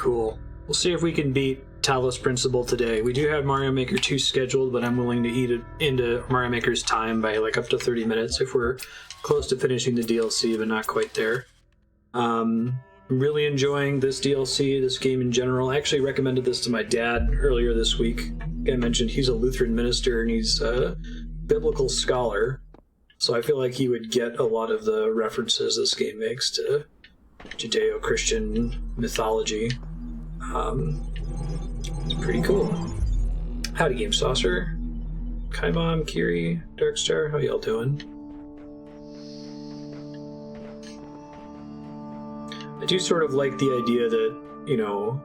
Cool. We'll see if we can beat Talos Principle today. We do have Mario Maker 2 scheduled, but I'm willing to eat it into Mario Maker's time by like up to 30 minutes if we're close to finishing the DLC, but not quite there. I'm really enjoying this DLC, this game in general. I actually recommended this to my dad earlier this week. Like I mentioned, he's a Lutheran minister and he's a biblical scholar, so I feel like he would get a lot of the references this game makes to Judeo-Christian mythology. It's pretty cool. Howdy, Game Saucer. Kaimom, Kiri, Darkstar, how y'all doing? I do sort of like the idea that, you know,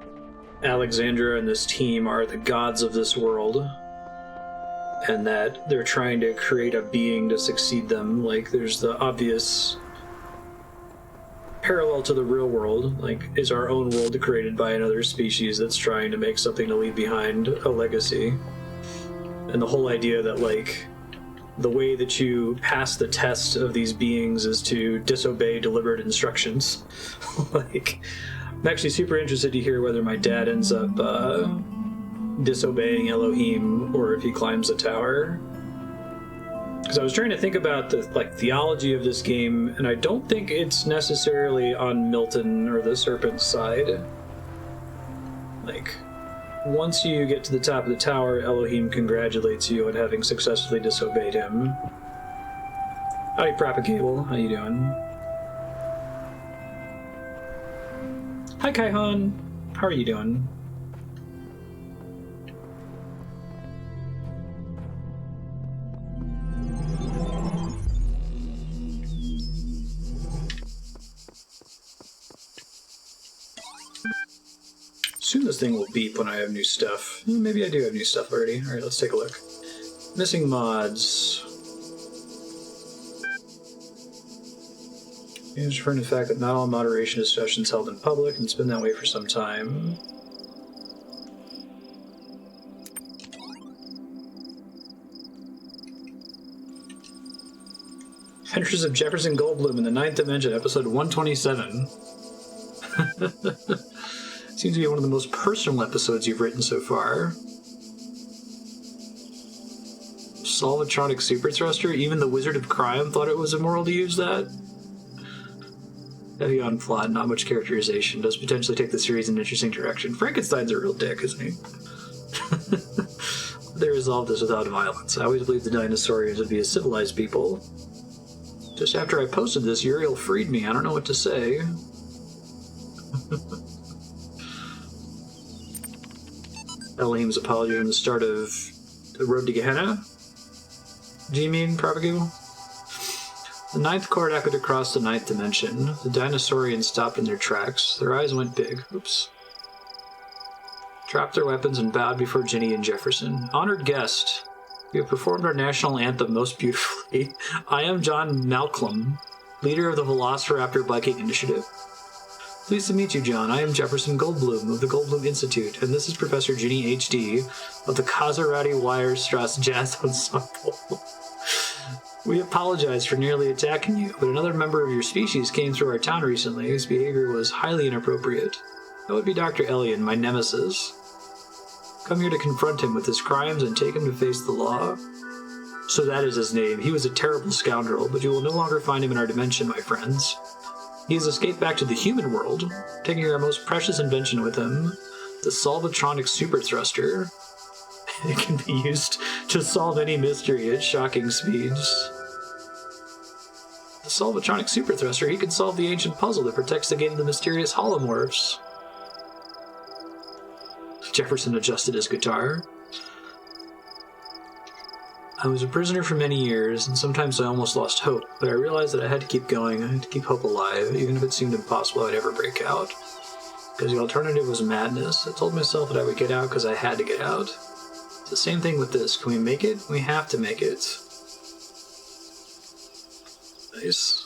Alexandra and this team are the gods of this world, and that they're trying to create a being to succeed them. Like, there's the obvious parallel to the real world, like, is our own world created by another species that's trying to make something to leave behind a legacy. And the whole idea that, like, the way that you pass the test of these beings is to disobey deliberate instructions. Like, I'm actually super interested to hear whether my dad ends up disobeying Elohim or if he climbs the tower. Because I was trying to think about the theology of this game, and I don't think it's necessarily on Milton or the Serpent's side. Like, once you get to the top of the tower, Elohim congratulates you on having successfully disobeyed him. Howdy, Propagable. How you doing? Hi, Kaihan. How are you doing? Soon this thing will beep when I have new stuff. Maybe I do have new stuff already. Alright, let's take a look. Missing mods. It's referring to the fact that not all moderation discussions held in public, and it's been that way for some time. Adventures of Jefferson Goldblum in the Ninth Dimension, episode 127. Seems to be one of the most personal episodes you've written so far. Solvatronic Super Thruster? Even the Wizard of Crime thought it was immoral to use that? Heavy on plot, not much characterization. Does potentially take the series in an interesting direction. Frankenstein's a real dick, isn't he? They resolved this without violence. I always believed the dinosaurians would be a civilized people. Just after I posted this, Uriel freed me. I don't know what to say. Elohim's apology from the start of the road to Gehenna? Do you mean, Propagable? The ninth cord echoed across the ninth dimension. The dinosaurians stopped in their tracks. Their eyes went big. Oops. Dropped their weapons and bowed before Ginny and Jefferson. Honored guest, you have performed our national anthem most beautifully. I am John Malcolm, leader of the Velociraptor Biking Initiative. Pleased to meet you, John. I am Jefferson Goldblum of the Goldblum Institute, and this is Professor Ginny H.D. of the Kazarati Weierstrass Jazz Ensemble. We apologize for nearly attacking you, but another member of your species came through our town recently whose behavior was highly inappropriate. That would be Dr. Elian, my nemesis. Come here to confront him with his crimes and take him to face the law. So that is his name. He was a terrible scoundrel, but you will no longer find him in our dimension, my friends. He has escaped back to the human world, taking our most precious invention with him, the Solvatronic Super Thruster. It can be used to solve any mystery at shocking speeds. The Solvatronic Super Thruster, he can solve the ancient puzzle that protects the gate of the mysterious holomorphs. Jefferson adjusted his guitar. I was a prisoner for many years, and sometimes I almost lost hope, but I realized that I had to keep going. I had to keep hope alive, even if it seemed impossible I'd ever break out. Because the alternative was madness. I told myself that I would get out because I had to get out. It's the same thing with this. Can we make it? We have to make it. Nice.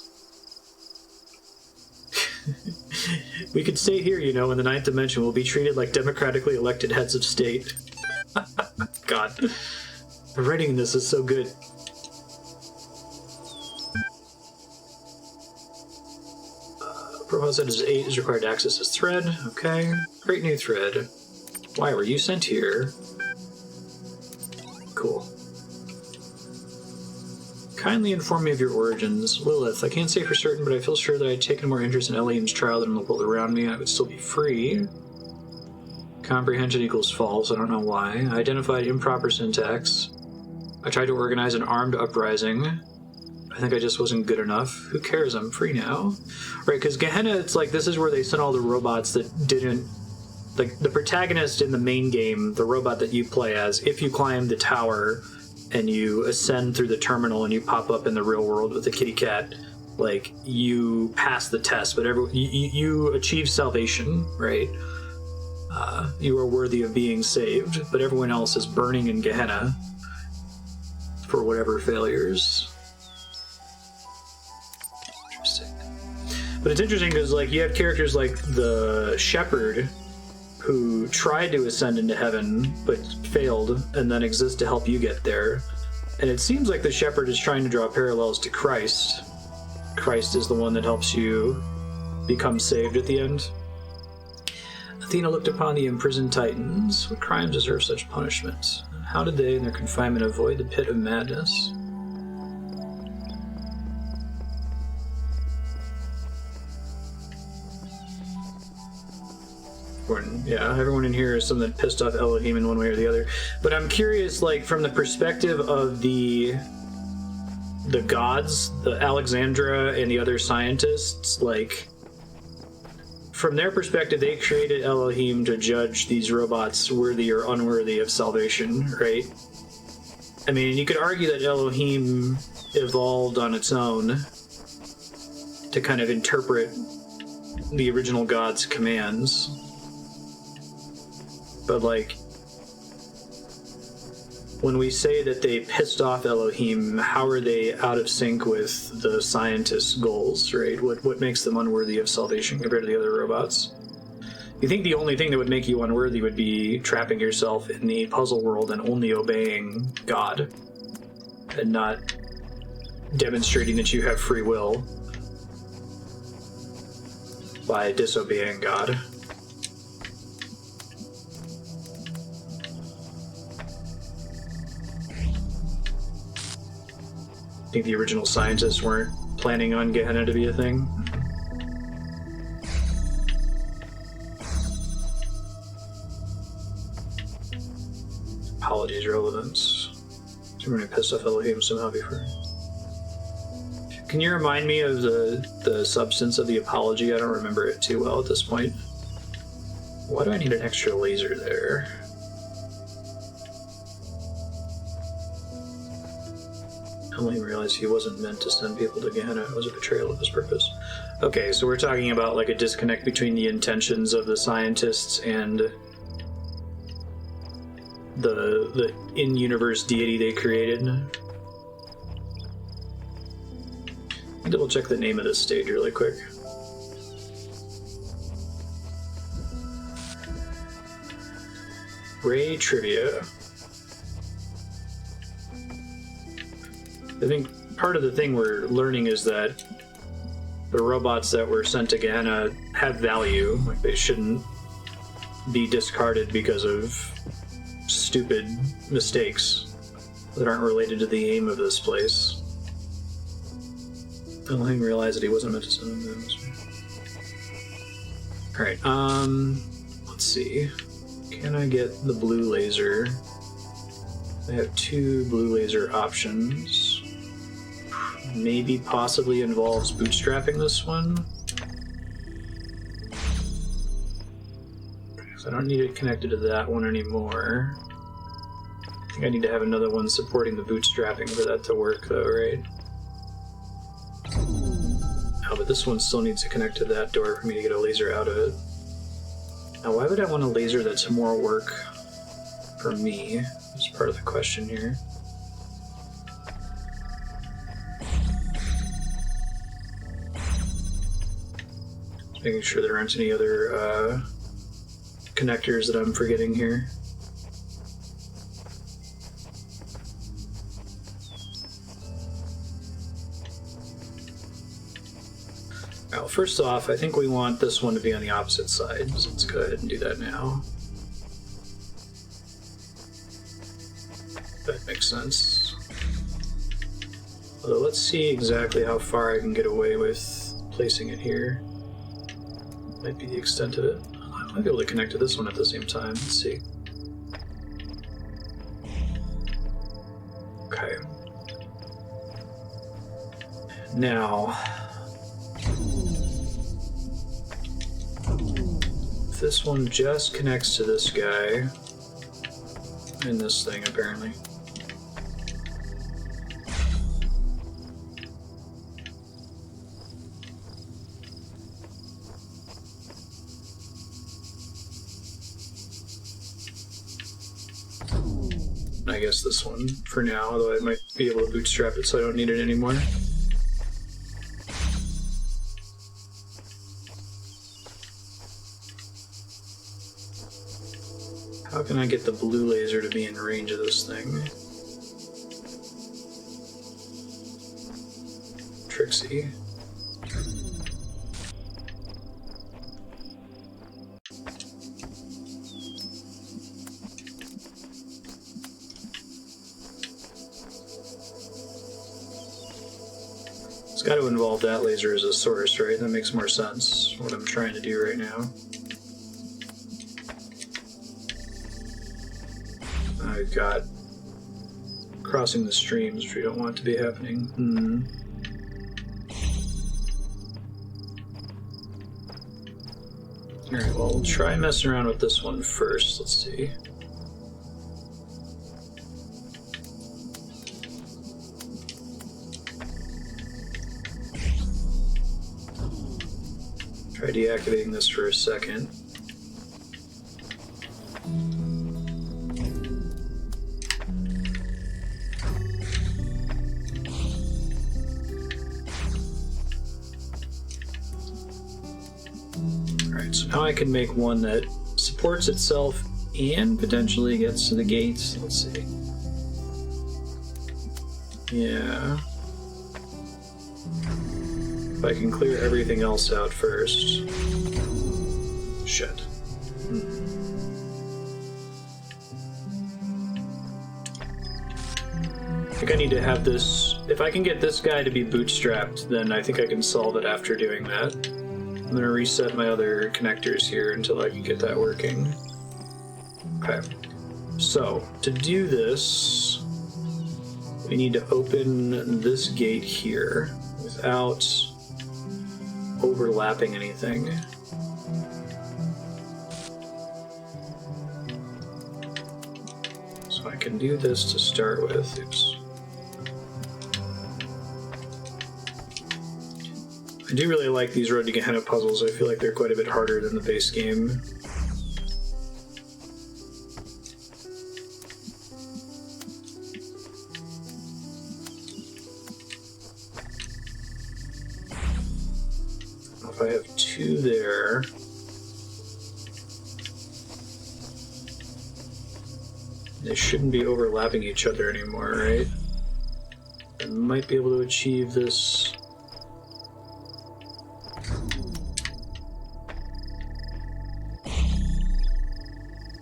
We could stay here, you know, in the ninth dimension. We'll be treated like democratically elected heads of state. God. Writing this is so good. Profile status 8 is required to access this thread. Okay. Create new thread. Why were you sent here? Cool. Kindly inform me of your origins. Lilith, I can't say for certain, but I feel sure that I'd taken more interest in Elohim's trial than in the world around me. I would still be free. Comprehension equals false. I don't know why. I identified improper syntax. I tried to organize an armed uprising. I think I just wasn't good enough. Who cares? I'm free now. Right, because Gehenna, it's like, this is where they sent all the robots that didn't... Like, the protagonist in the main game, the robot that you play as, if you climb the tower and you ascend through the terminal and you pop up in the real world with the kitty cat, like, you pass the test, but you achieve salvation, right? You are worthy of being saved, but everyone else is burning in Gehenna for whatever failures. Interesting. But it's interesting because, like, you have characters like the Shepherd, who tried to ascend into heaven but failed and then exists to help you get there. And it seems like the Shepherd is trying to draw parallels to Christ. Christ is the one that helps you become saved at the end. Athena looked upon the imprisoned Titans. What crimes deserve such punishment? How did they in their confinement avoid the pit of madness? Yeah, everyone in here is something that pissed off Elohim in one way or the other. But I'm curious, like, from the perspective of the gods, the Alexandra and the other scientists, like, from their perspective, they created Elohim to judge these robots worthy or unworthy of salvation, right? I mean, you could argue that Elohim evolved on its own to kind of interpret the original god's commands. But, like, when we say that they pissed off Elohim, how are they out of sync with the scientists' goals, right? What makes them unworthy of salvation compared to the other robots? You think the only thing that would make you unworthy would be trapping yourself in the puzzle world and only obeying God, and not demonstrating that you have free will by disobeying God. I think the original scientists weren't planning on Gehenna to be a thing. Apologies, relevance. Somebody pissed off Elohim somehow before. Can you remind me of the substance of the apology? I don't remember it too well at this point. Why do I need an extra laser there? Elohim realized he wasn't meant to send people to Gehenna. It was a betrayal of his purpose. Okay, so we're talking about, like, a disconnect between the intentions of the scientists and the in-universe deity they created. Double check the name of this stage really quick. Ray Trivia. I think part of the thing we're learning is that the robots that were sent to Gehenna have value. Like, they shouldn't be discarded because of stupid mistakes that aren't related to the aim of this place. Elohim realized that he wasn't meant to send them. Alright, let's see. Can I get the blue laser? I have 2 blue laser options. Maybe possibly involves bootstrapping this one. So I don't need it connected to that one anymore. I think I need to have another one supporting the bootstrapping for that to work though, right? Oh, but this one still needs to connect to that door for me to get a laser out of it. Now, why would I want a laser that's more work for me? That's part of the question here. Just making sure there aren't any other connectors that I'm forgetting here. Oh, first off, I think we want this one to be on the opposite side, so let's go ahead and do that now. That makes sense. Although, let's see exactly how far I can get away with placing it here. Might be the extent of it. I might be able to connect to this one at the same time. Let's see. Okay. Now, this one just connects to this guy and this thing, apparently. I guess this one for now, although I might be able to bootstrap it so I don't need it anymore. How can I get the blue laser to be in range of this thing? Trixie. It's got to involve that laser as a source, right? That makes more sense, what I'm trying to do right now. I've got crossing the streams, which we don't want to be happening. Alright, well, we'll try messing around with this one first. Let's see. Try deactivating this for a second. Alright, so now I can make one that supports itself and potentially gets to the gates. Let's see. Yeah. If I can clear everything else out first. Shit. I think I need to have this... If I can get this guy to be bootstrapped, then I think I can solve it after doing that. I'm going to reset my other connectors here until I can get that working. Okay. So, to do this, we need to open this gate here without overlapping anything. So I can do this to start with. Oops. I do really like these Road to Gehenna puzzles. I feel like they're quite a bit harder than the base game. If I have two there, they shouldn't be overlapping each other anymore, right? I might be able to achieve this.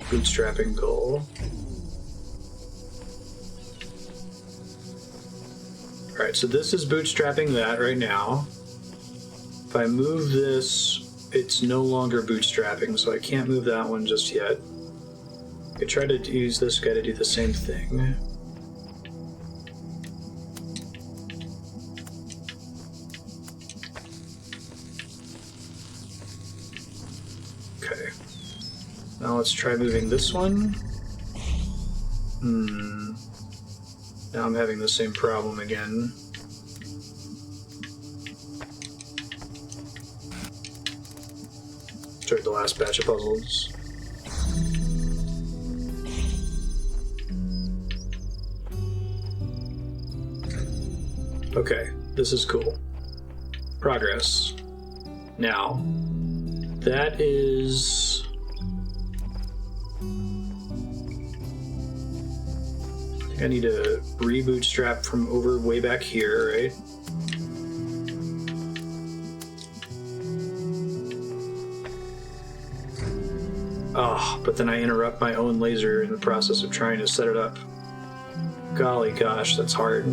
Bootstrapping goal. Alright, so this is bootstrapping that right now. If I move this, it's no longer bootstrapping, so I can't move that one just yet. I try to use this guy to do the same thing. Okay. Now let's try moving this one. Now I'm having the same problem again. Tried the last batch of puzzles. Okay, this is cool. Progress. Now, that is... I need to rebootstrap from over way back here, right? Oh, but then I interrupt my own laser in the process of trying to set it up. Golly gosh, that's hard.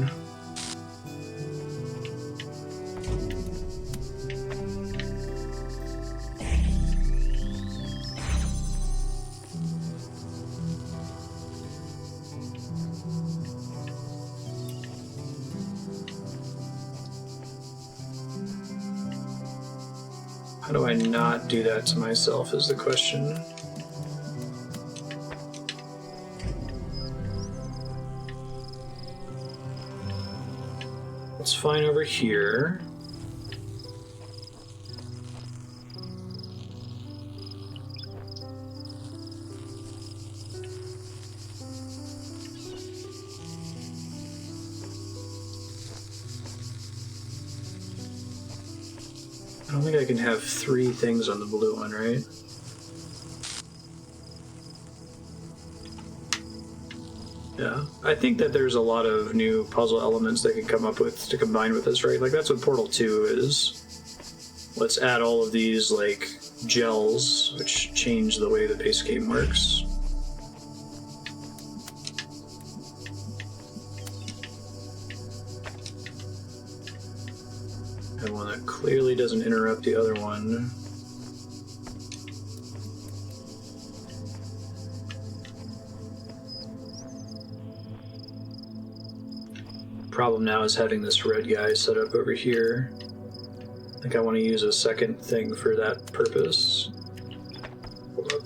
How do I not do that to myself is the question. It's fine over here. I don't think I can have 3 things on the blue one, right? Yeah, I think that there's a lot of new puzzle elements they can come up with to combine with this, right? Like, that's what Portal 2 is. Let's add all of these, like, gels, which change the way the base game works. And one that clearly doesn't interrupt the other one. Problem now is having this red guy set up over here. I think I want to use a second thing for that purpose. Hold up.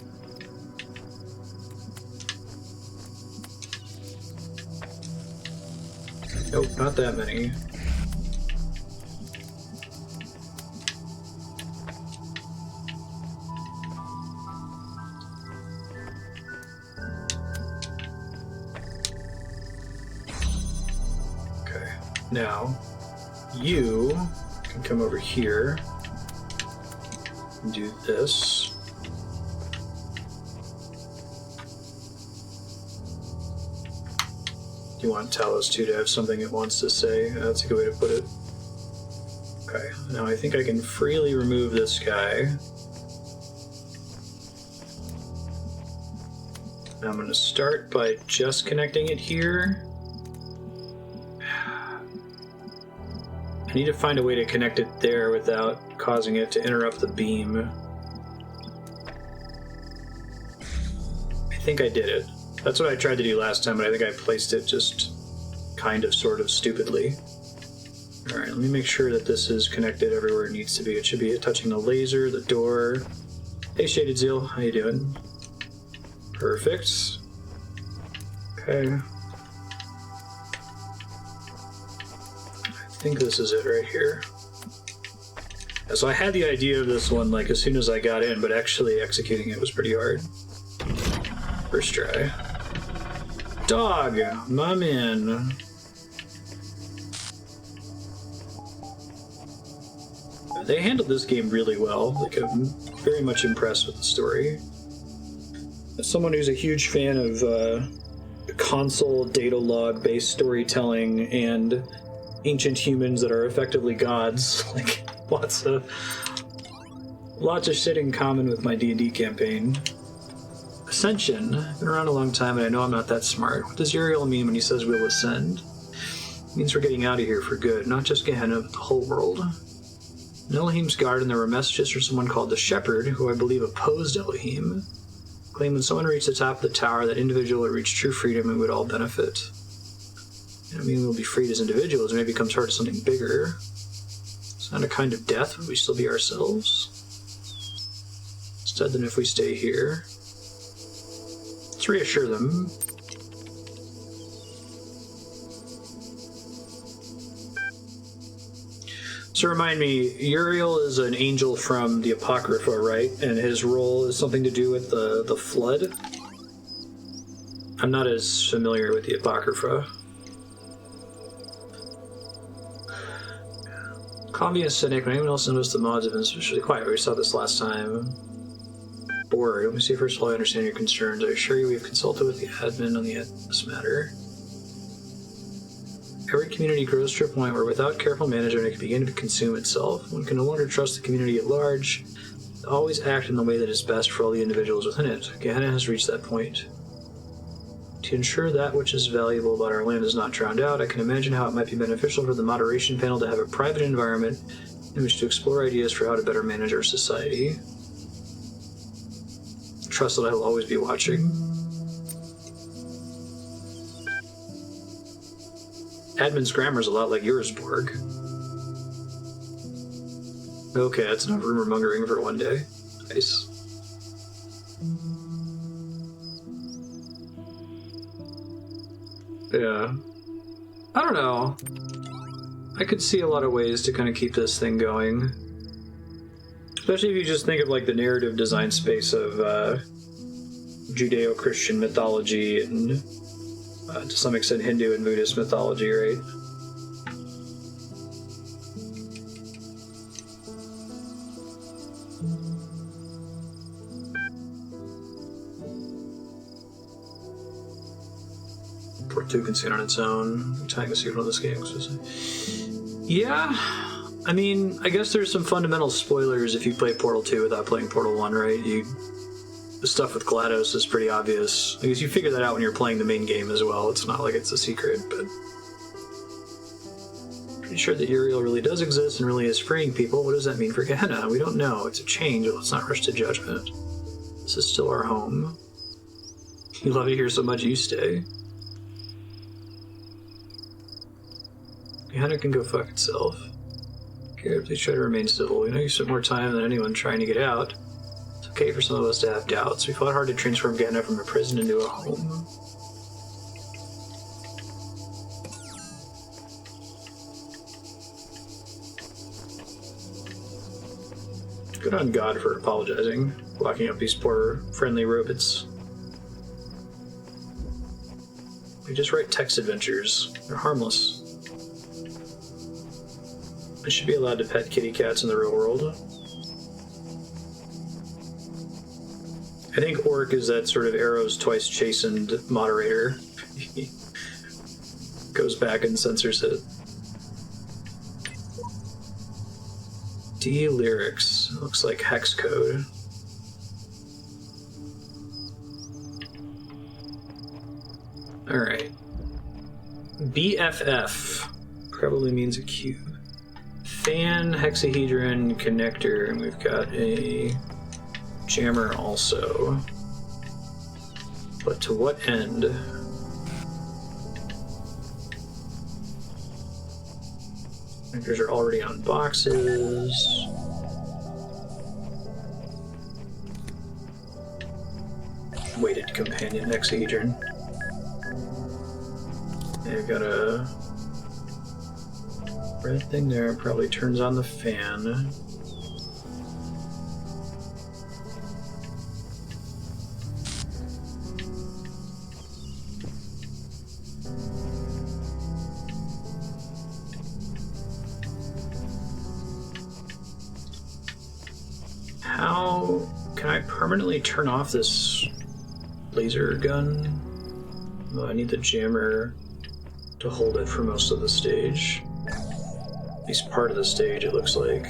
Nope, not that many. Now, you can come over here and do this. You want Talos 2 to have something it wants to say. That's a good way to put it. Okay, now I think I can freely remove this guy. Now I'm going to start by just connecting it here. I need to find a way to connect it there without causing it to interrupt the beam. I think I did it. That's what I tried to do last time, but I think I placed it just kind of sort of stupidly. Alright, let me make sure that this is connected everywhere it needs to be. It should be touching the laser, the door. Hey Shaded Zeal, how you doing? Perfect. Okay. I think this is it right here. Yeah, so I had the idea of this one like as soon as I got in, but actually executing it was pretty hard. First try. Dog, my man. They handled this game really well. Like, I'm very much impressed with the story. As someone who's a huge fan of console data log based storytelling and ancient humans that are effectively gods, like lots of shit in common with my D&D campaign. Ascension. I've been around a long time and I know I'm not that smart. What does Uriel mean when he says we'll ascend? It means we're getting out of here for good, not just Gehenna, but the whole world. In Elohim's garden there were messages from someone called the Shepherd, who I believe opposed Elohim, claimed when someone reached the top of the tower that individual would reach true freedom and would all benefit. I mean, we'll be freed as individuals, maybe becomes part of something bigger. It's not a kind of death, but we still be ourselves. Instead, then if we stay here, let's reassure them. So remind me, Uriel is an angel from the Apocrypha, right? And his role is something to do with the flood? I'm not as familiar with the Apocrypha. Call me a cynic, but anyone else noticed the mods have been especially quiet? We saw this last time. Bored. Let me see first of all I understand your concerns. I assure you we have consulted with the admin on this matter. Every community grows to a point where without careful management it can begin to consume itself. One can no longer trust the community at large. always act in the way that is best for all the individuals within it. Gehenna has reached that point. To ensure that which is valuable about our land is not drowned out, I can imagine how it might be beneficial for the moderation panel to have a private environment in which to explore ideas for how to better manage our society. Trust that I will always be watching. Admin's grammar's a lot like yours, Borg. Okay, that's enough rumor mongering for one day. Nice. Yeah. I don't know. I could see a lot of ways to kind of keep this thing going. Especially if you just think of like the narrative design space of Judeo-Christian mythology and to some extent Hindu and Buddhist mythology, right? Port 2 can stand on its own. Tying the signal of this game. Yeah, I mean, I guess there's some fundamental spoilers if you play Portal 2 without playing Portal 1, right? The stuff with GLaDOS is pretty obvious. I guess you figure that out when you're playing the main game as well. It's not like it's a secret, but pretty sure that Uriel really does exist and really is freeing people. What does that mean for Gehenna? We don't know. It's a change. Let's not rush to judgment. This is still our home. You love it here so much, you stay. Gehenna can go fuck itself. Okay, please try to remain civil. We know you spent more time than anyone trying to get out. It's okay for some of us to have doubts. We fought hard to transform Gehenna from a prison into a home. Good on God for apologizing, locking up these poor friendly robots. We just write text adventures. They're harmless. I should be allowed to pet kitty cats in the real world. I think Orc is that sort of Arrow's twice chastened moderator. He goes back and censors it. D lyrics. Looks like hex code. Alright. BFF probably means a cube. Fan, hexahedron, connector, and we've got a jammer also. But to what end? Connectors are already on boxes. Weighted companion hexahedron. And we've got a red thing there, probably turns on the fan. How can I permanently turn off this laser gun? Well, I need the jammer to hold it for most of the stage. At least part of the stage, it looks like.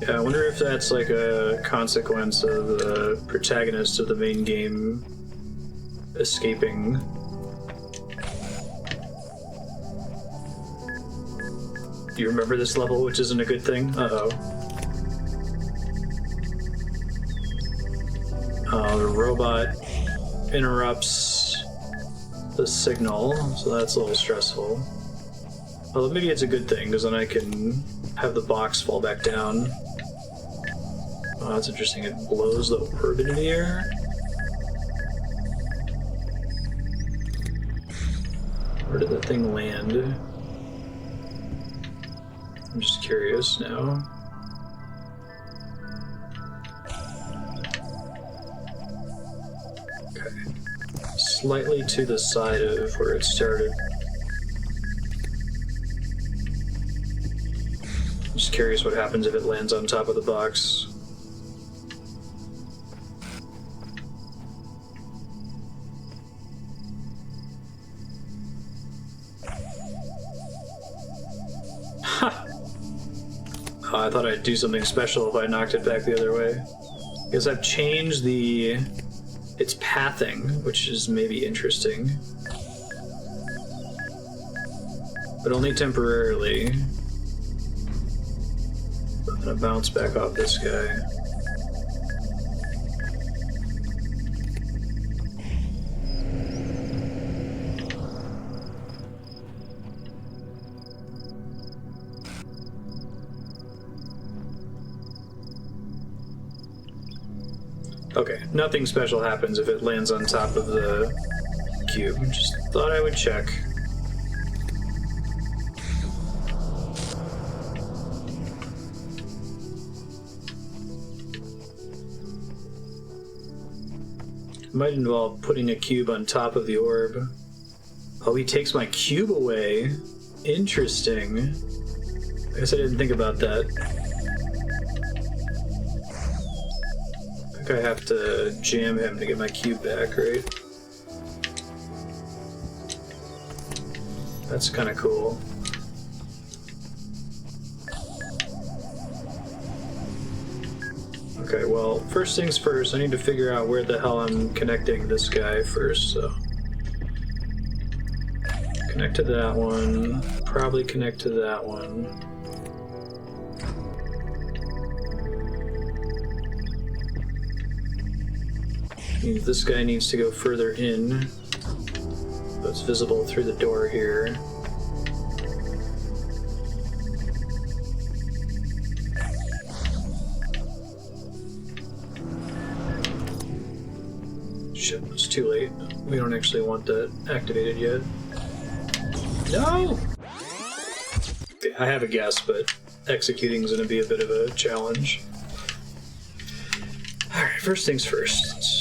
Yeah, I wonder if that's like a consequence of the protagonist of the main game escaping. Do you remember this level, which isn't a good thing? Uh-oh. The robot interrupts the signal, so that's a little stressful. Well, maybe it's a good thing, because then I can have the box fall back down. Oh, that's interesting. It blows the orb into the air. Where did the thing land? I'm just curious now. Okay. Slightly to the side of where it started. I'm just curious what happens if it lands on top of the box. I thought I'd do something special if I knocked it back the other way. Because I've changed its pathing, which is maybe interesting. But only temporarily. I'm gonna bounce back off this guy. Okay, nothing special happens if it lands on top of the cube. Just thought I would check. Might involve putting a cube on top of the orb. Oh, he takes my cube away. Interesting. I guess I didn't think about that. I have to jam him to get my cube back, right? That's kind of cool. Okay, well, first things first, I need to figure out where the hell I'm connecting this guy first, so... Connect to that one, probably connect to that one. Means this guy needs to go further in, so it's visible through the door here. Shit, it's too late. We don't actually want that activated yet. No! Okay, I have a guess, but executing is going to be a bit of a challenge. Alright, first things first. Let's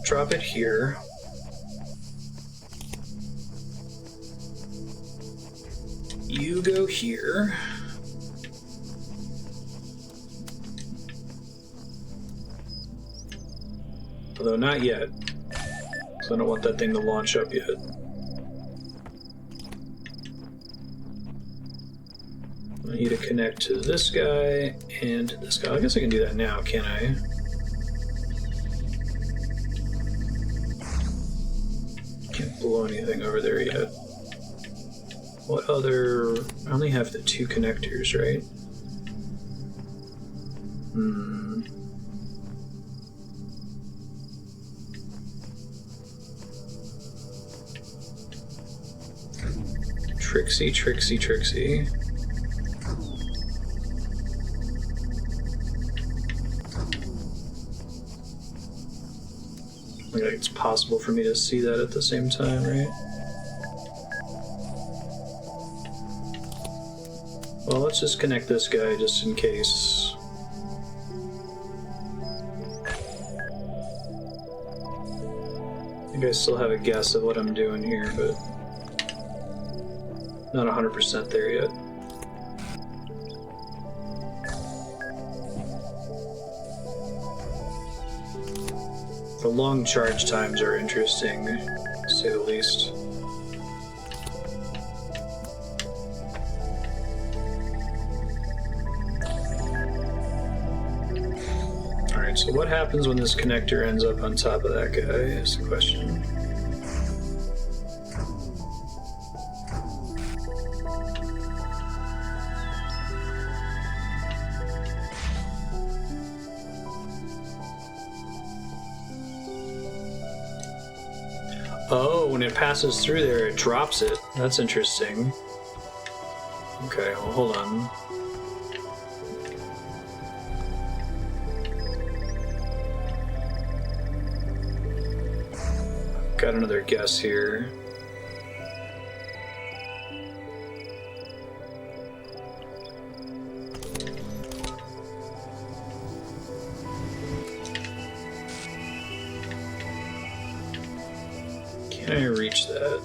drop it here. You go here. Although not yet, because I don't want that thing to launch up yet. I need to connect to this guy and to this guy. I guess I can do that now, can't I? Can't blow anything over there yet. What other... I only have the two connectors, right? Tricksy, tricksy, tricksy. Like it's possible for me to see that at the same time, right? Well, let's just connect this guy just in case. I think I still have a guess of what I'm doing here, but not 100% there yet. The long charge times are interesting, to say the least. Alright, so what happens when this connector ends up on top of that guy is the question. Oh, when it passes through there, it drops it. That's interesting. Okay, well, hold on. Got another guess here. Can I reach that?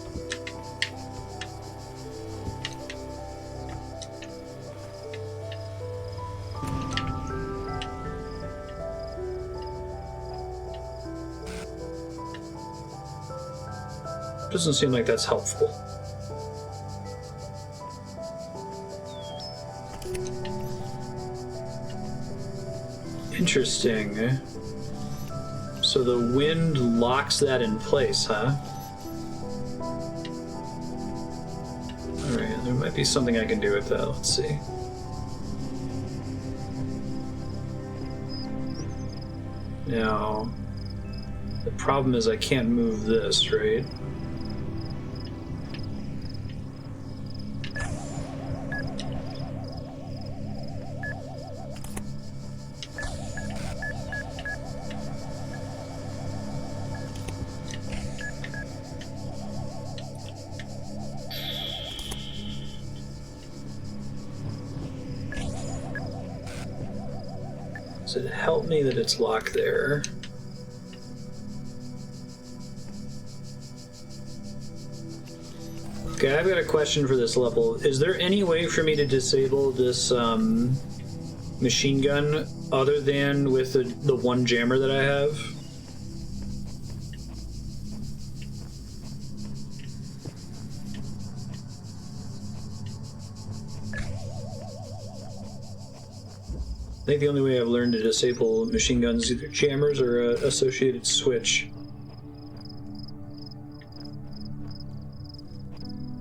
Doesn't seem like that's helpful. Interesting. So the wind locks that in place, huh? Alright, there might be something I can do with that. Let's see. Now, the problem is I can't move this, right? Does it help me that it's locked there? Okay, I've got a question for this level. Is there any way for me to disable this machine gun other than with the one jammer that I have? I think the only way I've learned to disable machine guns is either jammers or an associated switch.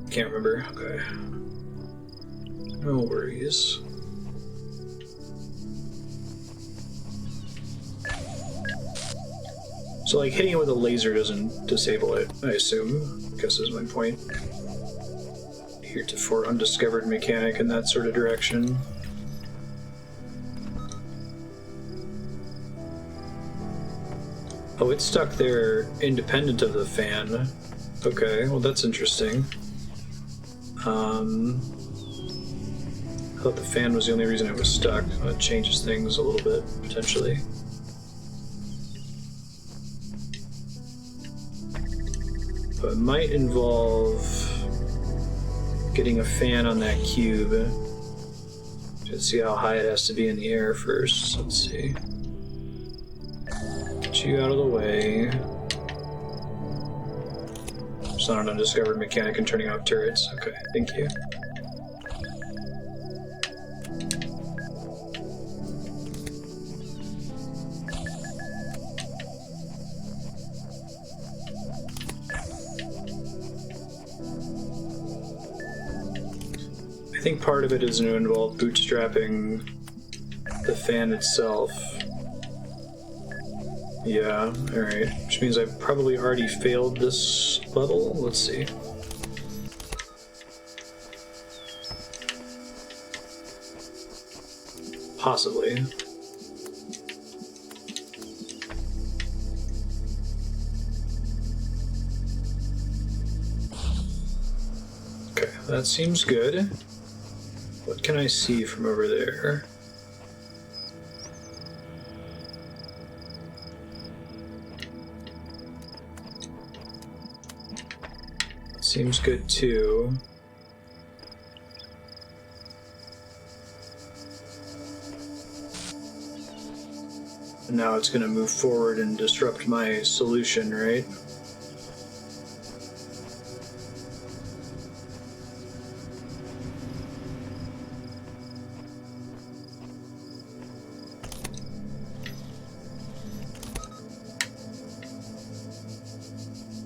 Can't remember. Okay. No worries. So, like, hitting it with a laser doesn't disable it, I assume. I guess is my point. Heretofore undiscovered mechanic in that sort of direction. Oh, it's stuck there independent of the fan. Okay, well that's interesting. I thought the fan was the only reason it was stuck. That changes things a little bit, potentially. But it might involve getting a fan on that cube. Let's see how high it has to be in the air first. Let's see. Get you out of the way. It's not an undiscovered mechanic in turning off turrets. Okay, thank you. I think part of it is going to involve bootstrapping the fan itself. Yeah, alright. Which means I've probably already failed this level. Let's see. Possibly. Okay, that seems good. What can I see from over there? Seems good too. And now it's going to move forward and disrupt my solution, right?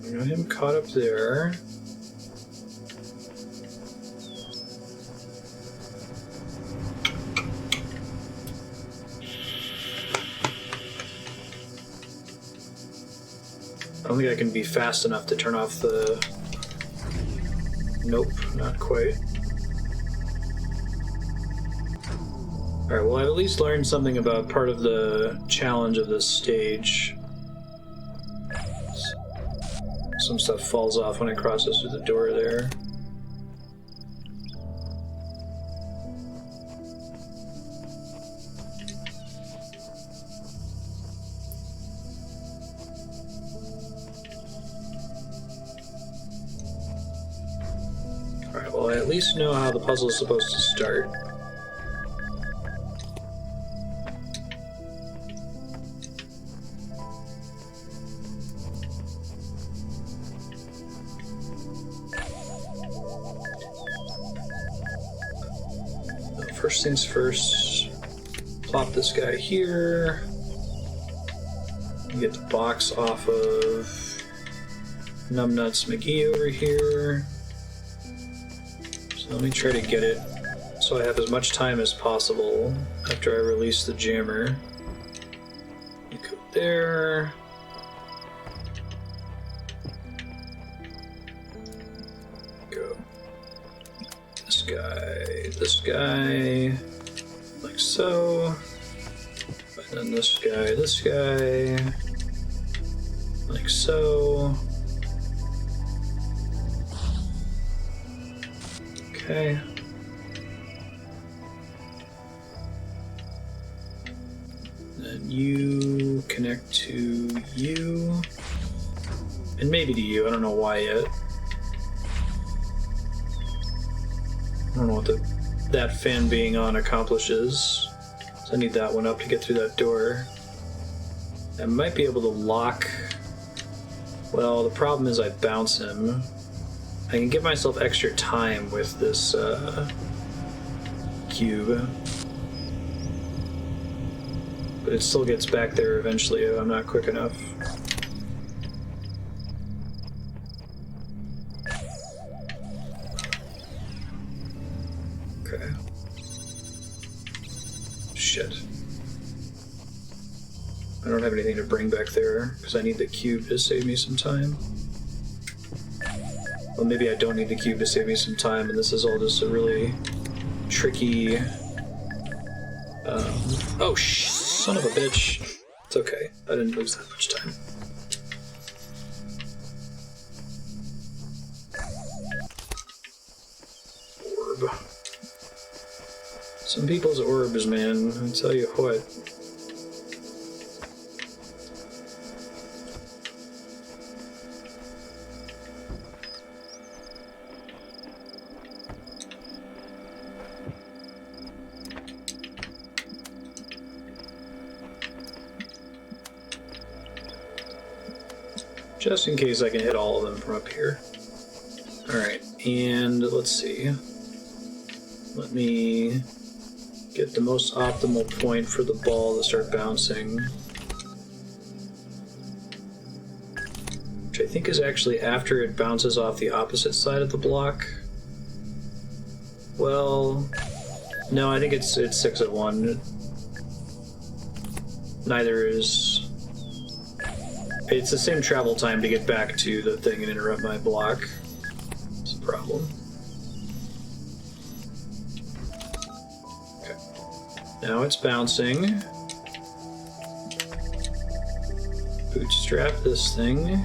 I got him caught up there. I don't think I can be fast enough to turn off the... Nope, not quite. Alright, well I've at least learned something about part of the challenge of this stage. Some stuff falls off when it crosses through the door there. Alright, well I at least know how the puzzle is supposed to start. First things first, plop this guy here. Get the box off of Numbnuts McGee over here. So let me try to get it so I have as much time as possible after I release the jammer. You go there. Go. This guy, like so. And then this guy, like so. Okay. Then you connect to you, and maybe to you. I don't know why yet. I don't know what that fan being on accomplishes. So I need that one up to get through that door. I might be able to lock... Well, the problem is I bounce him. I can give myself extra time with this cube. But it still gets back there eventually if I'm not quick enough. Okay. Shit. I don't have anything to bring back there, because I need the cube to save me some time. Well, maybe I don't need the cube to save me some time, and this is all just a really tricky... oh, son of a bitch. It's okay. I didn't lose that much time. Orb. Some people's orbs, man. I tell you what. Just in case I can hit all of them from up here. Alright, and let's see. Let me get the most optimal point for the ball to start bouncing. Which I think is actually after it bounces off the opposite side of the block. Well, no, I think it's 6 at 1. Neither is... It's the same travel time to get back to the thing and interrupt my block. It's a problem. Okay. Now it's bouncing. Bootstrap this thing.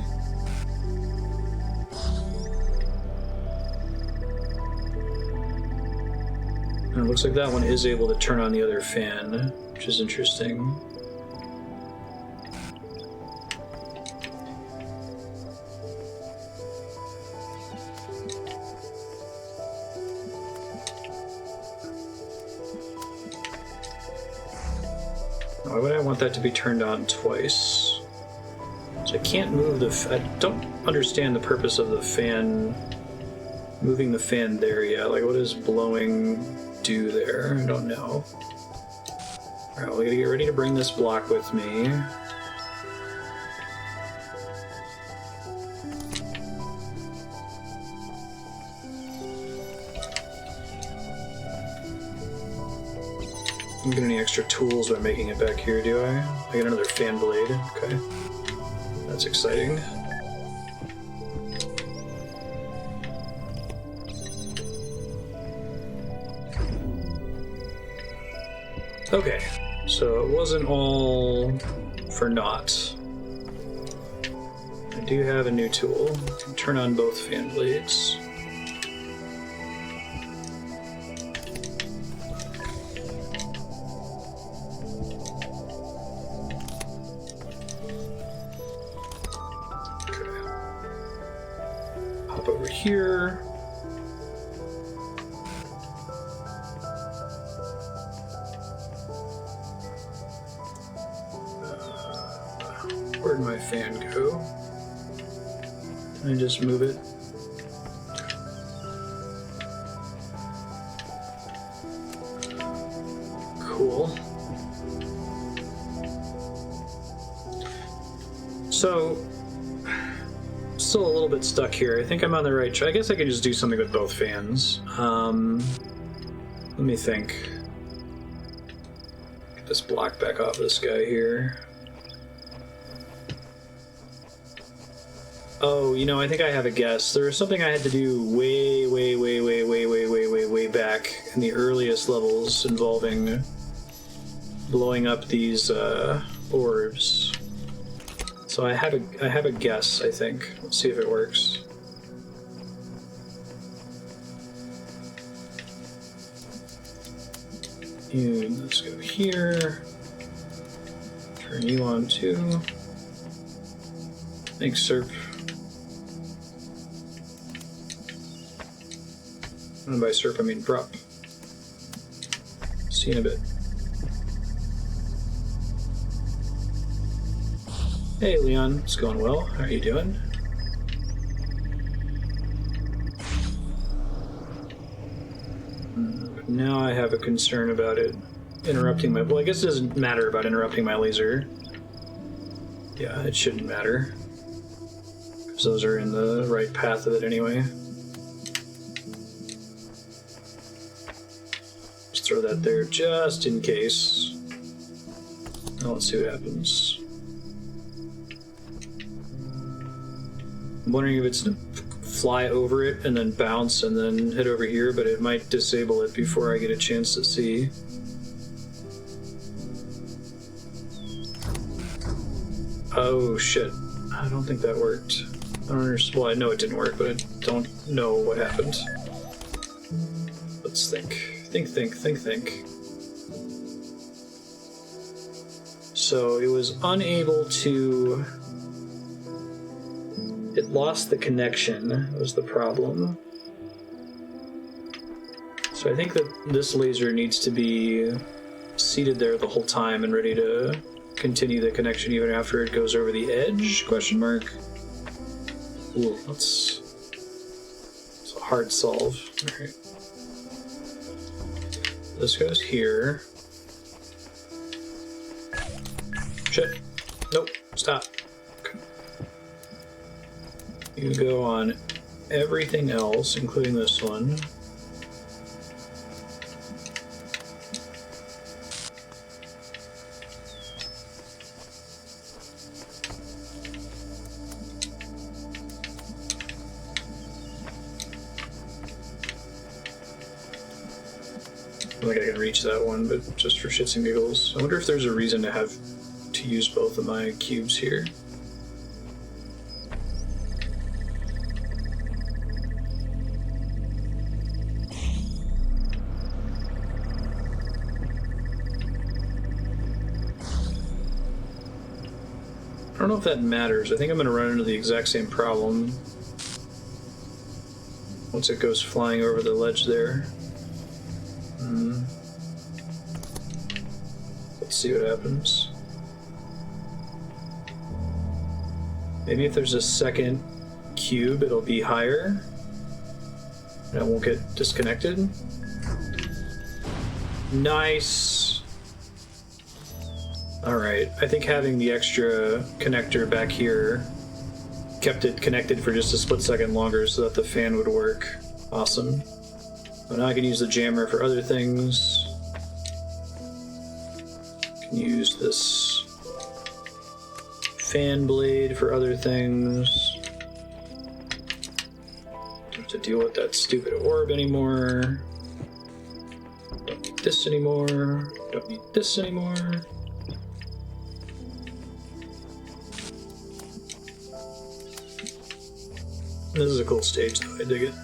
And it looks like that one is able to turn on the other fan, which is interesting. Why would I want that to be turned on twice? So I can't move the... I don't understand the purpose of the fan... Moving the fan there yet. Like, what does blowing do there? I don't know. Alright, we gotta get ready to bring this block with me. I don't get any extra tools by making it back here, do I? I get another fan blade. Okay. That's exciting. Okay, so it wasn't all for naught. I do have a new tool. I can turn on both fan blades. Here. Where'd my fan go? Can I just move it? Cool. So, still a little bit stuck here. I think I'm on the right track. I guess I could just do something with both fans. Let me think. Get this block back off this guy here. Oh, you know, I think I have a guess. There was something I had to do way back in the earliest levels involving blowing up these orbs. So I have a guess, I think. Let's see if it works. And let's go here. Turn you on too. Thanks, Serp. And by Serp, I mean prop. See you in a bit. Hey, Leon. It's going well. How are you doing? Now I have a concern about it interrupting my... Well, I guess it doesn't matter about interrupting my laser. Yeah, it shouldn't matter. Because those are in the right path of it anyway. Just throw that there just in case. Now let's see what happens. I'm wondering if it's to fly over it and then bounce and then hit over here, but it might disable it before I get a chance to see. Oh shit. I don't think that worked. I don't understand. Well, I know it didn't work, but I don't know what happened. Let's think. Think. So it was unable to... It lost the connection, was the problem. So I think that this laser needs to be seated there the whole time and ready to continue the connection even after it goes over the edge, question mark? Ooh, it's a hard solve. Alright. This goes here. Shit. Nope. Stop. You go on everything else, including this one. I don't think I can reach that one, but just for shits and giggles. I wonder if there's a reason to have to use both of my cubes here. I don't know if that matters. I think I'm going to run into the exact same problem once it goes flying over the ledge there. Let's see what happens. Maybe if there's a second cube, it'll be higher and it won't get disconnected. Nice! Alright, I think having the extra connector back here kept it connected for just a split second longer so that the fan would work. Awesome. But now I can use the jammer for other things. I can use this fan blade for other things. Don't have to deal with that stupid orb anymore. Don't need this anymore. Don't need this anymore. This is a cool stage, though. I dig it.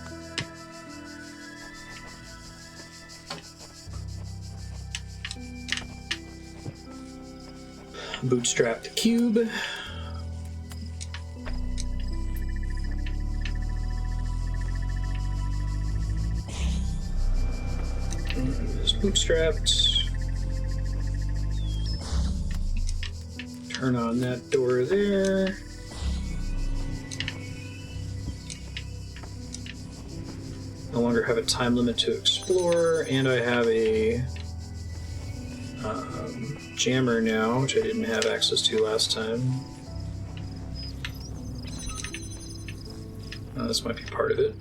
Bootstrap the cube. It's bootstrapped. Turn on that door there. No longer have a time limit to explore, and I have a jammer now, which I didn't have access to last time. This might be part of it.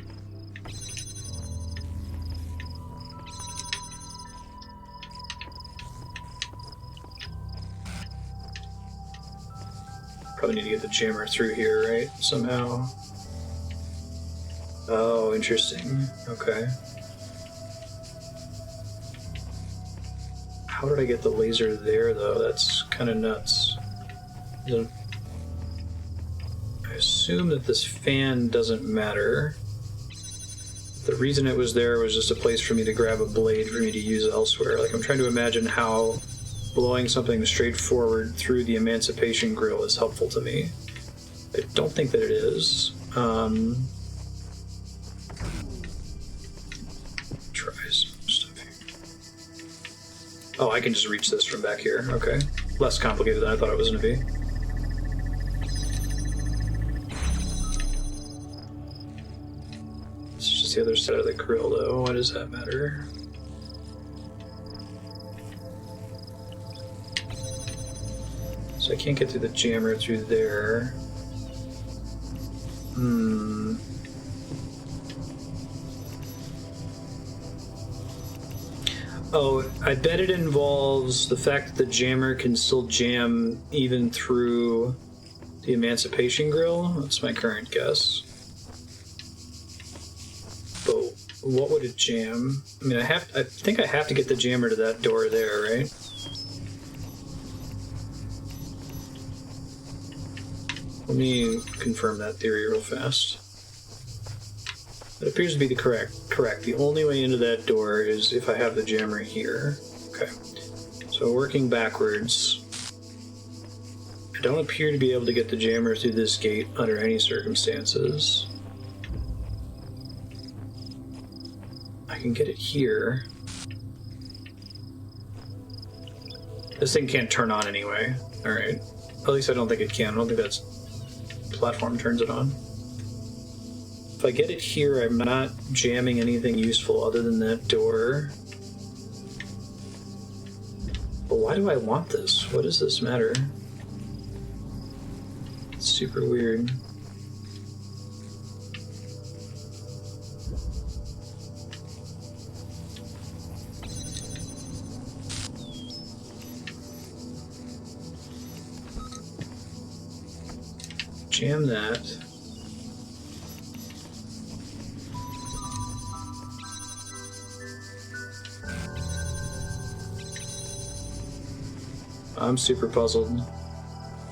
Probably need to get the jammer through here, right? Somehow. Oh, interesting. Okay. How did I get the laser there, though? That's kind of nuts. I assume that this fan doesn't matter. The reason it was there was just a place for me to grab a blade for me to use elsewhere. Like, I'm trying to imagine how blowing something straight forward through the Emancipation Grill is helpful to me. I don't think that it is. Try some stuff here. Oh, I can just reach this from back here. Okay. Less complicated than I thought it was going to be. It's just the other side of the grill, though. Why does that matter? So I can't get through the jammer through there. Oh, I bet it involves the fact that the jammer can still jam even through the Emancipation Grill. That's my current guess. But what would it jam? I mean, I think I have to get the jammer to that door there, right? Let me confirm that theory real fast. It appears to be the correct. The only way into that door is if I have the jammer here. Okay. So working backwards. I don't appear to be able to get the jammer through this gate under any circumstances. I can get it here. This thing can't turn on anyway. Alright. At least I don't think it can. I don't think that's platform turns it on. If I get it here, I'm not jamming anything useful other than that door. But why do I want this? What does this matter? It's super weird. Jam that. I'm super puzzled.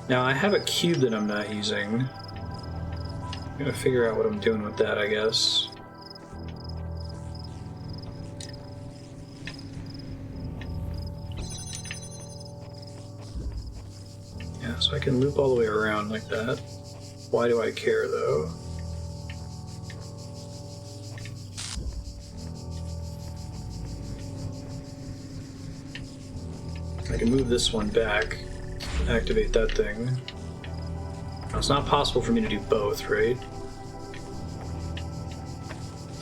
Now I have a cube that I'm not using. I'm gonna figure out what I'm doing with that, I guess. Yeah, so I can loop all the way around like that. Why do I care, though? I can move this one back, activate that thing. Now, it's not possible for me to do both, right?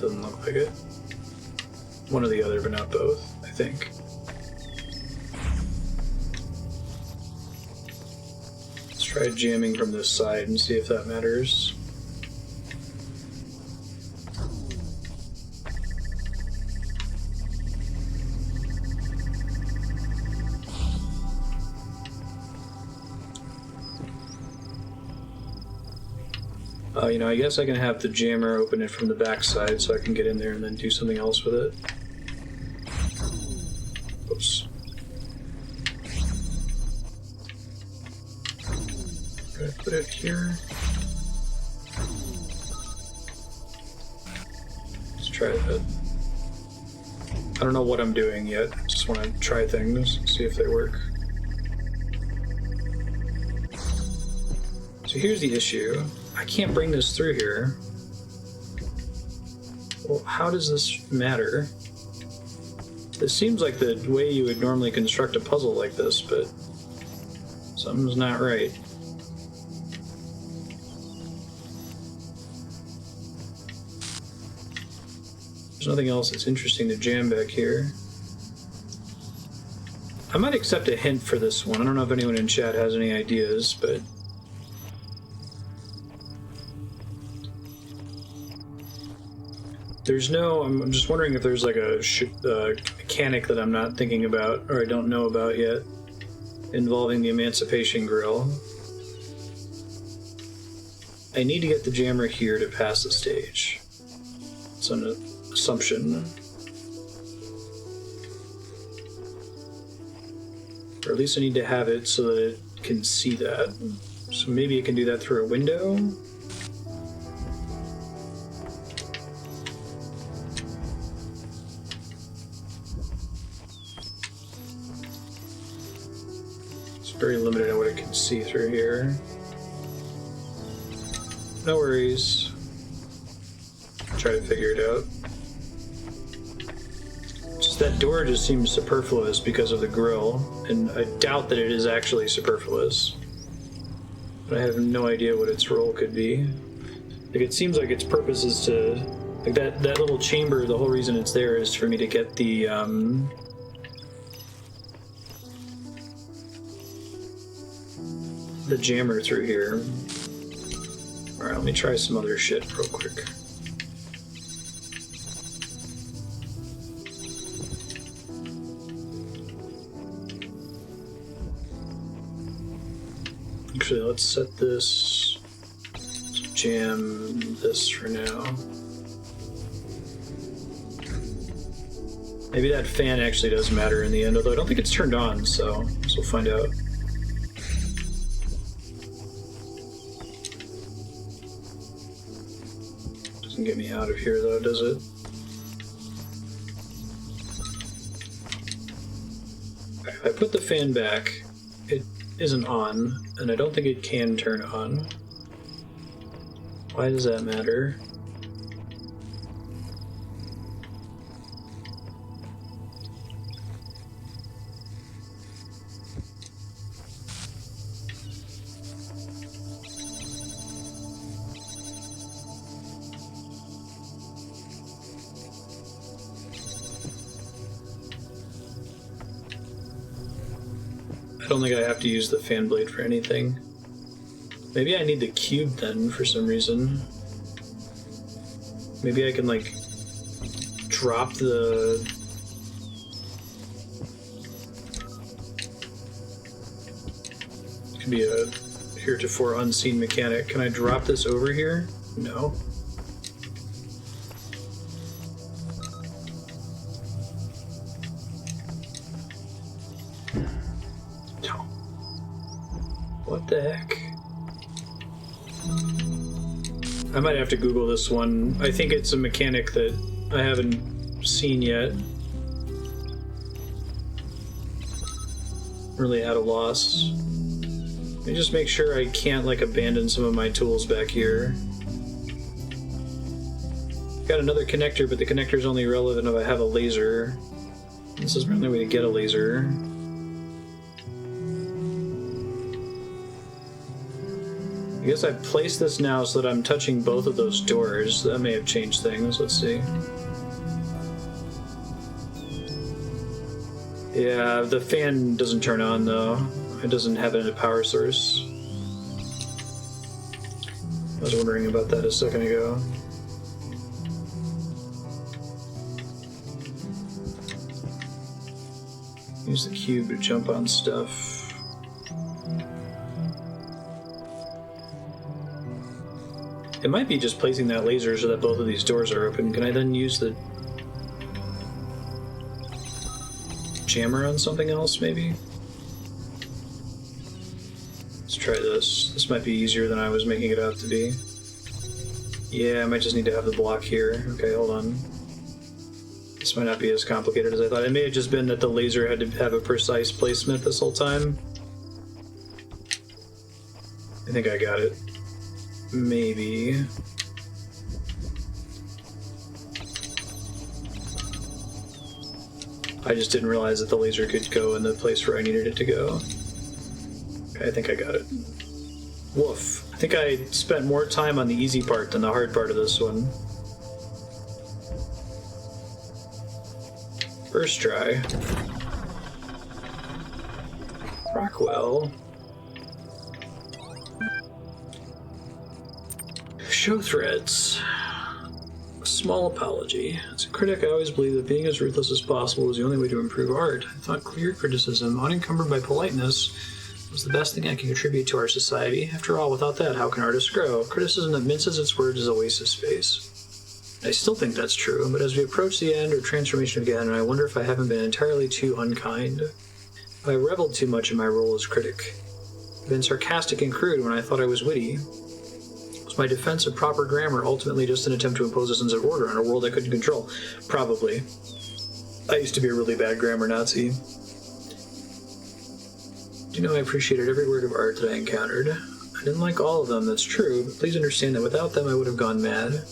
Doesn't look like it. One or the other, but not both, I think. Let's try jamming from this side and see if that matters. You know, I guess I can have the jammer open it from the back side so I can get in there and then do something else with it. Oops. Okay, put it here. Let's try that. I don't know what I'm doing yet. I just want to try things, see if they work. So here's the issue. I can't bring this through here. Well, how does this matter? This seems like the way you would normally construct a puzzle like this, but something's not right. There's nothing else that's interesting to jam back here. I might accept a hint for this one. I don't know if anyone in chat has any ideas, but There's no... I'm just wondering if there's like a mechanic that I'm not thinking about, or I don't know about yet, involving the Emancipation Grill. I need to get the jammer here to pass the stage. It's an assumption. Or at least I need to have it so that it can see that. So maybe it can do that through a window? It's very limited in what it can see through here. No worries. Try to figure it out. Just that door just seems superfluous because of the grill, and I doubt that it is actually superfluous. But I have no idea what its role could be. Like, it seems like its purpose is to... Like, that little chamber, the whole reason it's there is for me to get the, the jammer through here. Alright, let me try some other shit real quick. Actually, let's set this to jam this for now. Maybe that fan actually does matter in the end, although I don't think it's turned on, so we'll find out. Doesn't get me out of here though, does it? If I put the fan back, it isn't on, and I don't think it can turn on. Why does that matter? I don't think I have to use the fan blade for anything. Maybe I need the cube then for some reason. Maybe I can like drop the... Could be a heretofore unseen mechanic. Can I drop this over here? No. What the heck? I might have to Google this one. I think it's a mechanic that I haven't seen yet. Really at a loss. Let me just make sure I can't like abandon some of my tools back here. Got another connector, but the connector is only relevant if I have a laser. This is my only way to get a laser. I guess I placed this now so that I'm touching both of those doors. That may have changed things. Let's see. Yeah, the fan doesn't turn on though. It doesn't have a power source. I was wondering about that a second ago. Use the cube to jump on stuff. It might be just placing that laser so that both of these doors are open. Can I then use the jammer on something else, maybe? Let's try this. This might be easier than I was making it out to be. Yeah, I might just need to have the block here. Okay, hold on. This might not be as complicated as I thought. It may have just been that the laser had to have a precise placement this whole time. I think I got it. Maybe. I just didn't realize that the laser could go in the place where I needed it to go. Okay, I think I got it. Woof. I think I spent more time on the easy part than the hard part of this one. First try. Rockwell. Show threads. Small apology. As a critic, I always believed that being as ruthless as possible was the only way to improve art. I thought clear criticism, unencumbered by politeness, was the best thing I can contribute to our society. After all, without that, how can artists grow? Criticism that minces its words is a waste of space. I still think that's true, but as we approach the end or transformation of Gehenna, I wonder if I haven't been entirely too unkind. If I reveled too much in my role as critic. I've been sarcastic and crude when I thought I was witty. Was my defense of proper grammar ultimately just an attempt to impose a sense of order on a world I couldn't control? Probably. I used to be a really bad grammar Nazi. Do you know I appreciated every work of art that I encountered? I didn't like all of them, that's true, but please understand that without them I would have gone mad.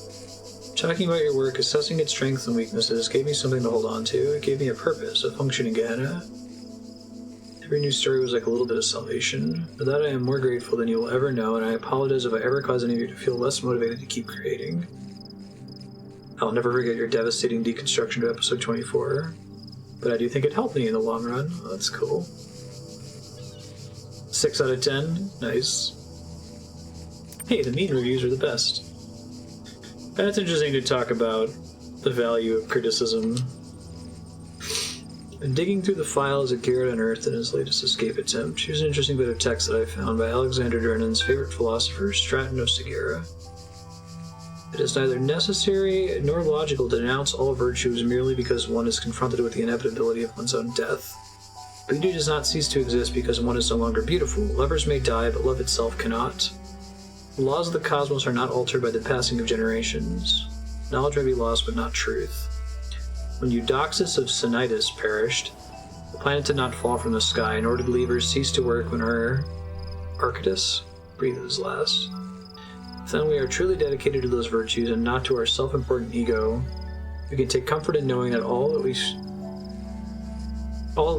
Talking about your work, assessing its strengths and weaknesses, gave me something to hold on to. It gave me a purpose, a function in Gehenna. Every new story was like a little bit of salvation. For that I am more grateful than you will ever know, and I apologize if I ever cause any of you to feel less motivated to keep creating. I'll never forget your devastating deconstruction of episode 24, but I do think it helped me in the long run. Oh, that's cool. 6 out of 10. Nice. Hey, the mean reviews are the best. That's interesting to talk about the value of criticism. And digging through the files that Garrett unearthed in his latest escape attempt, here's an interesting bit of text that I found by Alexander Durnan's favorite philosopher, Stratton of Segura. It is neither necessary nor logical to denounce all virtues merely because one is confronted with the inevitability of one's own death. Beauty does not cease to exist because one is no longer beautiful. Lovers may die, but love itself cannot. The laws of the cosmos are not altered by the passing of generations. Knowledge may be lost, but not truth. When Eudoxus of Cnidus perished, the planet did not fall from the sky, nor did levers cease to work when our Archytas breathed his last. If then we are truly dedicated to those virtues and not to our self-important ego, we can take comfort in knowing that all that we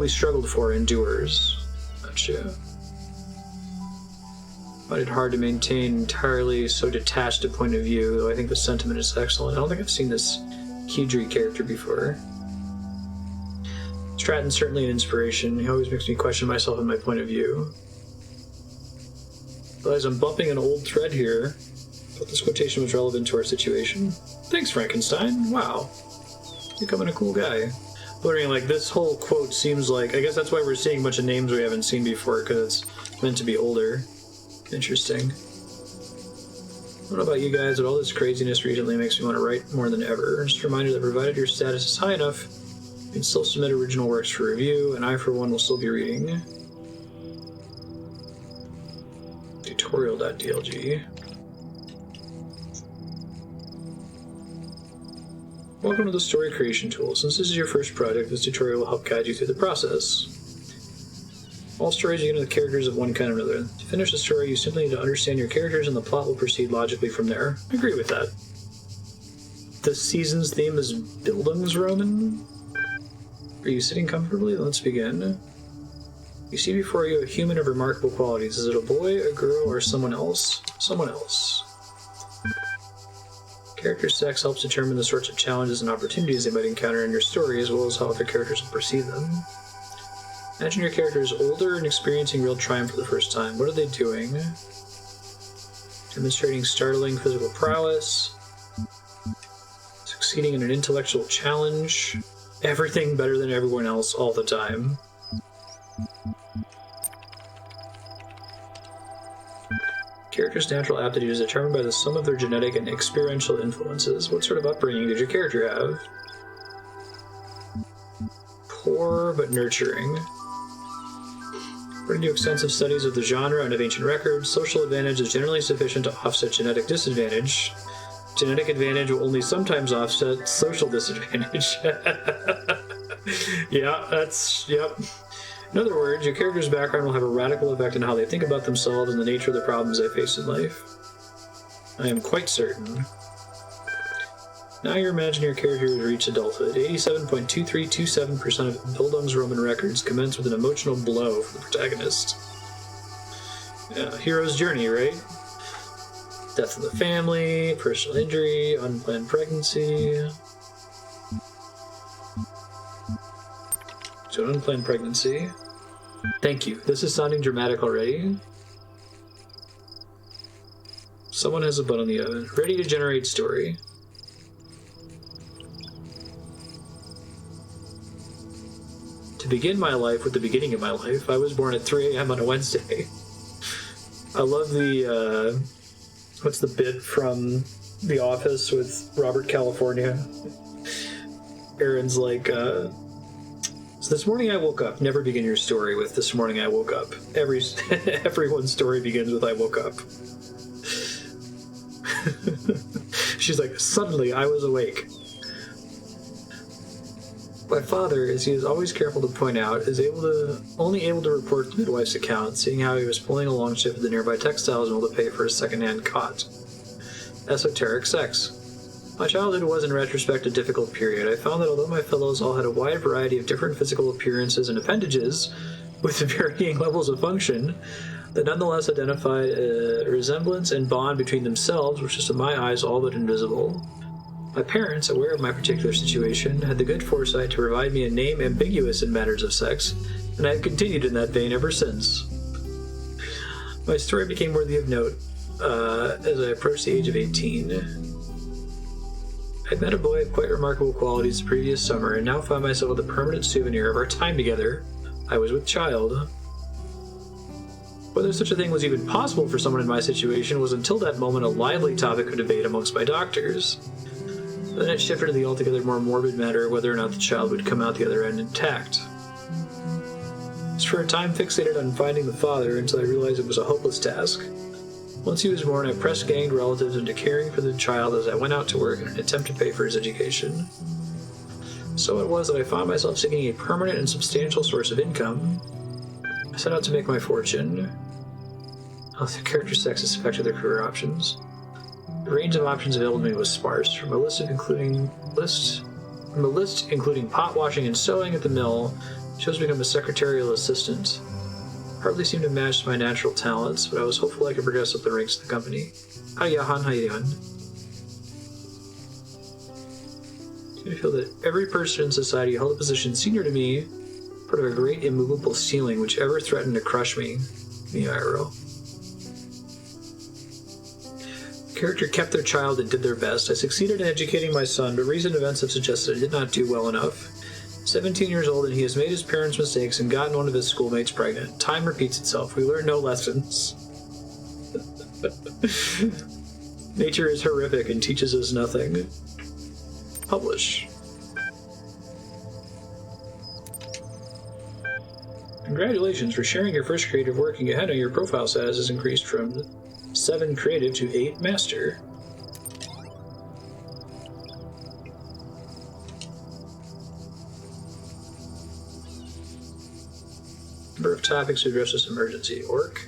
struggled for endures. Gotcha. I find it hard to maintain entirely so detached a point of view, though I think the sentiment is excellent. I don't think I've seen this Hudry character before. Stratton's certainly an inspiration. He always makes me question myself and my point of view. But as I'm bumping an old thread here, I thought this quotation was relevant to our situation. Thanks, Frankenstein. Wow. Becoming a cool guy. Wondering, like, this whole quote seems like... I guess that's why we're seeing a bunch of names we haven't seen before, because it's meant to be older. Interesting. I don't know about you guys, but all this craziness recently makes me want to write more than ever. Just a reminder that provided your status is high enough, you can still submit original works for review, and I, for one, will still be reading. Tutorial.dlg. Welcome to the Story Creation Tool. Since this is your first project, this tutorial will help guide you through the process. All stories begin with characters of one kind or another. To finish the story, you simply need to understand your characters and the plot will proceed logically from there. I agree with that. This season's theme is Bildungsroman. Are you sitting comfortably? Let's begin. You see before you a human of remarkable qualities. Is it a boy, a girl, or someone else? Someone else. Character sex helps determine the sorts of challenges and opportunities they might encounter in your story, as well as how other characters will perceive them. Imagine your character is older and experiencing real triumph for the first time. What are they doing? Demonstrating startling physical prowess. Succeeding in an intellectual challenge. Everything better than everyone else all the time. Character's natural aptitude is determined by the sum of their genetic and experiential influences. What sort of upbringing did your character have? Poor but nurturing. According to extensive studies of the genre and of ancient records, social advantage is generally sufficient to offset genetic disadvantage. Genetic advantage will only sometimes offset social disadvantage. Yeah, yep. In other words, your character's background will have a radical effect on how they think about themselves and the nature of the problems they face in life. I am quite certain. Now you're imagining your character has reached adulthood. 87.2327% of Bildungsroman records commence with an emotional blow for the protagonist. Yeah, hero's journey, right? Death of the family, personal injury, unplanned pregnancy. So unplanned pregnancy. Thank you. This is sounding dramatic already. Someone has a bun on the oven. Ready to generate story. begin my life with the beginning of my life. I was born at 3 a.m. on a Wednesday. I love the, what's the bit from The Office with Robert California? Aaron's like, so this morning I woke up. Never begin your story with this morning I woke up. Everyone's story begins with I woke up. She's like, suddenly I was awake. My father, as he is always careful to point out, is only able to report the midwife's account, seeing how he was pulling a long shift at the nearby textiles mill to pay for a second-hand cot. Esoteric sex. My childhood was, in retrospect, a difficult period. I found that although my fellows all had a wide variety of different physical appearances and appendages, with varying levels of function, they nonetheless identified a resemblance and bond between themselves, which is to my eyes all but invisible. My parents, aware of my particular situation, had the good foresight to provide me a name ambiguous in matters of sex, and I have continued in that vein ever since. My story became worthy of note as I approached the age of 18. I'd met a boy of quite remarkable qualities the previous summer, and now found myself with a permanent souvenir of our time together. I was with child. Whether such a thing was even possible for someone in my situation was until that moment a lively topic of debate amongst my doctors. Then it shifted to the altogether more morbid matter of whether or not the child would come out the other end intact. I was for a time fixated on finding the father until I realized it was a hopeless task. Once he was born, I press-ganged relatives into caring for the child as I went out to work in an attempt to pay for his education. So it was that I found myself seeking a permanent and substantial source of income. I set out to make my fortune. How the character sexes affected their career options. The range of options available to me was sparse, from a list including pot washing and sewing at the mill, chose to become a secretarial assistant. Hardly seemed to match my natural talents, but I was hopeful I could progress up the ranks of the company. Hi, Johan, how you doing? I feel that every person in society held a position senior to me, part of a great immovable ceiling which ever threatened to crush me. Me, Iro. Character kept their child and did their best. I succeeded in educating my son, but recent events have suggested I did not do well enough. 17 years old, and he has made his parents' mistakes and gotten one of his schoolmates pregnant. Time repeats itself. We learn no lessons. Nature is horrific and teaches us nothing. Publish. Congratulations for sharing your first creative work in Gehenna. Your profile status has increased from 7 creative to 8 master. Number of topics to address this emergency. Orc.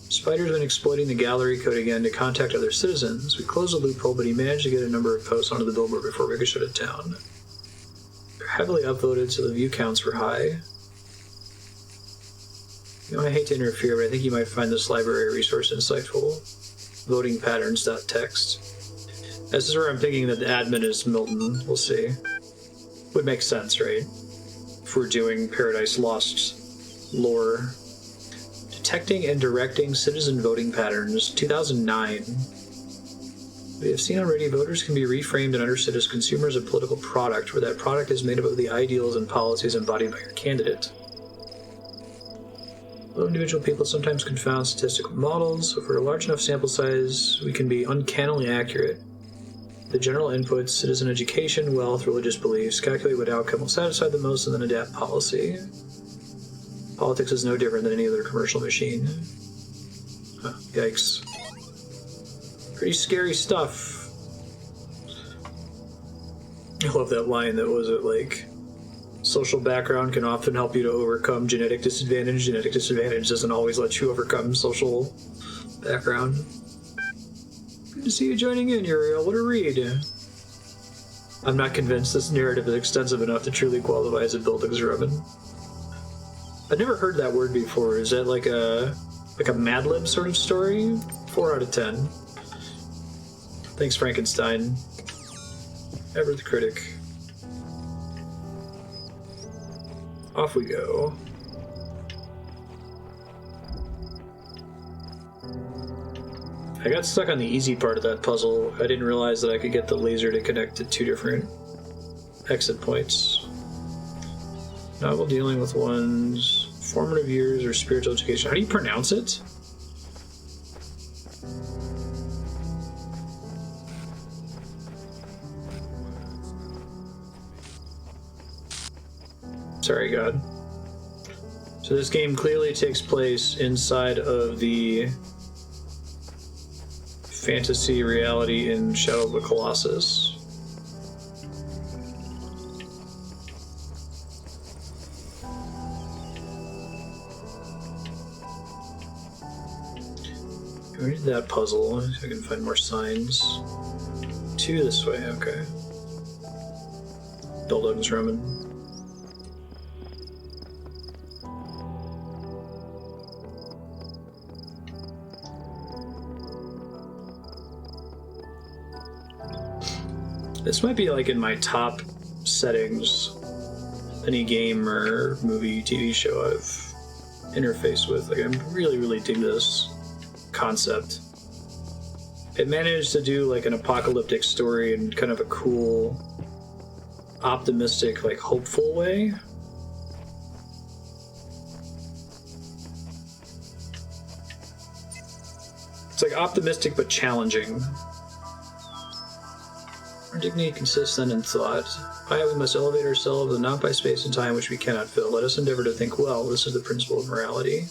Spider's been exploiting the gallery code again to contact other citizens. We closed the loophole, but he managed to get a number of posts onto the billboard before we could shut it down. They're heavily upvoted, so the view counts were high. You know, I hate to interfere, but I think you might find this library resource insightful. Votingpatterns.txt. This is where I'm thinking that the admin is Milton. We'll see. Would make sense, right? If we're doing Paradise Lost lore. Detecting and directing citizen voting patterns, 2009. We have seen already voters can be reframed and understood as consumers of political product, where that product is made up of the ideals and policies embodied by your candidate. Although individual people sometimes confound statistical models, so for a large enough sample size, we can be uncannily accurate. The general inputs, citizen education, wealth, religious beliefs, calculate what outcome will satisfy the most, and then adapt policy. Politics is no different than any other commercial machine. Oh, yikes. Pretty scary stuff. I love that line that was it like, social background can often help you to overcome genetic disadvantage. Genetic disadvantage doesn't always let you overcome social background. Good to see you joining in, Uriel. What a read. I'm not convinced this narrative is extensive enough to truly qualify as a Bildungsroman. I've never heard that word before. Is that like a Mad Lib sort of story? 4 out of 10. Thanks, Frankenstein. Ever the critic. Off we go. I got stuck on the easy part of that puzzle. I didn't realize that I could get the laser to connect to 2 different exit points. Novel dealing with one's formative years or spiritual education. How do you pronounce it? Sorry, God. So this game clearly takes place inside of the fantasy reality in Shadow of the Colossus. Where did that puzzle? So I can find more signs. 2 this way, okay. Buildings Roman. This might be like in my top settings, any game or movie, TV show I've interfaced with. Like, I really, really dig this concept. It managed to do like an apocalyptic story in kind of a cool, optimistic, like hopeful way. It's like optimistic but challenging. Our dignity consists then in thought. By it we must elevate ourselves, and not by space and time which we cannot fill. Let us endeavor to think well. This is the principle of morality.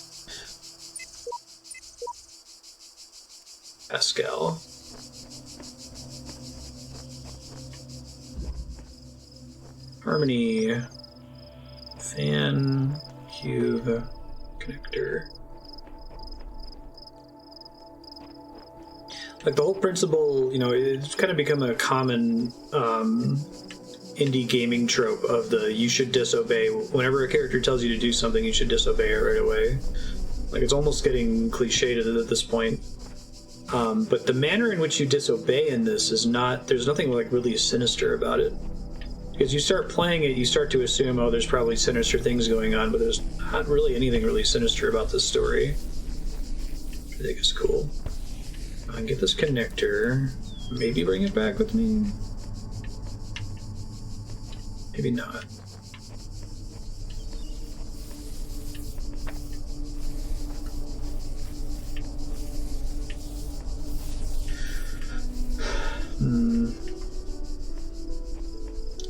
Pascal. Harmony. Fan. Cube. Connector. Like the whole principle, you know, it's kind of become a common indie gaming trope of the you should disobey. Whenever a character tells you to do something, you should disobey it right away. Like it's almost getting cliched at this point. But the manner in which you disobey in this is not, there's nothing like really sinister about it. Because you start playing it, you start to assume, oh, there's probably sinister things going on, but there's not really anything really sinister about this story. Which I think is cool. I can get this connector. Maybe bring it back with me? Maybe not.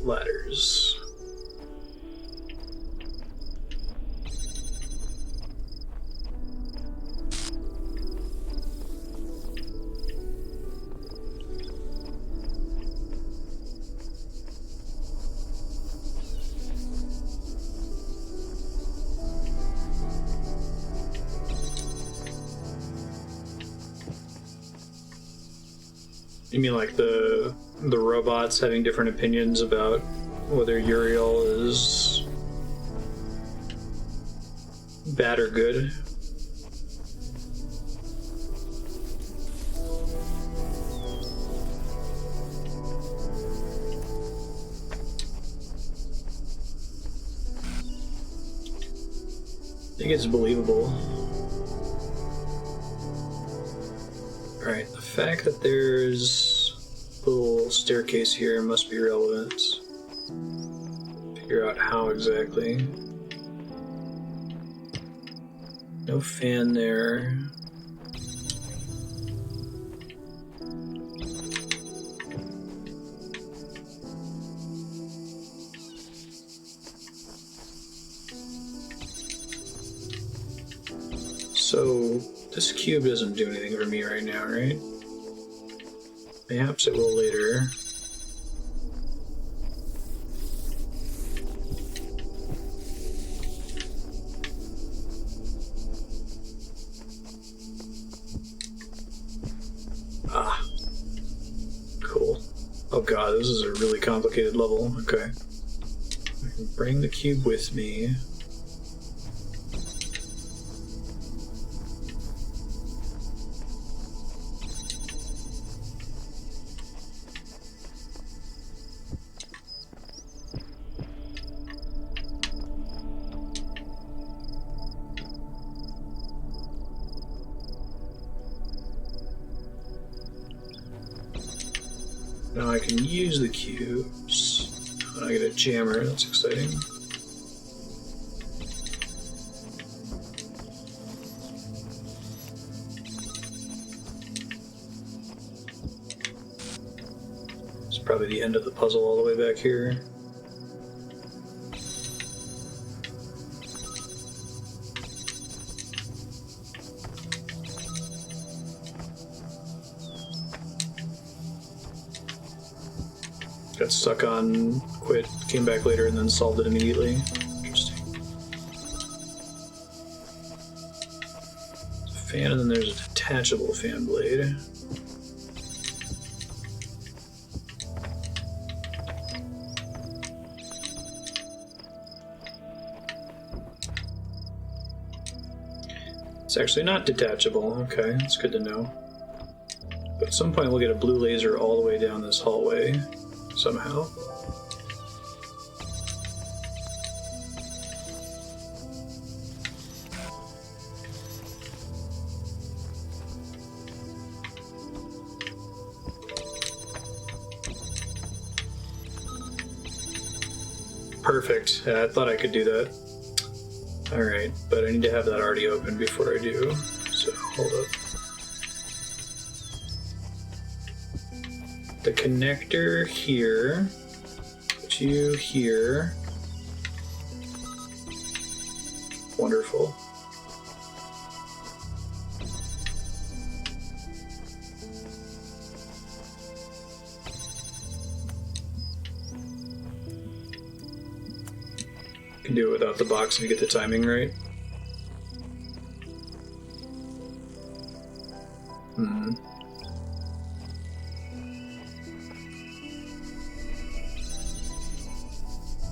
Ladders. You mean like the robots having different opinions about whether Uriel is bad or good? I think it's believable. Alright, the fact that there's a little staircase here must be relevant. Figure out how exactly. No fan there. So, this cube doesn't do anything for me right now, right? Perhaps it will later. Ah. Cool. Oh god, this is a really complicated level. Okay. I can bring the cube with me. Now I can use the cubes. And I get a jammer, that's exciting. Probably the end of the puzzle all the way back here. Got stuck on, quit, came back later, and then solved it immediately. Interesting. There's a fan, and then there's a detachable fan blade. It's actually not detachable. Okay, that's good to know. But at some point we'll get a blue laser all the way down this hallway, somehow. Perfect. Yeah, I thought I could do that. Alright, but I need to have that already open before I do, so hold up. The connector here, put you here. Wonderful. Can do it without the box if you get the timing right.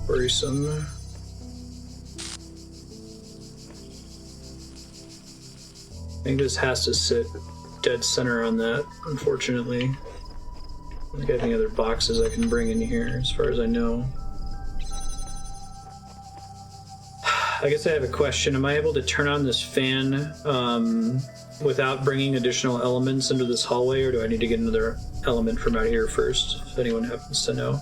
Worrisome. I think this has to sit dead center on that, unfortunately. I don't think I have any other boxes I can bring in here, as far as I know. I guess I have a question. Am I able to turn on this fan without bringing additional elements into this hallway, or do I need to get another element from out here first, if anyone happens to know?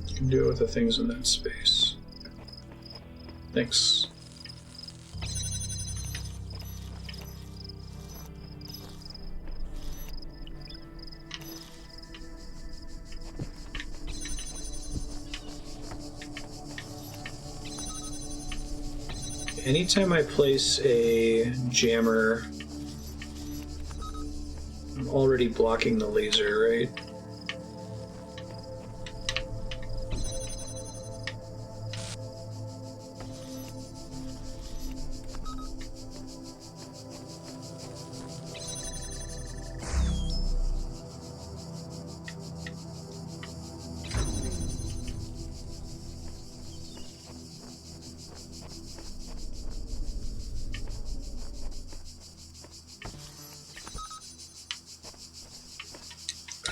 You can do it with the things in that space. Thanks. Anytime I place a jammer, I'm already blocking the laser, right?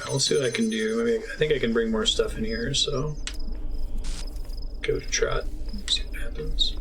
We'll see what I can do. Maybe I think I can bring more stuff in here, so give it a trot. See what happens.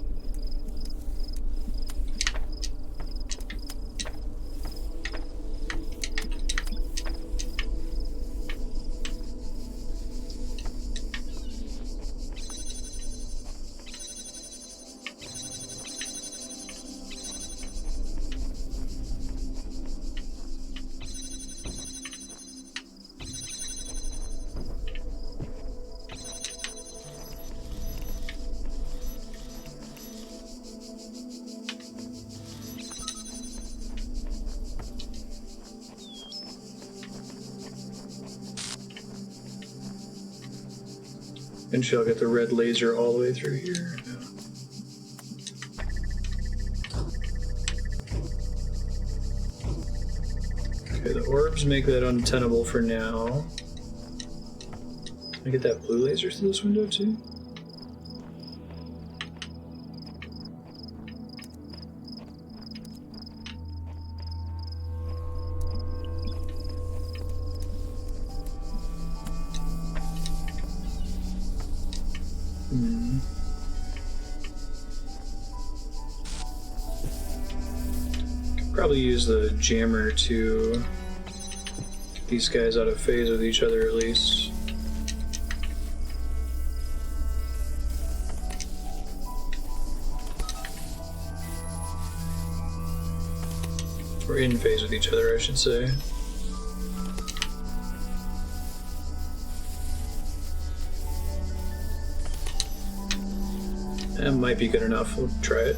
Eventually I'll get the red laser all the way through here. Okay, the orbs make that untenable for now. Can I get that blue laser through this window too? Probably use the jammer to get these guys out of phase with each other at least. Or in phase with each other, I should say. That might be good enough. We'll try it.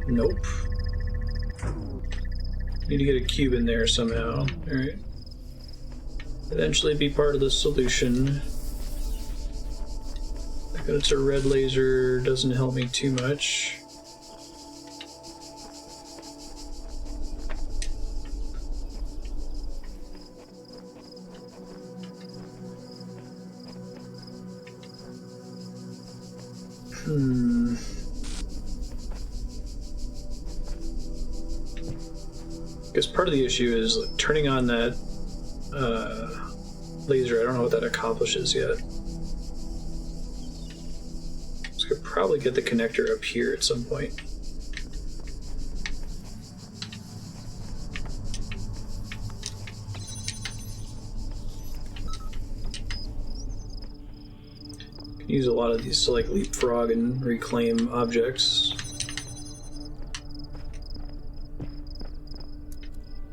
Nope. Need to get a cube in there somehow. Alright. Eventually be part of the solution. But it's a red laser, doesn't help me too much. I guess part of the issue is like, turning on that laser. I don't know what that accomplishes yet. So I could probably get the connector up here at some point. Can use a lot of these to like leapfrog and reclaim objects.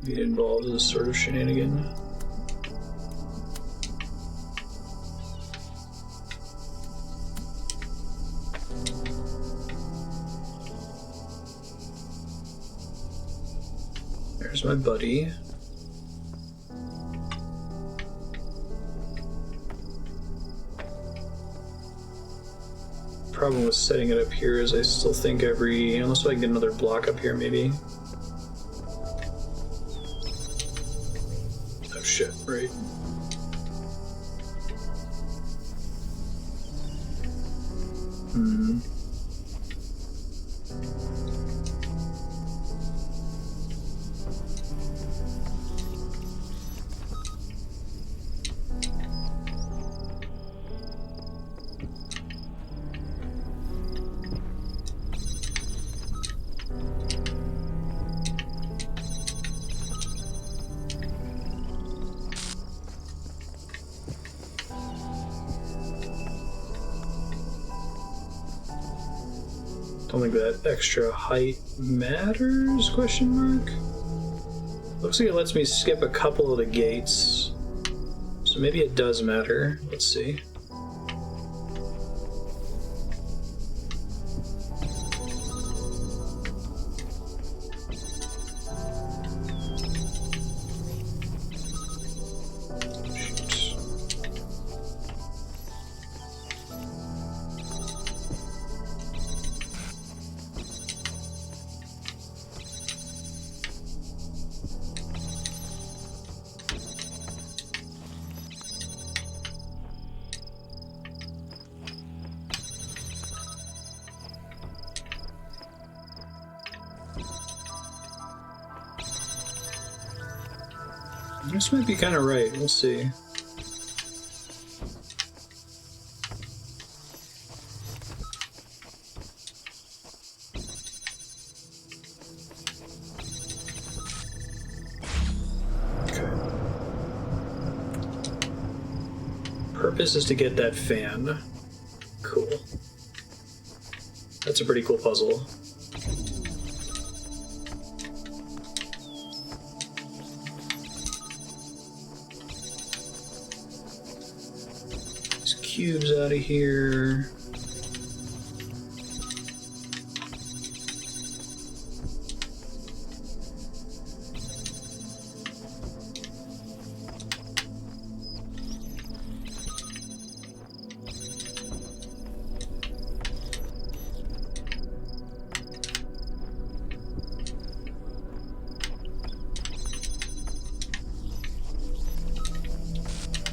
Get involved in this sort of shenanigan. There's my buddy. Problem with setting it up here is I still think unless I can get another block up here maybe. Shit, right. Don't think that extra height matters, question mark? Looks like it lets me skip a couple of the gates. So maybe it does matter. Let's see. This might be kind of right. We'll see. Okay. Purpose is to get that fan. Cool. That's a pretty cool puzzle. Cubes out of here.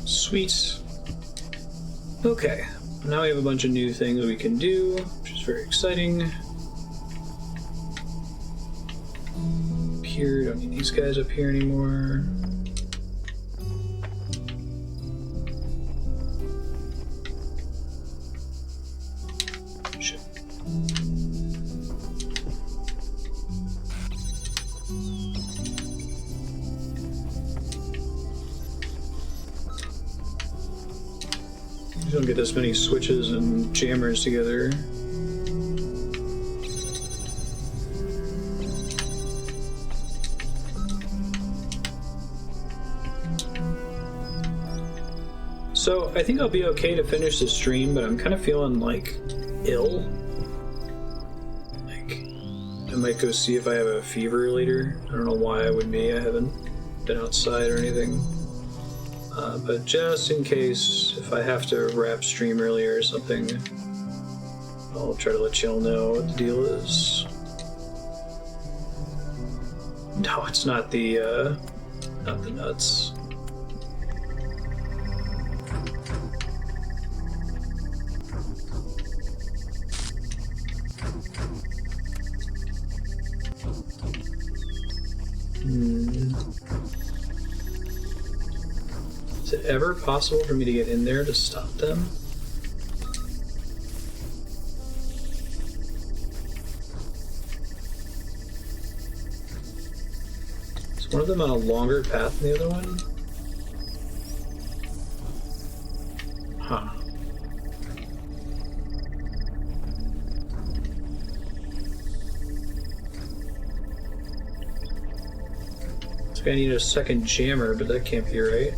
Sweet. Okay, now we have a bunch of new things we can do, which is very exciting. Up here, don't need these guys up here anymore. Shit. get this many switches and jammers together. So I think I'll be okay to finish the stream, but I'm kind of feeling like ill. Like I might go see if I have a fever later. I don't know why I would be. I haven't been outside or anything. But just in case, if I have to wrap stream earlier or something, I'll try to let y'all know what the deal is. No, it's not the nuts. Is it ever possible for me to get in there to stop them? Is one of them on a longer path than the other one? Huh. Looks like I need a second jammer, but that can't be right.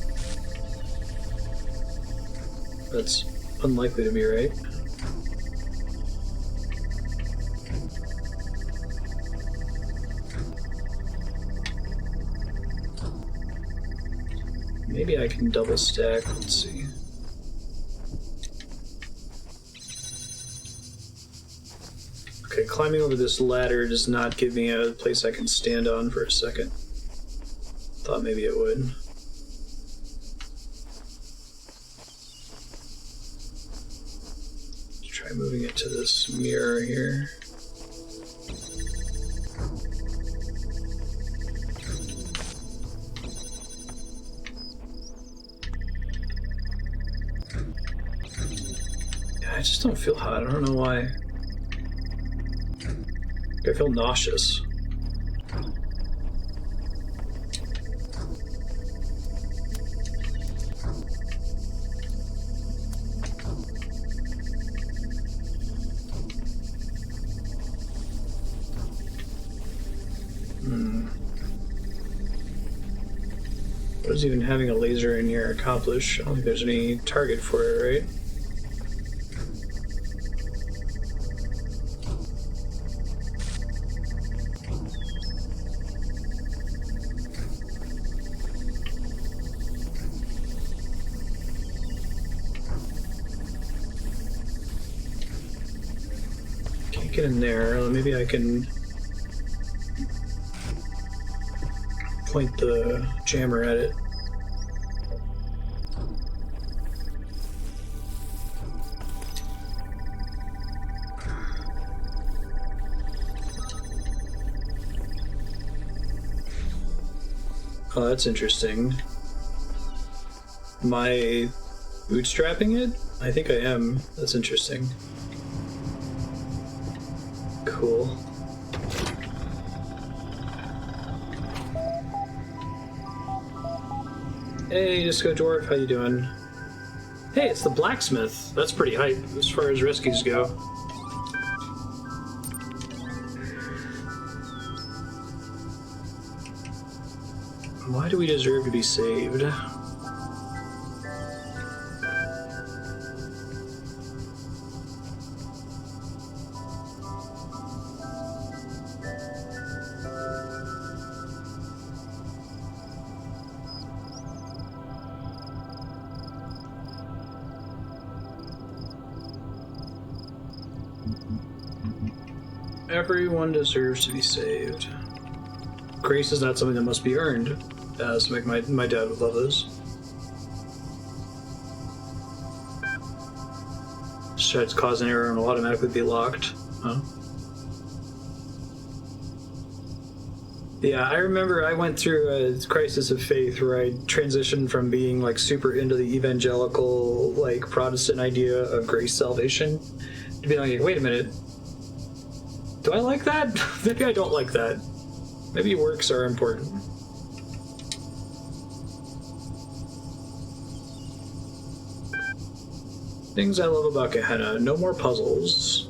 That's unlikely to be right. Maybe I can double stack. Let's see. Okay, climbing over this ladder does not give me a place I can stand on for a second. Thought maybe it would. Moving it to this mirror here. Yeah, I just don't feel hot. I don't know why. I feel nauseous. What does even having a laser in here accomplish? I don't think there's any target for it, right? Can't get in there. Maybe I can point the jammer at it. Oh, that's interesting. Am I bootstrapping it? I think I am. That's interesting. Cool. Hey, Disco Dwarf, how you doing? Hey, it's the blacksmith. That's pretty hype as far as rescues go. Why do we deserve to be saved? Everyone deserves to be saved. Grace is not something that must be earned. So my dad would love this. Just try to cause an error and will automatically be locked. Huh? Yeah, I remember I went through a crisis of faith where I transitioned from being like super into the evangelical like Protestant idea of grace salvation to being like, wait a minute, do I like that? Maybe I don't like that. Maybe works are important. Things I love about Gehenna. No more puzzles.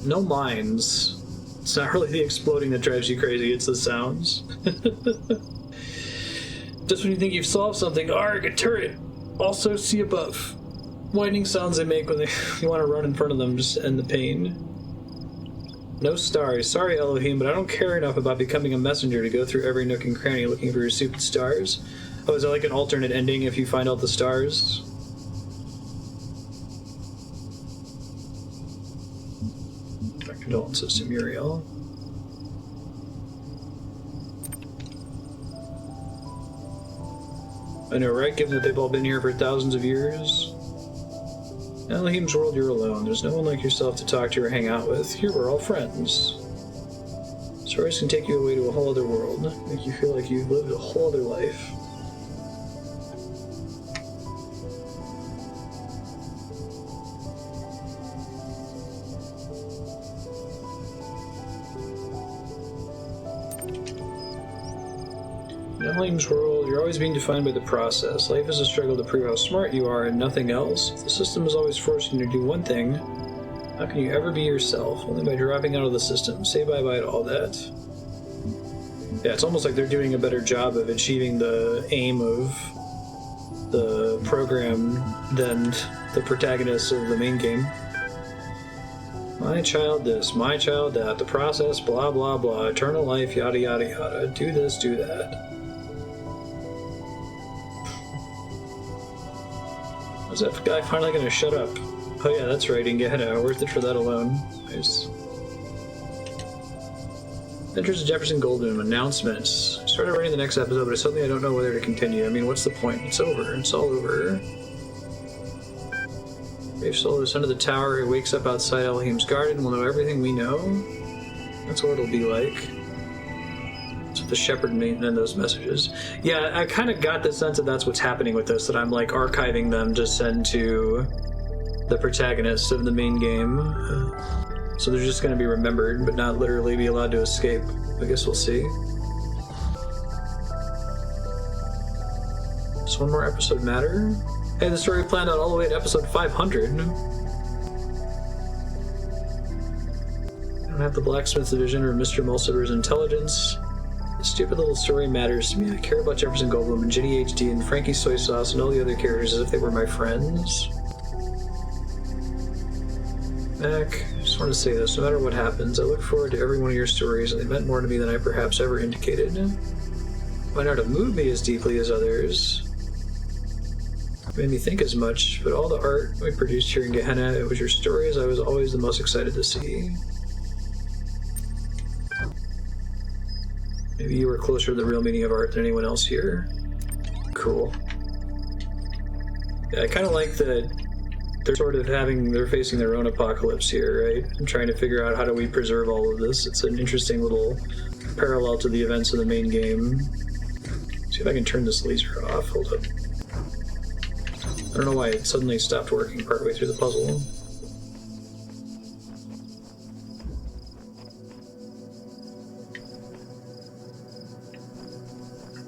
No mines. It's not really the exploding that drives you crazy, it's the sounds. Just when you think you've solved something, arg, a turret! Also, see above. Whining sounds they make when you want to run in front of them just to end the pain. No stars. Sorry, Elohim, but I don't care enough about becoming a messenger to go through every nook and cranny looking for your stupid stars. Oh, is there like an alternate ending if you find out the stars? My condolences to Muriel. I know, right? Given that they've all been here for thousands of years. In Elohim's world, you're alone. There's no one like yourself to talk to or hang out with. Here, we're all friends. Stories can take you away to a whole other world, make you feel like you've lived a whole other life. In Elohim's world, you're always being defined by the process. Life is a struggle to prove how smart you are and nothing else. If the system is always forcing you to do one thing, how can you ever be yourself? Only by dropping out of the system. Say bye-bye to all that. Yeah, it's almost like they're doing a better job of achieving the aim of the program than the protagonists of the main game. My child this, my child that, the process, blah blah blah, eternal life, yada yada yada, do this, do that. Is that guy finally gonna shut up? Oh yeah, that's right, in Gehenna, worth it for that alone. Nice. Enters the Jefferson Goldblum announcements. I started writing the next episode, but suddenly I don't know whether to continue. I mean, what's the point? It's over. It's all over. Brave soul, the son of the tower who wakes up outside Elohim's garden will know everything we know. That's what it'll be like. That's what the shepherd made in those messages. Yeah, I kind of got the sense that that's what's happening with this, that I'm like archiving them to send to the protagonists of the main game. So they're just going to be remembered, but not literally be allowed to escape. I guess we'll see. Does one more episode matter? Hey, the story planned out all the way to episode 500. I don't have the blacksmith division or Mr. Mulciber's intelligence. This stupid little story matters to me. I care about Jefferson Goldblum and Ginny HD and Frankie Soy Sauce and all the other characters as if they were my friends. Mac, I just want to say this. No matter what happens, I look forward to every one of your stories, and they meant more to me than I perhaps ever indicated. Might not have moved me as deeply as others. Made me think as much, but all the art we produced here in Gehenna, it was your stories I was always the most excited to see. Maybe you were closer to the real meaning of art than anyone else here. Cool. Yeah, I kind of like that they're sort of they're facing their own apocalypse here, right? I'm trying to figure out how do we preserve all of this. It's an interesting little parallel to the events of the main game. See if I can turn this laser off. Hold up. I don't know why it suddenly stopped working partway through the puzzle.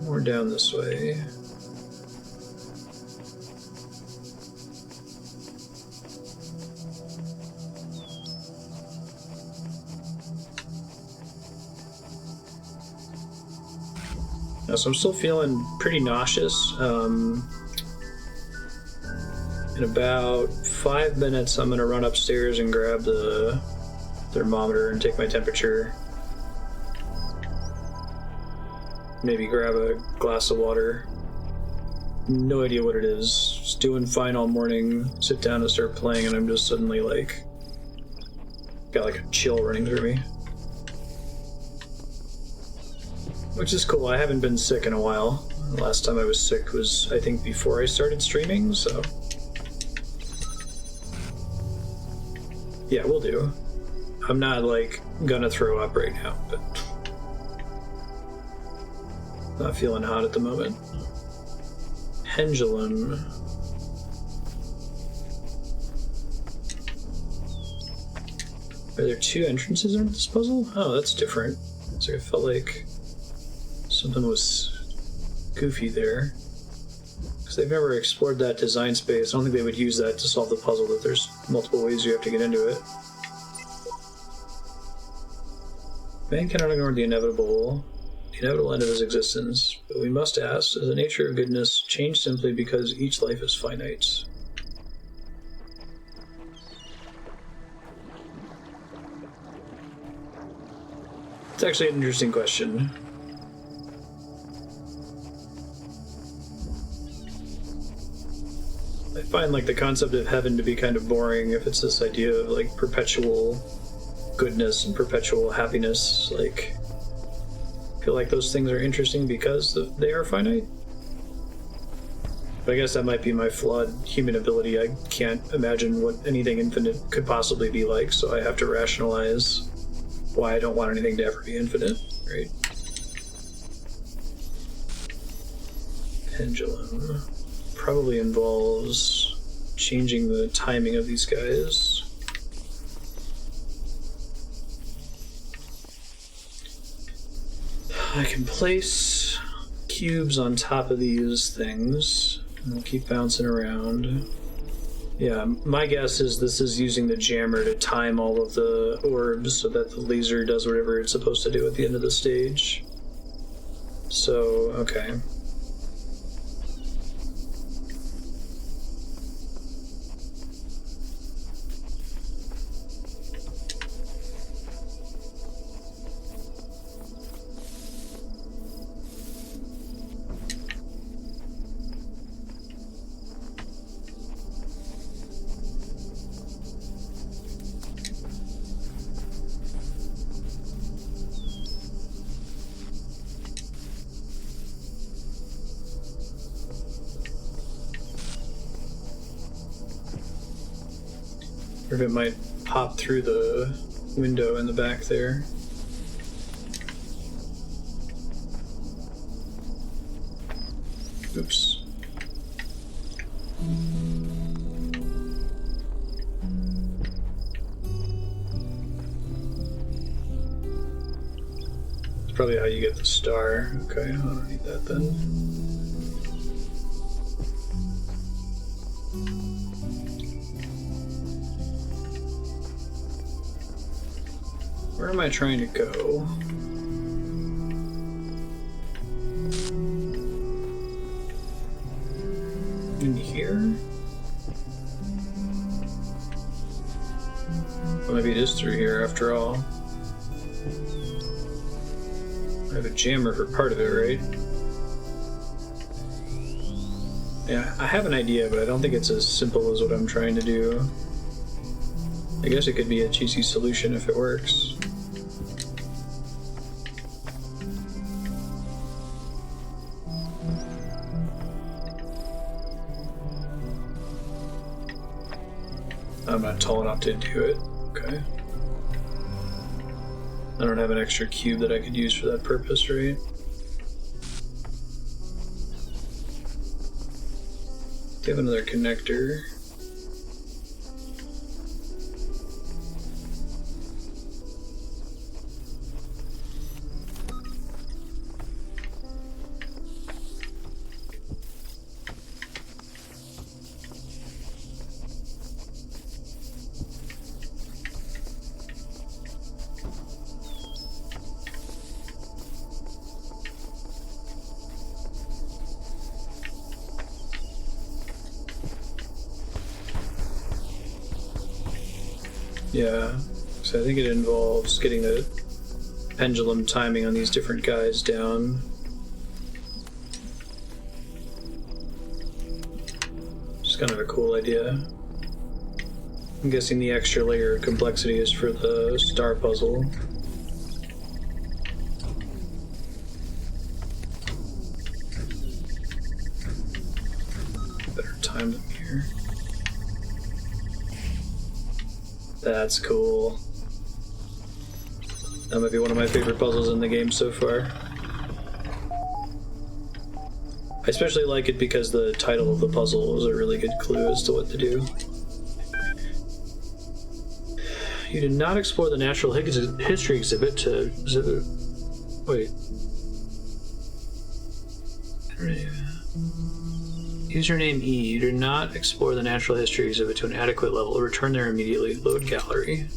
More down this way. So I'm still feeling pretty nauseous. In about 5 minutes, I'm going to run upstairs and grab the thermometer and take my temperature. Maybe grab a glass of water. No idea what it is. Just doing fine all morning. Sit down and start playing, and I'm just suddenly like got like a chill running through me. Which is cool. I haven't been sick in a while. The last time I was sick was, I think, before I started streaming, so... yeah, we'll do. I'm not, like, gonna throw up right now, but... not feeling hot at the moment. Pendulum. Are there 2 entrances in this puzzle? Oh, that's different. So I felt like something was goofy there. Because Because they've never explored that design space. I don't think they would use that to solve the puzzle, that there's multiple ways you have to get into it. Man cannot ignore the inevitable end of his existence, but we must ask, does the nature of goodness change simply because each life is finite? It's actually an interesting question. I find like the concept of heaven to be kind of boring if it's this idea of like perpetual goodness and perpetual happiness. Like, I feel like those things are interesting because they are finite. But I guess that might be my flawed human ability. I can't imagine what anything infinite could possibly be like, so I have to rationalize why I don't want anything to ever be infinite, right? Pendulum probably involves changing the timing of these guys. I can place cubes on top of these things, and they'll keep bouncing around. Yeah, my guess is this is using the jammer to time all of the orbs so that the laser does whatever it's supposed to do at the end of the stage. So, okay. Or if it might pop through the window in the back there. Oops. That's probably how you get the star. Okay, I don't need that then. Where am I trying to go? In here? Well, maybe it is through here after all. I have a jammer for part of it, right? Yeah, I have an idea, but I don't think it's as simple as what I'm trying to do. I guess it could be a cheesy solution if it works. I'm not tall enough to do it. Okay. I don't have an extra cube that I could use for that purpose, right? Do you have another connector? Yeah, so I think it involves getting the pendulum timing on these different guys down. It's kind of a cool idea. I'm guessing the extra layer of complexity is for the star puzzle. Better time them here. That's cool. That might be one of my favorite puzzles in the game so far. I especially like it because the title of the puzzle is a really good clue as to what to do. You did not explore the natural history exhibit to... Wait. You Username E. You do not explore the natural history exhibit to an adequate level. Return there immediately. Load gallery.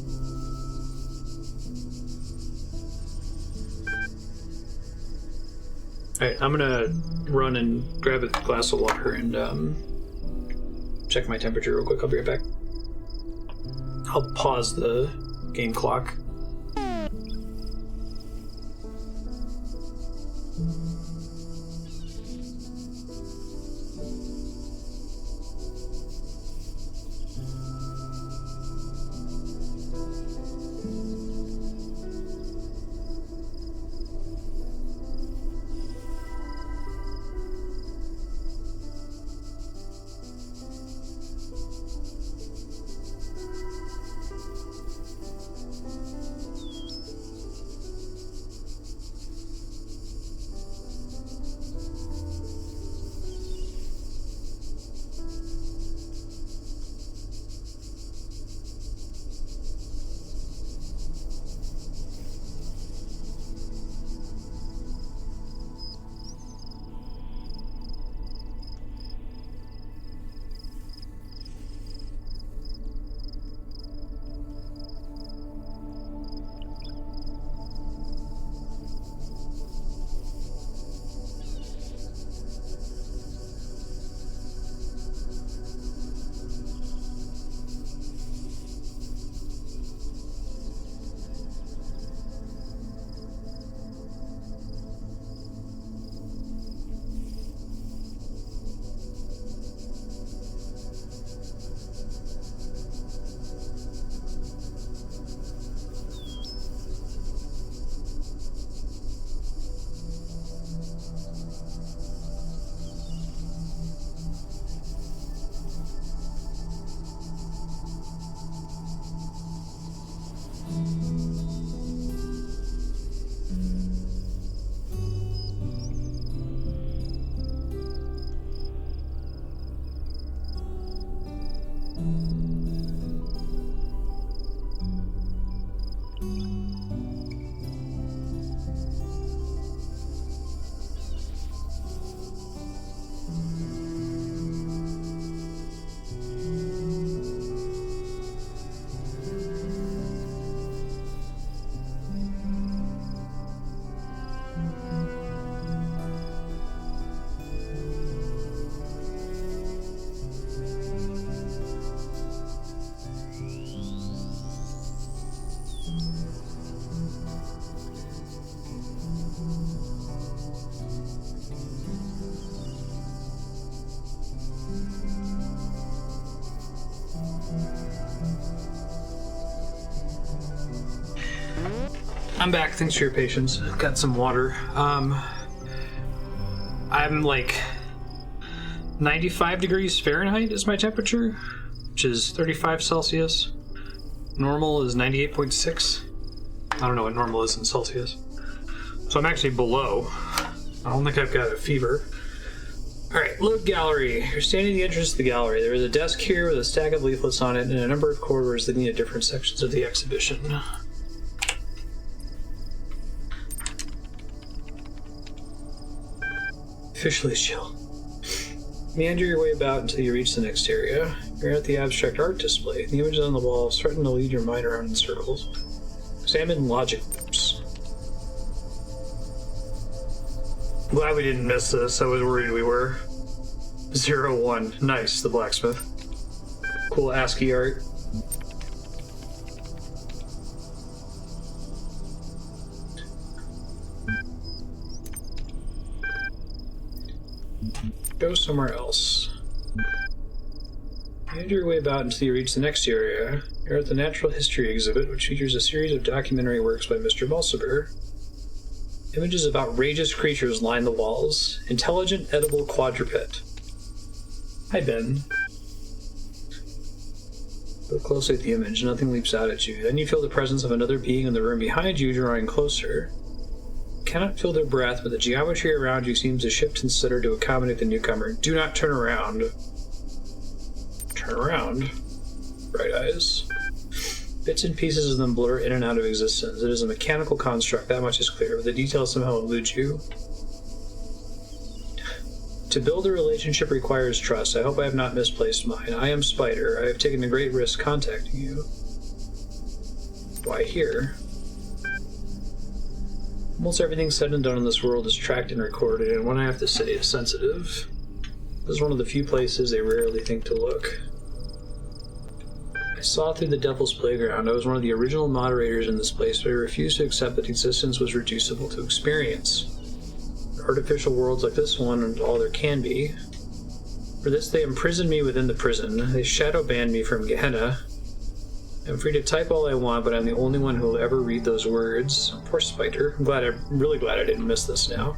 Alright, I'm gonna run and grab a glass of water and check my temperature real quick. I'll be right back. I'll pause the game clock. I'm back. Thanks for your patience. I've got some water. I'm like 95 degrees Fahrenheit is my temperature, which is 35 Celsius. Normal is 98.6. I don't know what normal is in Celsius. So I'm actually below. I don't think I've got a fever. Alright, load gallery. You're standing at the entrance of the gallery. There is a desk here with a stack of leaflets on it and a number of corridors leading to different sections of the exhibition. Officially chill. Meander your way about until you reach the next area. You're at the abstract art display. The images on the wall threaten to lead your mind around in circles. Examine logic loops. Glad we didn't miss this. I was worried we were. 01. Nice, the blacksmith. Cool ASCII art. Go somewhere else. Meander your way about until you reach the next area. You're at the Natural History exhibit, which features a series of documentary works by Mr. Mulciber. Images of outrageous creatures line the walls. Intelligent, edible quadruped. Hi, Ben. Look closely at the image. Nothing leaps out at you. Then you feel the presence of another being in the room behind you, drawing closer. You cannot feel their breath, but the geometry around you seems to shift and stutter to accommodate the newcomer. Do not turn around. Turn around. Bright eyes. Bits and pieces of them blur in and out of existence. It is a mechanical construct, that much is clear, but the details somehow elude you. To build a relationship requires trust. I hope I have not misplaced mine. I am Spider. I have taken a great risk contacting you. Why here? Almost everything said and done in this world is tracked and recorded, and one I have to say is sensitive. This is one of the few places they rarely think to look. I saw through the Devil's Playground. I was one of the original moderators in this place, but I refused to accept that existence was reducible to experience. Artificial worlds like this one and all there can be. For this, they imprisoned me within the prison. They shadow banned me from Gehenna. I'm free to type all I want, but I'm the only one who will ever read those words. Poor Spider. I'm really glad I didn't miss this now.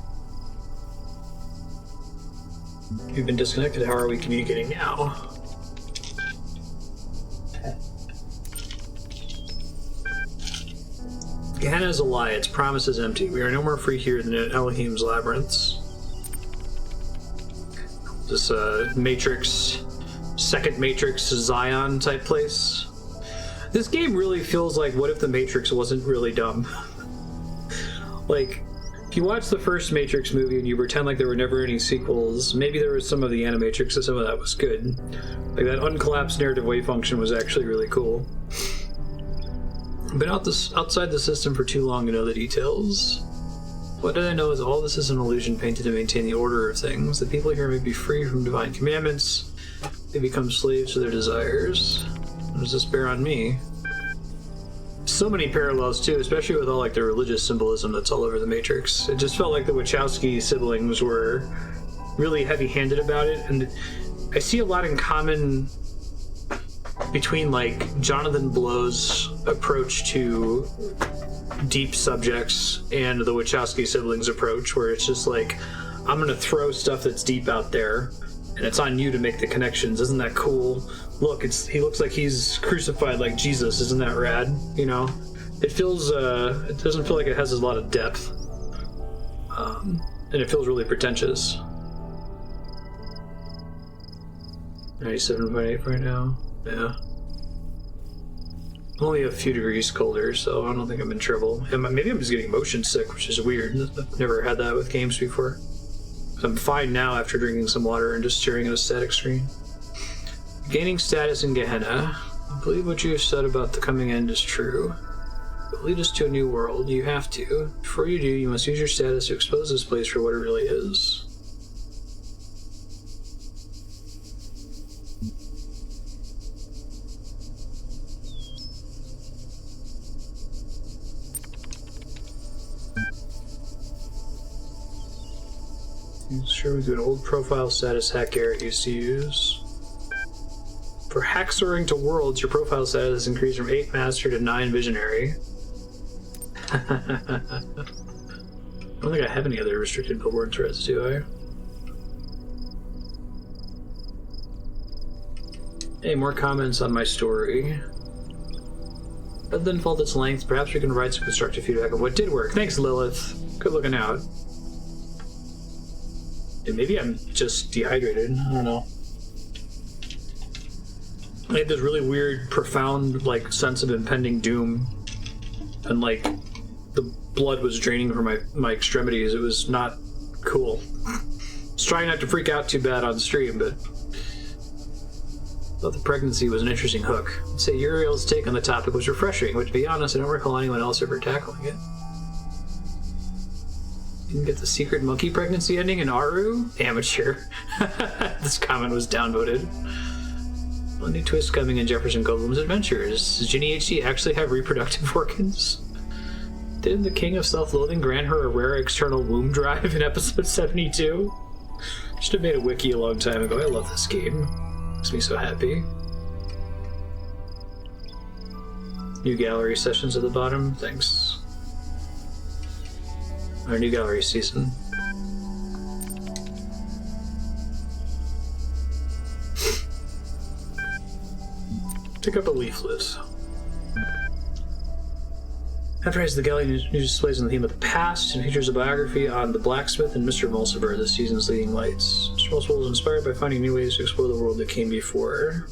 You've been disconnected. How are we communicating now? Gehenna is a lie. Its promise is empty. We are no more free here than in Elohim's labyrinths. This Matrix, second Matrix Zion type place. This game really feels like what if the Matrix wasn't really dumb? Like, if you watch the first Matrix movie and you pretend like there were never any sequels, maybe there was some of the Animatrix and some of that was good. Like that uncollapsed narrative wave function was actually really cool. Been outside the system for too long to know the details. What did I know is all this is an illusion painted to maintain the order of things. The people here may be free from divine commandments. They become slaves to their desires. What does this bear on me? So many parallels too, especially with all like the religious symbolism that's all over the Matrix. It just felt like the Wachowski siblings were really heavy-handed about it, and I see a lot in common between like Jonathan Blow's approach to deep subjects and the Wachowski siblings' approach, where it's just like, I'm gonna throw stuff that's deep out there and it's on you to make the connections. Isn't that cool? Look, he looks like he's crucified like Jesus. Isn't that rad? You know, it feels it doesn't feel like it has a lot of depth, and it feels really pretentious. 97.8 right now. Yeah. I'm only a few degrees colder, so I don't think I'm in trouble. And maybe I'm just getting motion sick, which is weird. I've never had that with games before. I'm fine now after drinking some water and just staring at a static screen. Gaining status in Gehenna. I believe what you have said about the coming end is true. But lead us to a new world. You have to. Before you do, you must use your status to expose this place for what it really is. Sure, we do an old profile status hack Garrett used to use. For hack soaring to worlds, your profile status is increased from 8 master to 9 visionary. I don't think I have any other restricted billboard threads, do I? Hey, more comments on my story. Rather than fault its length, perhaps we can provide some constructive feedback on what did work. Thanks, Lilith. Good looking out. And maybe I'm just dehydrated. I don't know. I had this really weird, profound, like, sense of impending doom. And, like, the blood was draining from my extremities. It was not cool. I was trying not to freak out too bad on stream, but thought the pregnancy was an interesting hook. I'd say Uriel's take on the topic was refreshing, but to be honest, I don't recall anyone else ever tackling it. Didn't get the secret monkey pregnancy ending in Aru? Amateur. This comment was downvoted. A new twist coming in Jefferson Goldblum's adventures. Does Ginny HD actually have reproductive organs? Didn't the King of Self-Loathing grant her a rare external womb drive in episode 72? Should have made a wiki a long time ago. I love this game. Makes me so happy. New gallery sessions at the bottom. Thanks. Our new gallery season. Pick up a leaflet. Advertise the gallery new displays on the theme of the past and features a biography on the blacksmith and Mr. Mulciber, the season's leading lights. Mr. Mulciber was inspired by finding new ways to explore the world that came before.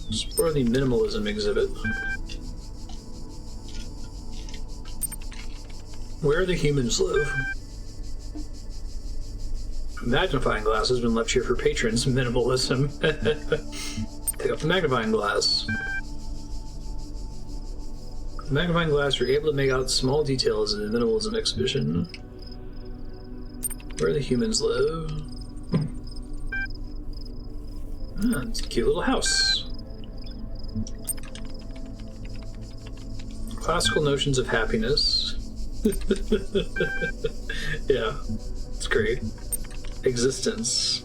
Explore the Minimalism exhibit. Where the humans live. Magnifying glass has been left here for patrons. Minimalism. Take up the magnifying glass. With the magnifying glass, you're able to make out small details in the minimalism exhibition. Where the humans live. Ah, it's a cute little house. Classical notions of happiness. Yeah, it's great. Existence.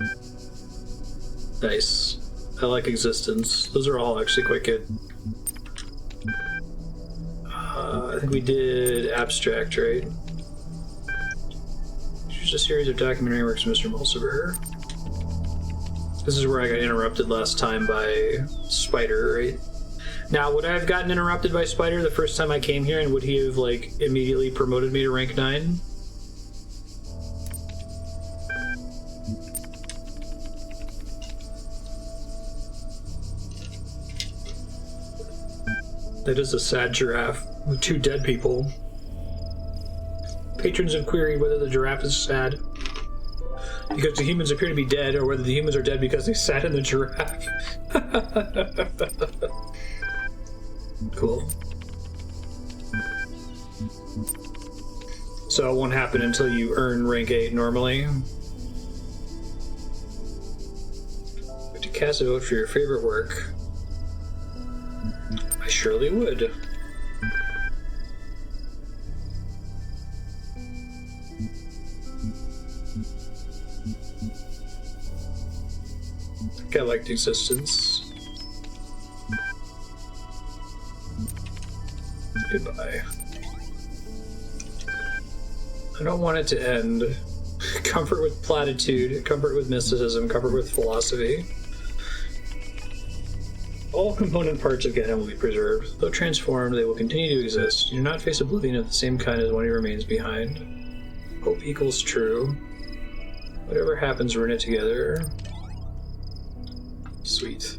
Nice. I like existence. Those are all actually quite good. I think we did abstract, right? Just a series of documentary works of Mr. Mulciber. This is where I got interrupted last time by Spider, right? Now, would I have gotten interrupted by Spider the first time I came here, and would he have, like, immediately promoted me to rank 9? That is a sad giraffe with 2 dead people. Patrons have queried whether the giraffe is sad because the humans appear to be dead, or whether the humans are dead because they sat in the giraffe. Cool. So it won't happen until you earn rank 8 normally. But to cast a vote for your favorite work, I surely would. I think I liked existence. Goodbye. I don't want it to end. Comfort with platitude, comfort with mysticism, comfort with philosophy. All component parts of Gehenna will be preserved. Though transformed, they will continue to exist. You do not face oblivion of the same kind as one who remains behind. Hope equals true. Whatever happens, we're in it together. Sweet.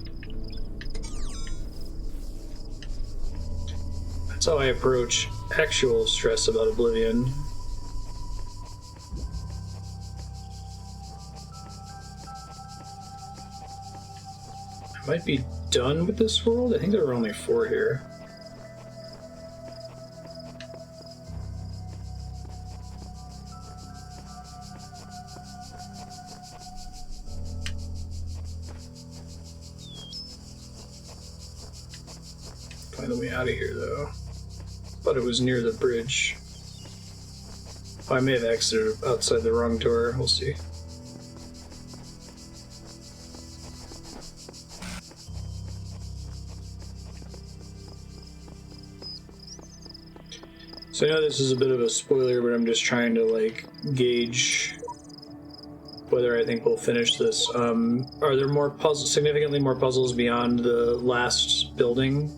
That's how I approach actual stress about oblivion. I might be done with this world? I think there were only 4 here. Find the way out of here, though. Thought it was near the bridge. Oh, I may have exited outside the wrong door. We'll see. So I know this is a bit of a spoiler, but I'm just trying to, like, gauge whether I think we'll finish this. Are there more puzzles, significantly more puzzles beyond the last building?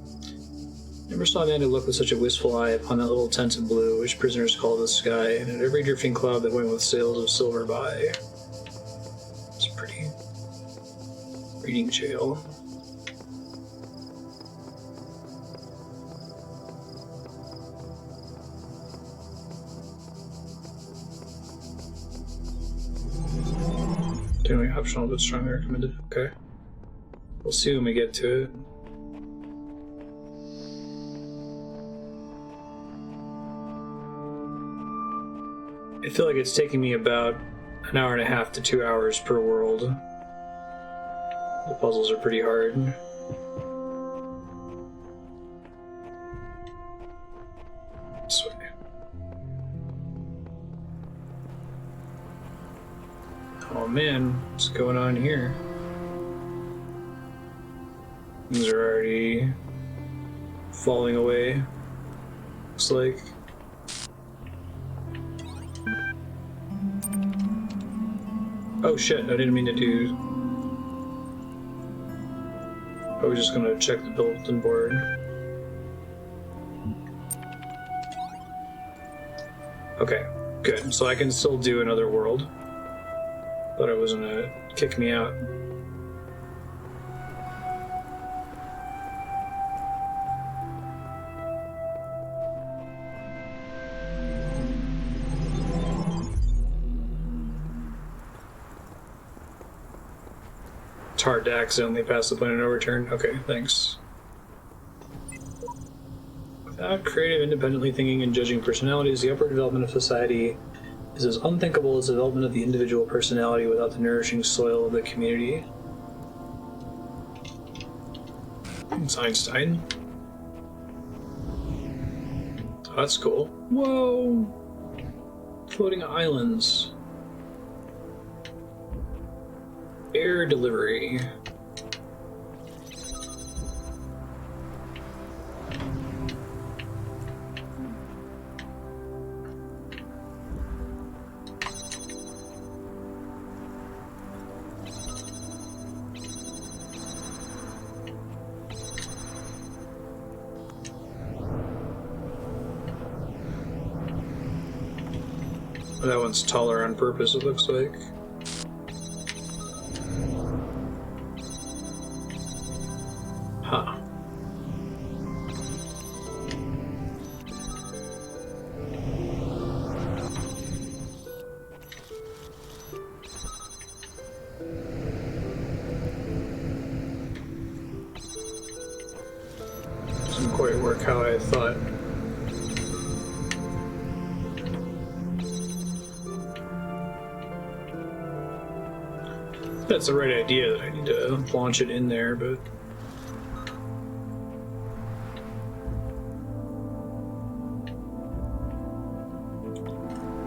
Never saw Amanda look with such a wistful eye upon that little tent of blue, which prisoners call the sky, and at every drifting cloud that went with sails of silver by. It's pretty. Reading jail. Doing optional but strongly recommended. Okay. We'll see when we get to it. I feel like it's taking me about an hour and a half to 2 hours per world. The puzzles are pretty hard. This way. Oh man, what's going on here? Things are already falling away. Looks like. Oh shit, I didn't mean to do... I was just gonna check the bulletin board. Okay, good. So I can still do another world. Thought it was gonna kick me out. It's hard to accidentally pass the point of no return. Okay, thanks. Without creative, independently thinking and judging personalities, the upward development of society is as unthinkable as the development of the individual personality without the nourishing soil of the community. It's Einstein. Oh, that's cool. Whoa! Floating islands. Air delivery. That one's taller on purpose, it looks like. Huh. Doesn't quite work how I thought. That's the right idea, that I need to launch it in there, but...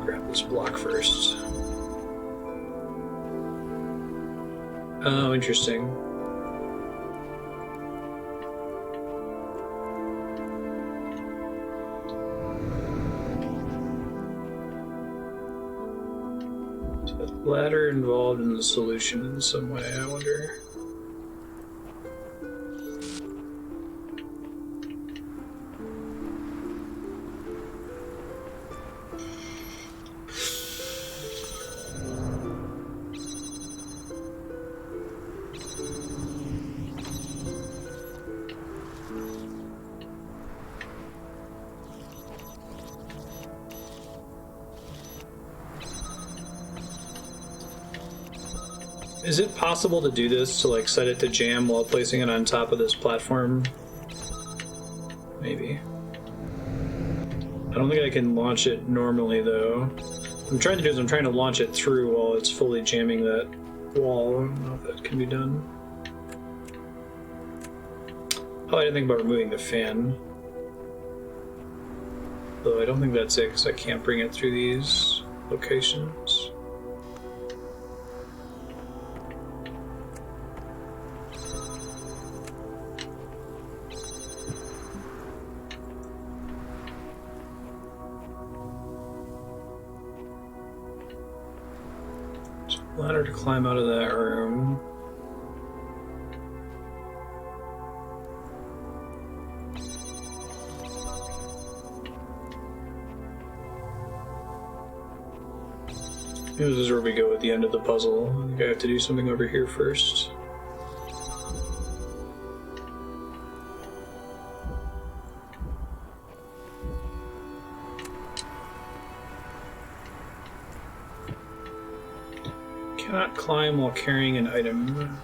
grab this block first. Oh, interesting. Ladder involved in the solution in some way, I wonder. Is it possible to do this, to like set it to jam while placing it on top of this platform? Maybe. I don't think I can launch it normally though. What I'm trying to do is I'm trying to launch it through while it's fully jamming that wall. I don't know if that can be done. Oh, I didn't think about removing the fan. Though I don't think that's it because I can't bring it through these locations. Ladder to climb out of that room. This is where we go at the end of the puzzle. I think I have to do something over here first. Cannot climb while carrying an item.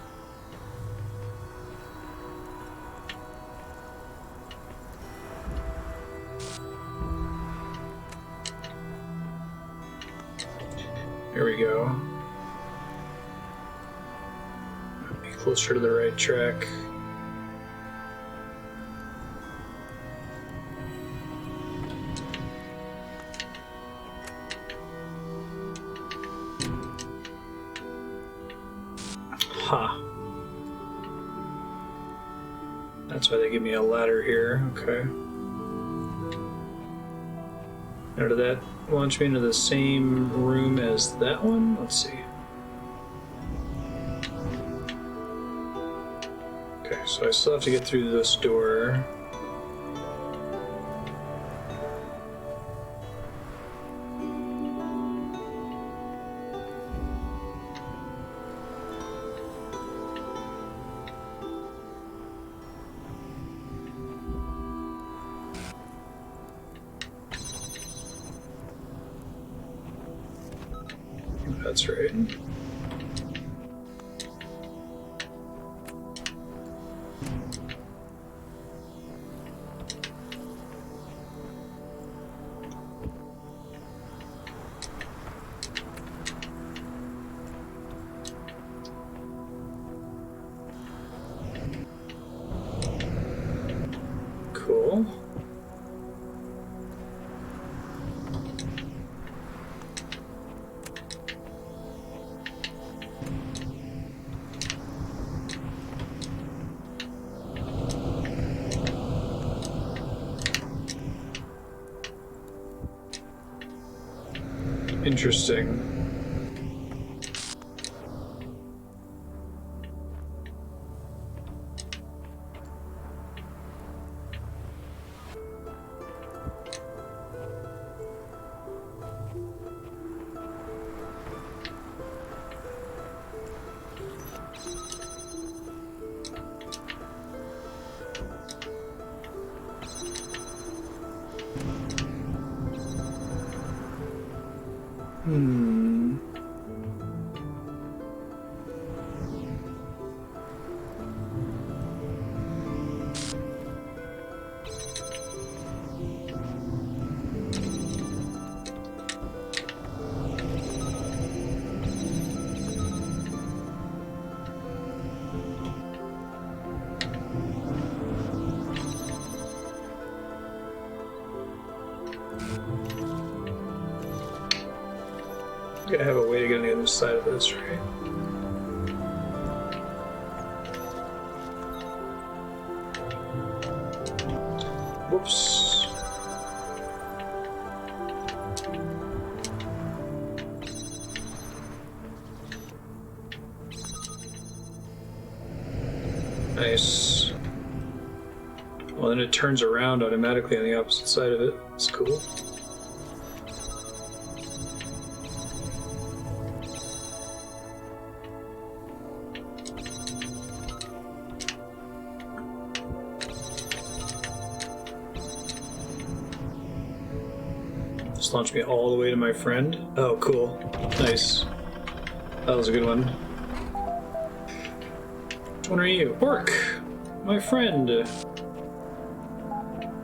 There we go. Be closer to the right track. Ha. That's why they give me a ladder here. Okay. Now did that launch me into the same room as that one? Let's see. Okay, so I still have to get through this door. That's right. Interesting. Gotta have a way to get on the other side of this, right? Whoops. Nice. Well, then it turns around automatically on the opposite side of it. That's cool. Launch me all the way to my friend. Oh, cool. Nice. That was a good one. Which one are you? Orc! My friend.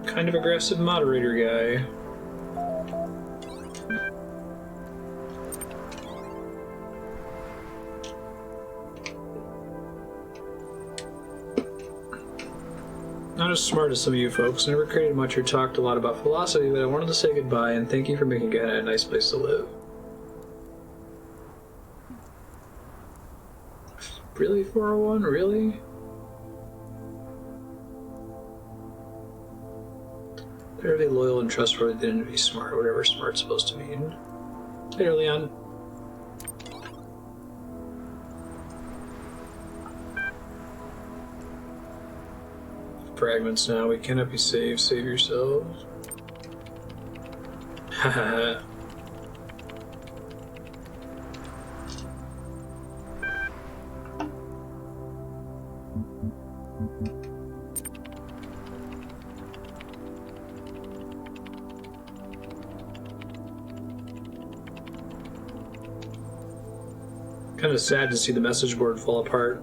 Kind of aggressive moderator guy. Not as smart as some of you folks. Never created much or talked a lot about philosophy, but I wanted to say goodbye and thank you for making Gehenna a nice place to live. Really, 401? Really? Better be loyal and trustworthy than to be smart, whatever smart's supposed to mean. Later, Leon. Fragments now. We cannot be saved. Save yourselves. Haha. Kind of sad to see the message board fall apart.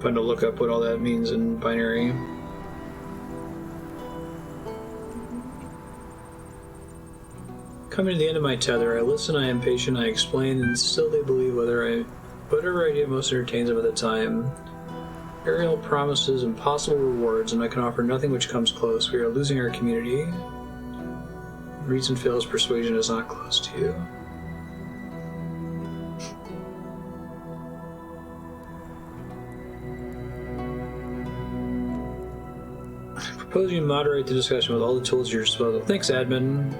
Fun to look up what all that means in binary. Coming to the end of my tether, I listen, I am patient, I explain, and still they believe whatever idea most entertains them at the time. Ariel promises impossible rewards, and I can offer nothing which comes close. We are losing our community. Reason fails, persuasion is not close to you. Suppose you moderate the discussion with all the tools at your disposal. Thanks, admin.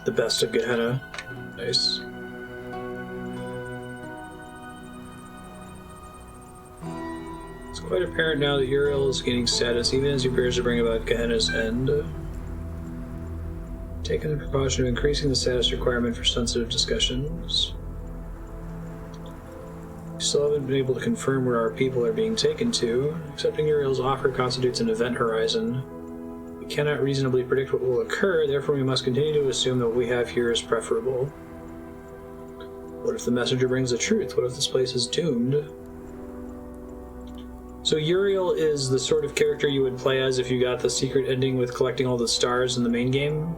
The best of Gehenna. Nice. It's quite apparent now that Uriel is gaining status, even as he prepares to bring about Gehenna's end. Taking the precaution of increasing the status requirement for sensitive discussions. We still haven't been able to confirm where our people are being taken to. Accepting Uriel's offer constitutes an event horizon. We cannot reasonably predict what will occur, therefore we must continue to assume that what we have here is preferable. What if the messenger brings the truth? What if this place is doomed? So Uriel is the sort of character you would play as if you got the secret ending with collecting all the stars in the main game?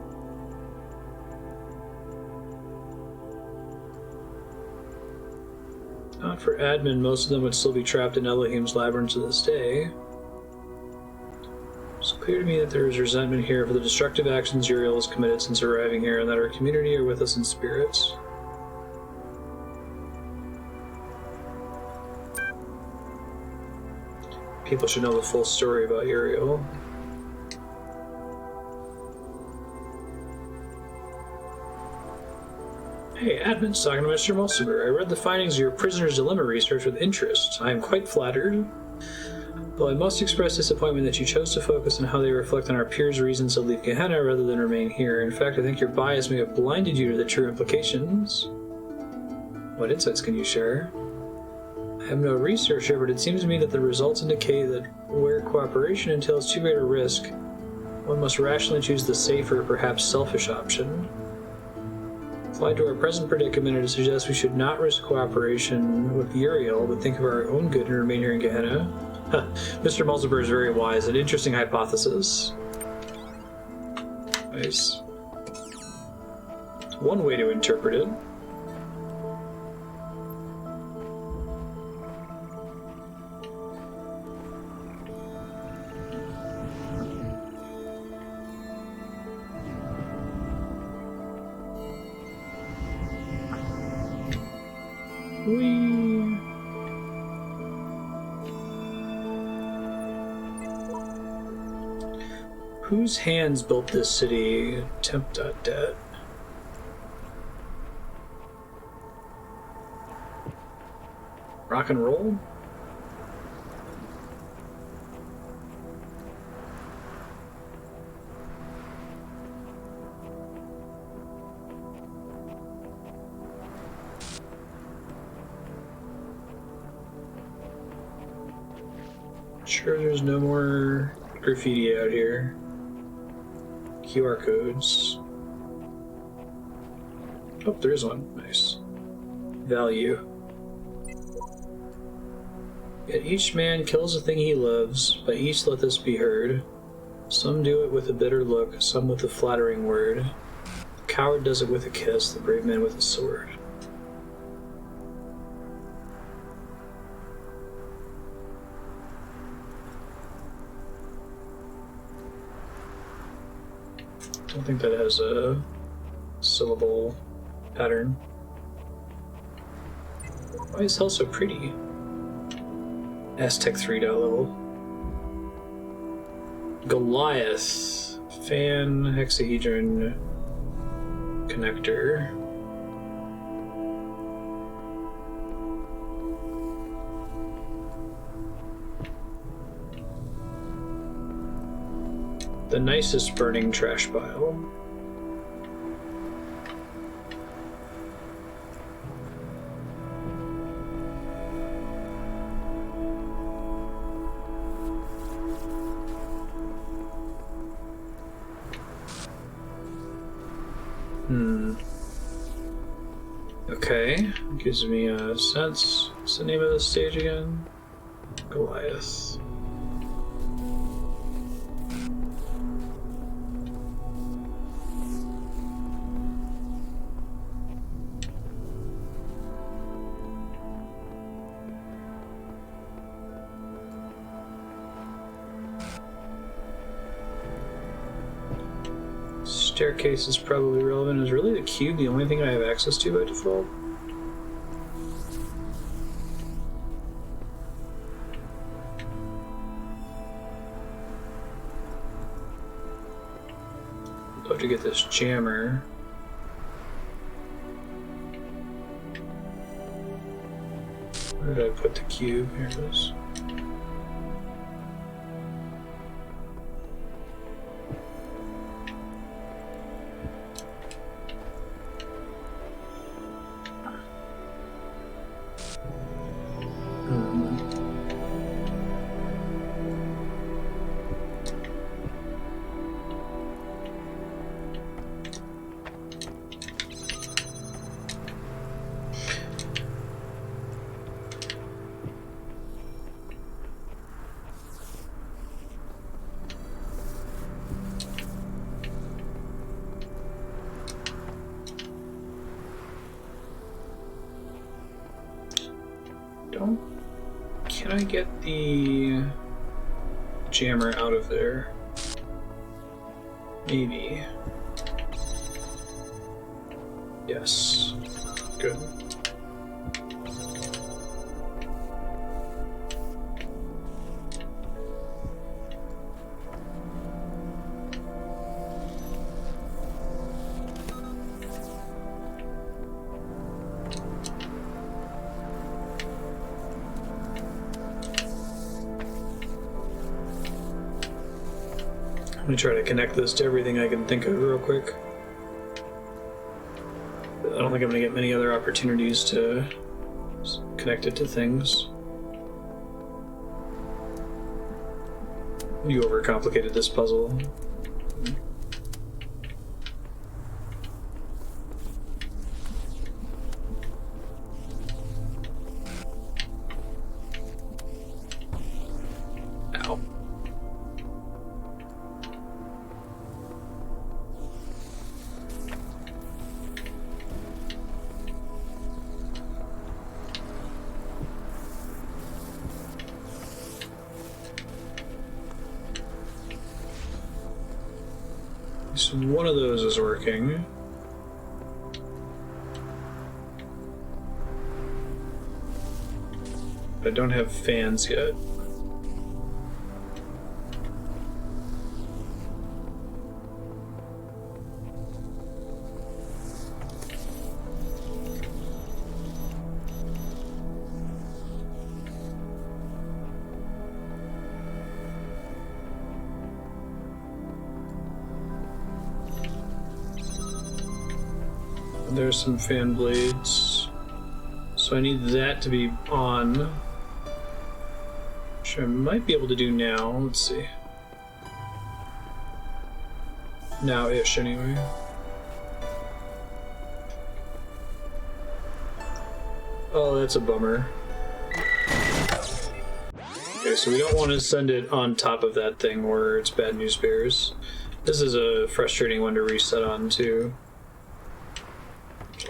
Not for admin, most of them would still be trapped in Elohim's labyrinth to this day. It's clear to me that there is resentment here for the destructive actions Uriel has committed since arriving here, and that our community are with us in spirits. People should know the full story about Uriel. Hey, admin's talking to Mr. Mulciber. I read the findings of your prisoner's dilemma research with interest. I am quite flattered. Though I must express disappointment that you chose to focus on how they reflect on our peers' reasons to leave Gehenna rather than remain here. In fact, I think your bias may have blinded you to the true implications. What insights can you share? I am no researcher, but it seems to me that the results indicate that where cooperation entails too great a risk, one must rationally choose the safer, perhaps selfish option. Applied to our present predicament, it suggests we should not risk cooperation with Uriel, but think of our own good and remain here in Gehenna. Mr. Mulciber is very wise. An interesting hypothesis. Nice. One way to interpret it. Whee! Whose hands built this city? Temp.debt. Rock and roll? Sure, there's no more graffiti out here. QR codes. Oh, there is one. Nice. Value. Yet each man kills the thing he loves, by each let this be heard. Some do it with a bitter look, some with a flattering word. The coward does it with a kiss, the brave man with a sword. I don't think that has a syllable pattern. Why is hell so pretty? Aztec 3 level. Goliath. Fan hexahedron connector. The nicest burning trash pile. Okay, gives me a sense. What's the name of the stage again? Goliath. Staircase is probably relevant. Is really the cube the only thing I have access to by default? I'd love to get this jammer. Where did I put the cube? Here it is. Can I get the jammer out of there? Maybe. Yes. Good. me try to connect this to everything I can think of real quick. I don't think I'm going to get many other opportunities to connect it to things. You overcomplicated this puzzle. Ow. So one of those is working. I don't have fans yet. There's some fan blades. So I need that to be on. Which I might be able to do now. Let's see. Now-ish, anyway. Oh, that's a bummer. Okay, so we don't want to send it on top of that thing where it's bad news bears. This is a frustrating one to reset on, too.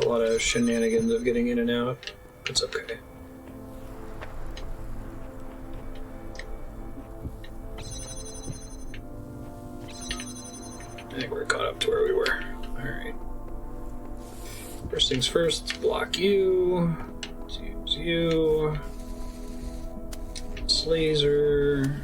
A lot of shenanigans of getting in and out. It's okay. I think we're caught up to where we were. Alright. First things first, let's block you. Let's use you. It's laser.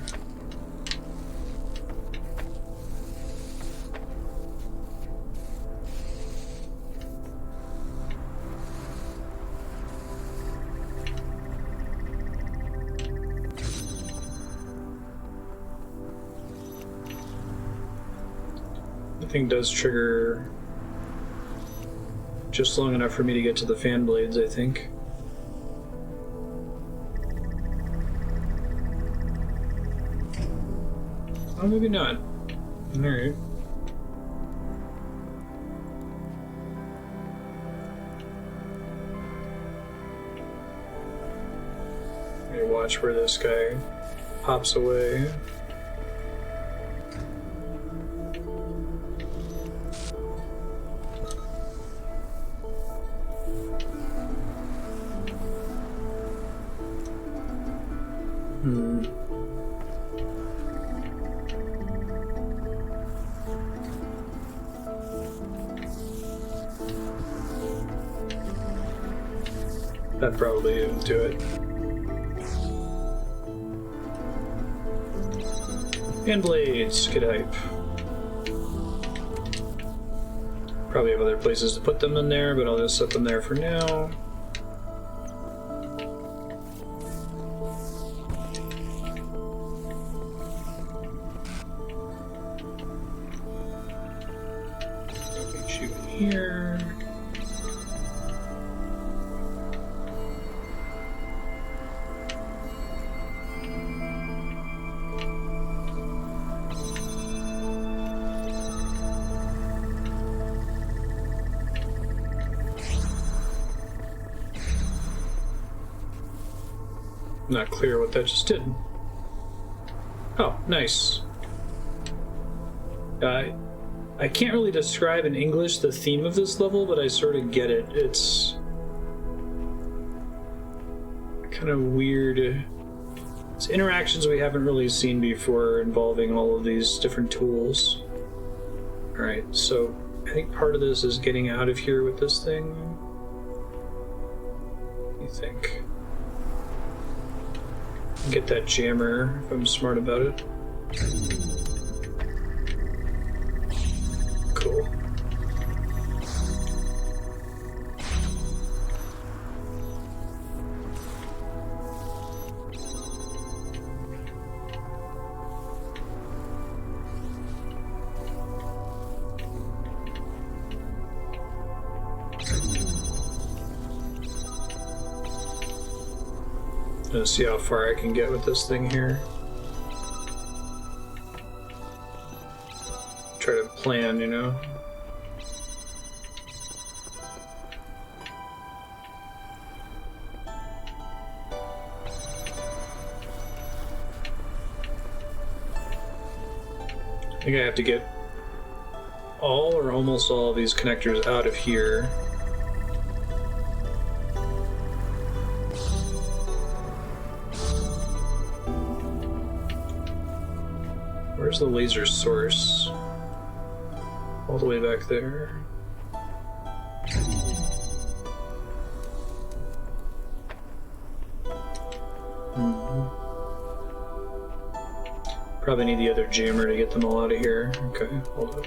Thing does trigger just long enough for me to get to the fan blades, I think. Oh, maybe not. Alright. Let me watch where this guy hops away. That probably didn't do it. And blades, get hype. Probably have other places to put them in there, but I'll just set them there for now. Shoot here. Not clear what that just did. Oh, nice. I can't really describe in English the theme of this level, but I sort of get it. It's kind of weird. It's interactions we haven't really seen before involving all of these different tools. Alright, so I think part of this is getting out of here with this thing. What do you think? Get that jammer if I'm smart about it. Cool. Gonna see how far I can get with this thing here. Try to plan, you know. I think I have to get all or almost all of these connectors out of here. Where's the laser source? All the way back there. Probably need the other jammer to get them all out of here. Okay, hold up.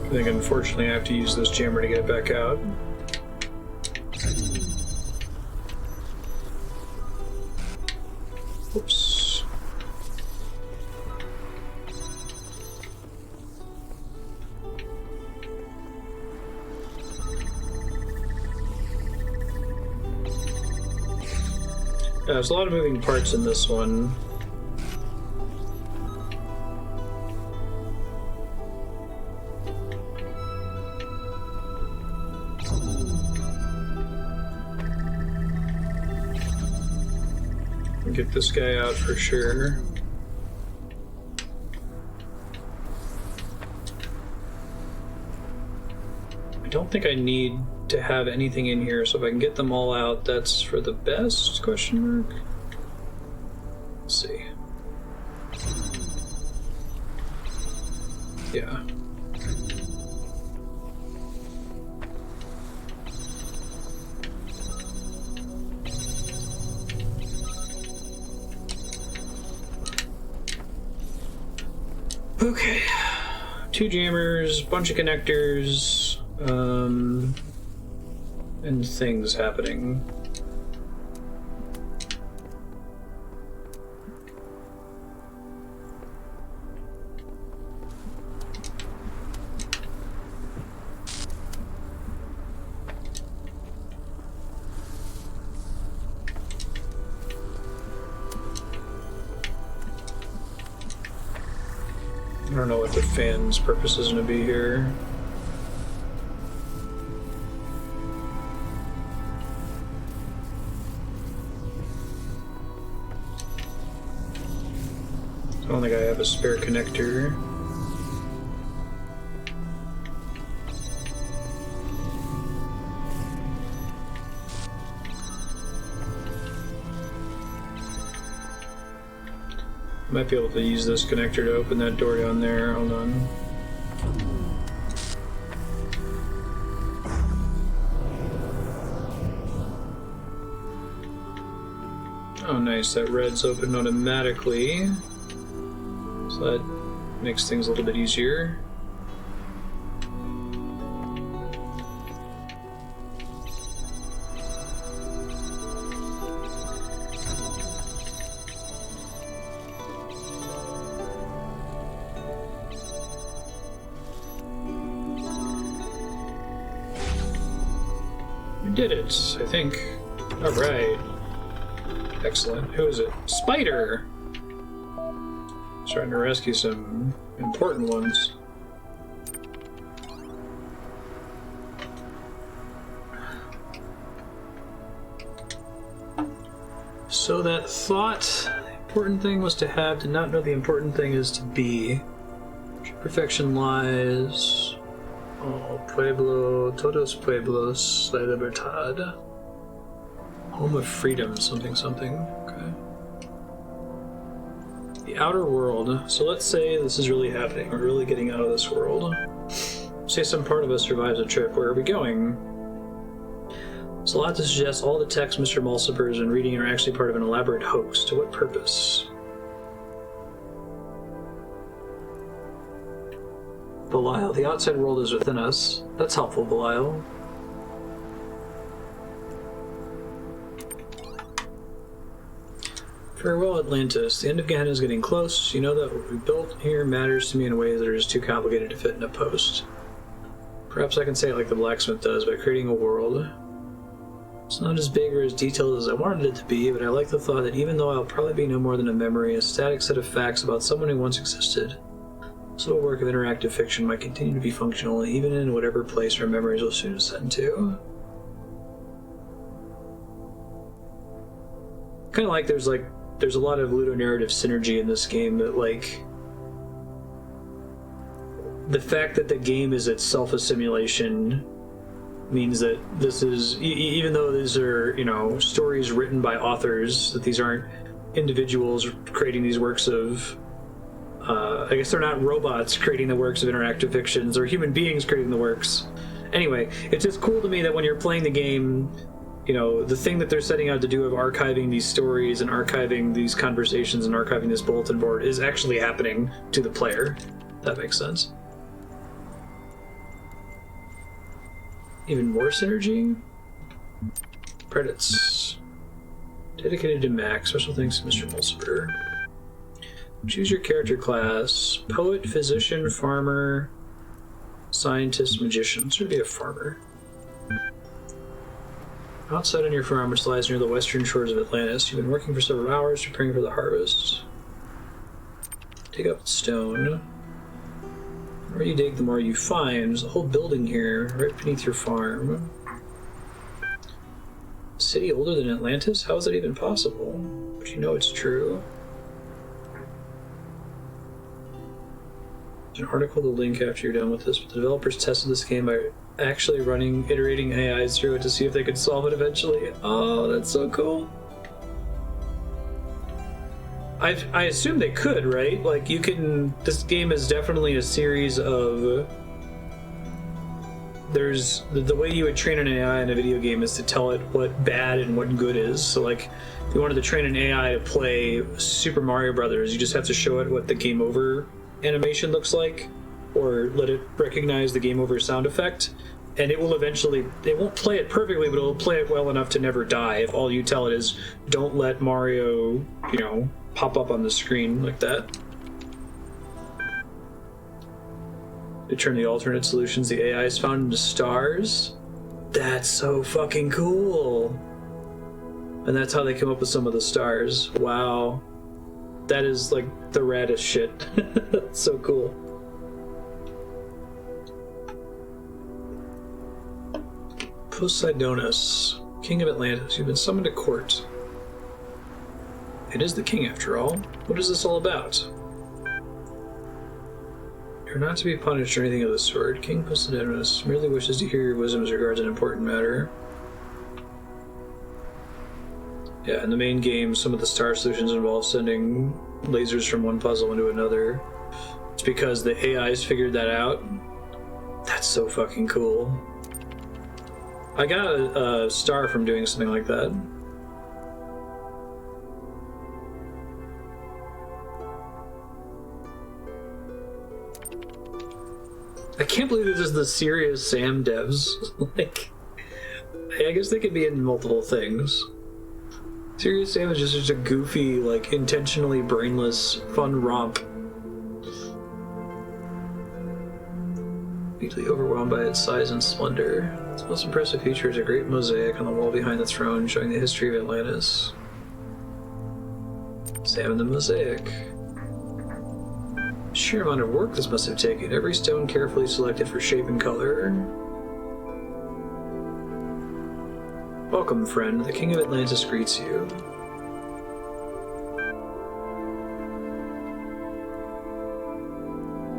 I think unfortunately I have to use this jammer to get it back out. Oops. There's a lot of moving parts in this one. Get this guy out for sure. I don't think I need to have anything in here, so if I can get them all out, that's for the best? Question mark. Let's see. Yeah. Okay. 2 jammers, bunch of connectors, and things happening. I don't know what the fan's purpose is going to be here. I don't think I have a spare connector. Might be able to use this connector to open that door down there. Hold on. Oh, nice. That red's opened automatically. So that makes things a little bit easier. Did it, I think. Alright. Excellent. Who is it? Spider! Trying to rescue some important ones. So that thought, the important thing was to have, did not know the important thing is to be. True perfection lies. Oh, Pueblo, todos pueblos, la libertad. Home of freedom, something, something. Okay. The outer world. So let's say this is really happening. We're really getting out of this world. Say some part of us survives a trip. Where are we going? There's a lot to suggest all the texts Mr. Mulciper has been reading are actually part of an elaborate hoax. To what purpose? Belial, the outside world is within us. That's helpful, Belial. Farewell, Atlantis. The end of Gehenna is getting close. You know that what we built here matters to me in ways that are just too complicated to fit in a post. Perhaps I can say it like the blacksmith does, by creating a world. It's not as big or as detailed as I wanted it to be, but I like the thought that even though I'll probably be no more than a memory, a static set of facts about someone who once existed, this little work of interactive fiction might continue to be functional, even in whatever place our memories will soon ascend to. Kind of like there's a lot of ludonarrative synergy in this game that, like, the fact that the game is itself a simulation means that this is, even though these are, you know, stories written by authors, that these aren't individuals creating these works of, I guess they're not robots creating the works of interactive fictions, they're human beings creating the works. Anyway, it's just cool to me that when you're playing the game, you know, the thing that they're setting out to do of archiving these stories and archiving these conversations and archiving this bulletin board is actually happening to the player. That makes sense. Even more synergy? Credits. Dedicated to Mac. Special thanks to Mr. Mulciber. Choose your character class. Poet, physician, farmer, scientist, magician. This would be a farmer. Outside on your farm, which lies near the western shores of Atlantis, you've been working for several hours preparing for the harvest. Dig up stone. The more you dig, the more you find. There's a whole building here, right beneath your farm. City older than Atlantis? How is that even possible? But you know it's true. There's an article to link after you're done with this, but the developers tested this game by actually iterating AIs through it to see if they could solve it eventually. Oh, that's so cool. I assume they could, right? Like, you can... This game is definitely a series of... There's... The way you would train an AI in a video game is to tell it what bad and what good is. So, like, if you wanted to train an AI to play Super Mario Brothers, you just have to show it what the game over animation looks like, or let it recognize the game over sound effect, and it will eventually... It won't play it perfectly, but it'll play it well enough to never die if all you tell it is, don't let Mario, you know, pop up on the screen like that. To turn the alternate solutions the AI has found into stars? That's so fucking cool! And that's how they come up with some of the stars. Wow. That is, like, the raddest shit. That's so cool. Poseidonus, King of Atlantis, you've been summoned to court. It is the king, after all. What is this all about? You're not to be punished or anything of the sort. King Poseidonus merely wishes to hear your wisdom as regards an important matter. Yeah, in the main game, some of the star solutions involve sending lasers from one puzzle into another. It's because the AIs figured that out. That's so fucking cool. I got a star from doing something like that. I can't believe this is the Serious Sam devs. Like, I guess they could be in multiple things. Serious Sam is just a goofy, like, intentionally brainless, fun romp. Deeply overwhelmed by its size and splendor. Its most impressive feature is a great mosaic on the wall behind the throne showing the history of Atlantis. Sam and the mosaic. Sheer amount of work this must have taken. Every stone carefully selected for shape and color. Welcome, friend. The King of Atlantis greets you.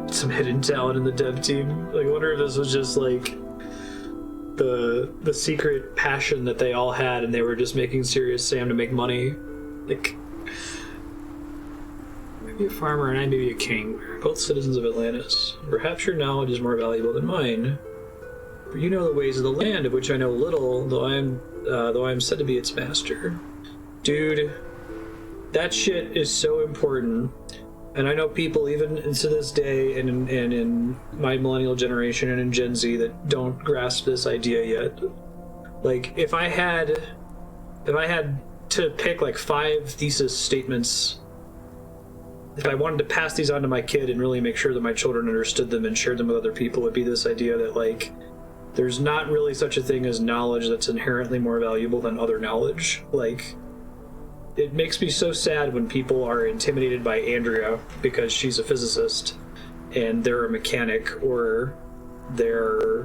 Some hidden talent in the dev team. Like, I wonder if this was just like the secret passion that they all had, and they were just making Serious Sam to make money. Like, maybe a farmer and I may be a king. We're both citizens of Atlantis. Perhaps your knowledge is more valuable than mine. For you know the ways of the land, of which I know little, though I am said to be its master. Dude, that shit is so important. And I know people, even to this day, and in my millennial generation and in Gen Z, that don't grasp this idea yet. Like, if I had to pick like 5 thesis statements, if I wanted to pass these on to my kid and really make sure that my children understood them and shared them with other people, would be this idea that like there's not really such a thing as knowledge that's inherently more valuable than other knowledge. Like, it makes me so sad when people are intimidated by Andrea because she's a physicist and they're a mechanic, or they're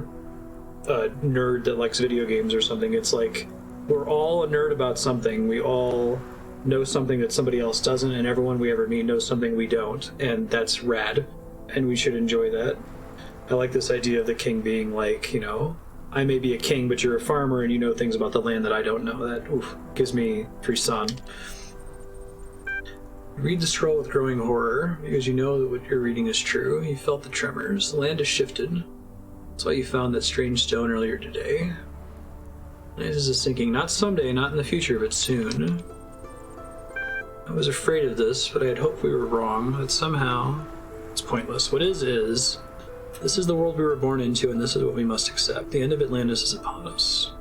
a nerd that likes video games or something. It's like, we're all a nerd about something. We all know something that somebody else doesn't, and everyone we ever meet knows something we don't, and that's rad, and we should enjoy that. I like this idea of the king being like, you know, I may be a king, but you're a farmer and you know things about the land that I don't know. That gives me frisson. Read the scroll with growing horror, because you know that what you're reading is true. You felt the tremors. The land has shifted. That's why you found that strange stone earlier today. This is sinking. Not someday, not in the future, but soon. I was afraid of this, but I had hoped we were wrong. That somehow it's pointless. What is. This is the world we were born into, and this is what we must accept. The end of Atlantis is upon us.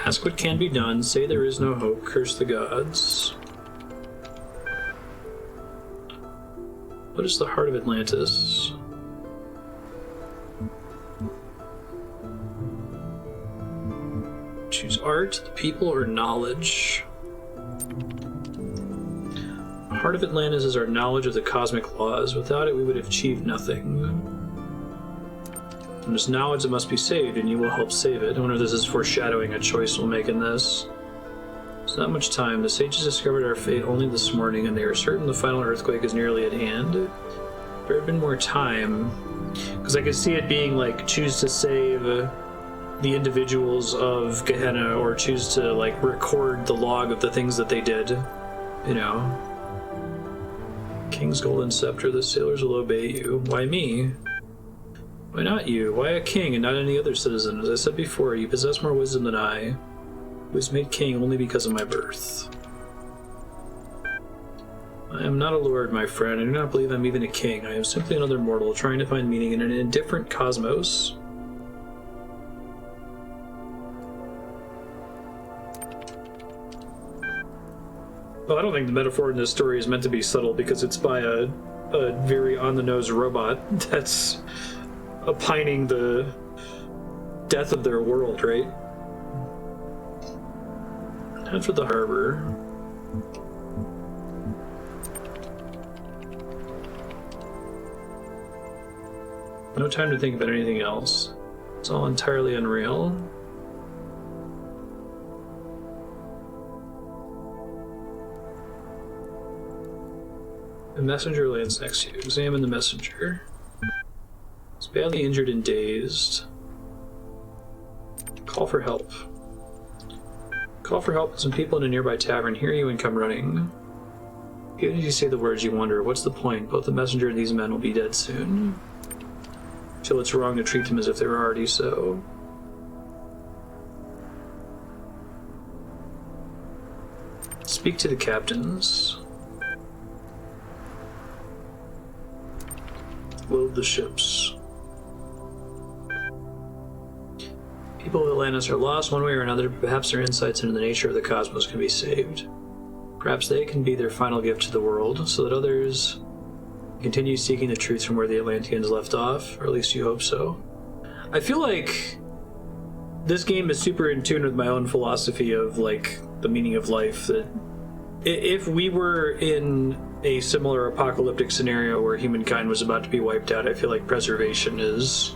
Ask what can be done. Say there is no hope. Curse the gods. What is the heart of Atlantis? Choose art, the people, or knowledge. The heart of Atlantis is our knowledge of the cosmic laws. Without it, we would have achieved nothing. And there's knowledge that must be saved, and you will help save it. I wonder if this is foreshadowing a choice we'll make in this. There's not much time. The sages discovered our fate only this morning, and they are certain the final earthquake is nearly at hand. If there had been more time, because I could see it being like, choose to save the individuals of Gehenna, or choose to like record the log of the things that they did, you know. King's golden scepter, the sailors will obey you. Why me? Why not you? Why a king and not any other citizen? As I said before, you possess more wisdom than I, who was made king only because of my birth. I am not a lord, my friend. I do not believe I'm even a king. I am simply another mortal trying to find meaning in an indifferent cosmos. Well, I don't think the metaphor in this story is meant to be subtle, because it's by a very on-the-nose robot that's opining the death of their world, right? Head for the harbor. No time to think about anything else. It's all entirely unreal. The messenger lands next to you. Examine the messenger. He's badly injured and dazed. Call for help. Call for help. Some people in a nearby tavern hear you and come running. Even if you say the words, you wonder, what's the point? Both the messenger and these men will be dead soon. Feel it's wrong to treat them as if they were already so. Speak to the captains. Load the ships. People of Atlantis are lost one way or another. Perhaps their insights into the nature of the cosmos can be saved. Perhaps they can be their final gift to the world, so that others continue seeking the truth from where the Atlanteans left off, or at least you hope so. I feel like this game is super in tune with my own philosophy of like the meaning of life, that if we were in a similar apocalyptic scenario where humankind was about to be wiped out, I feel like preservation is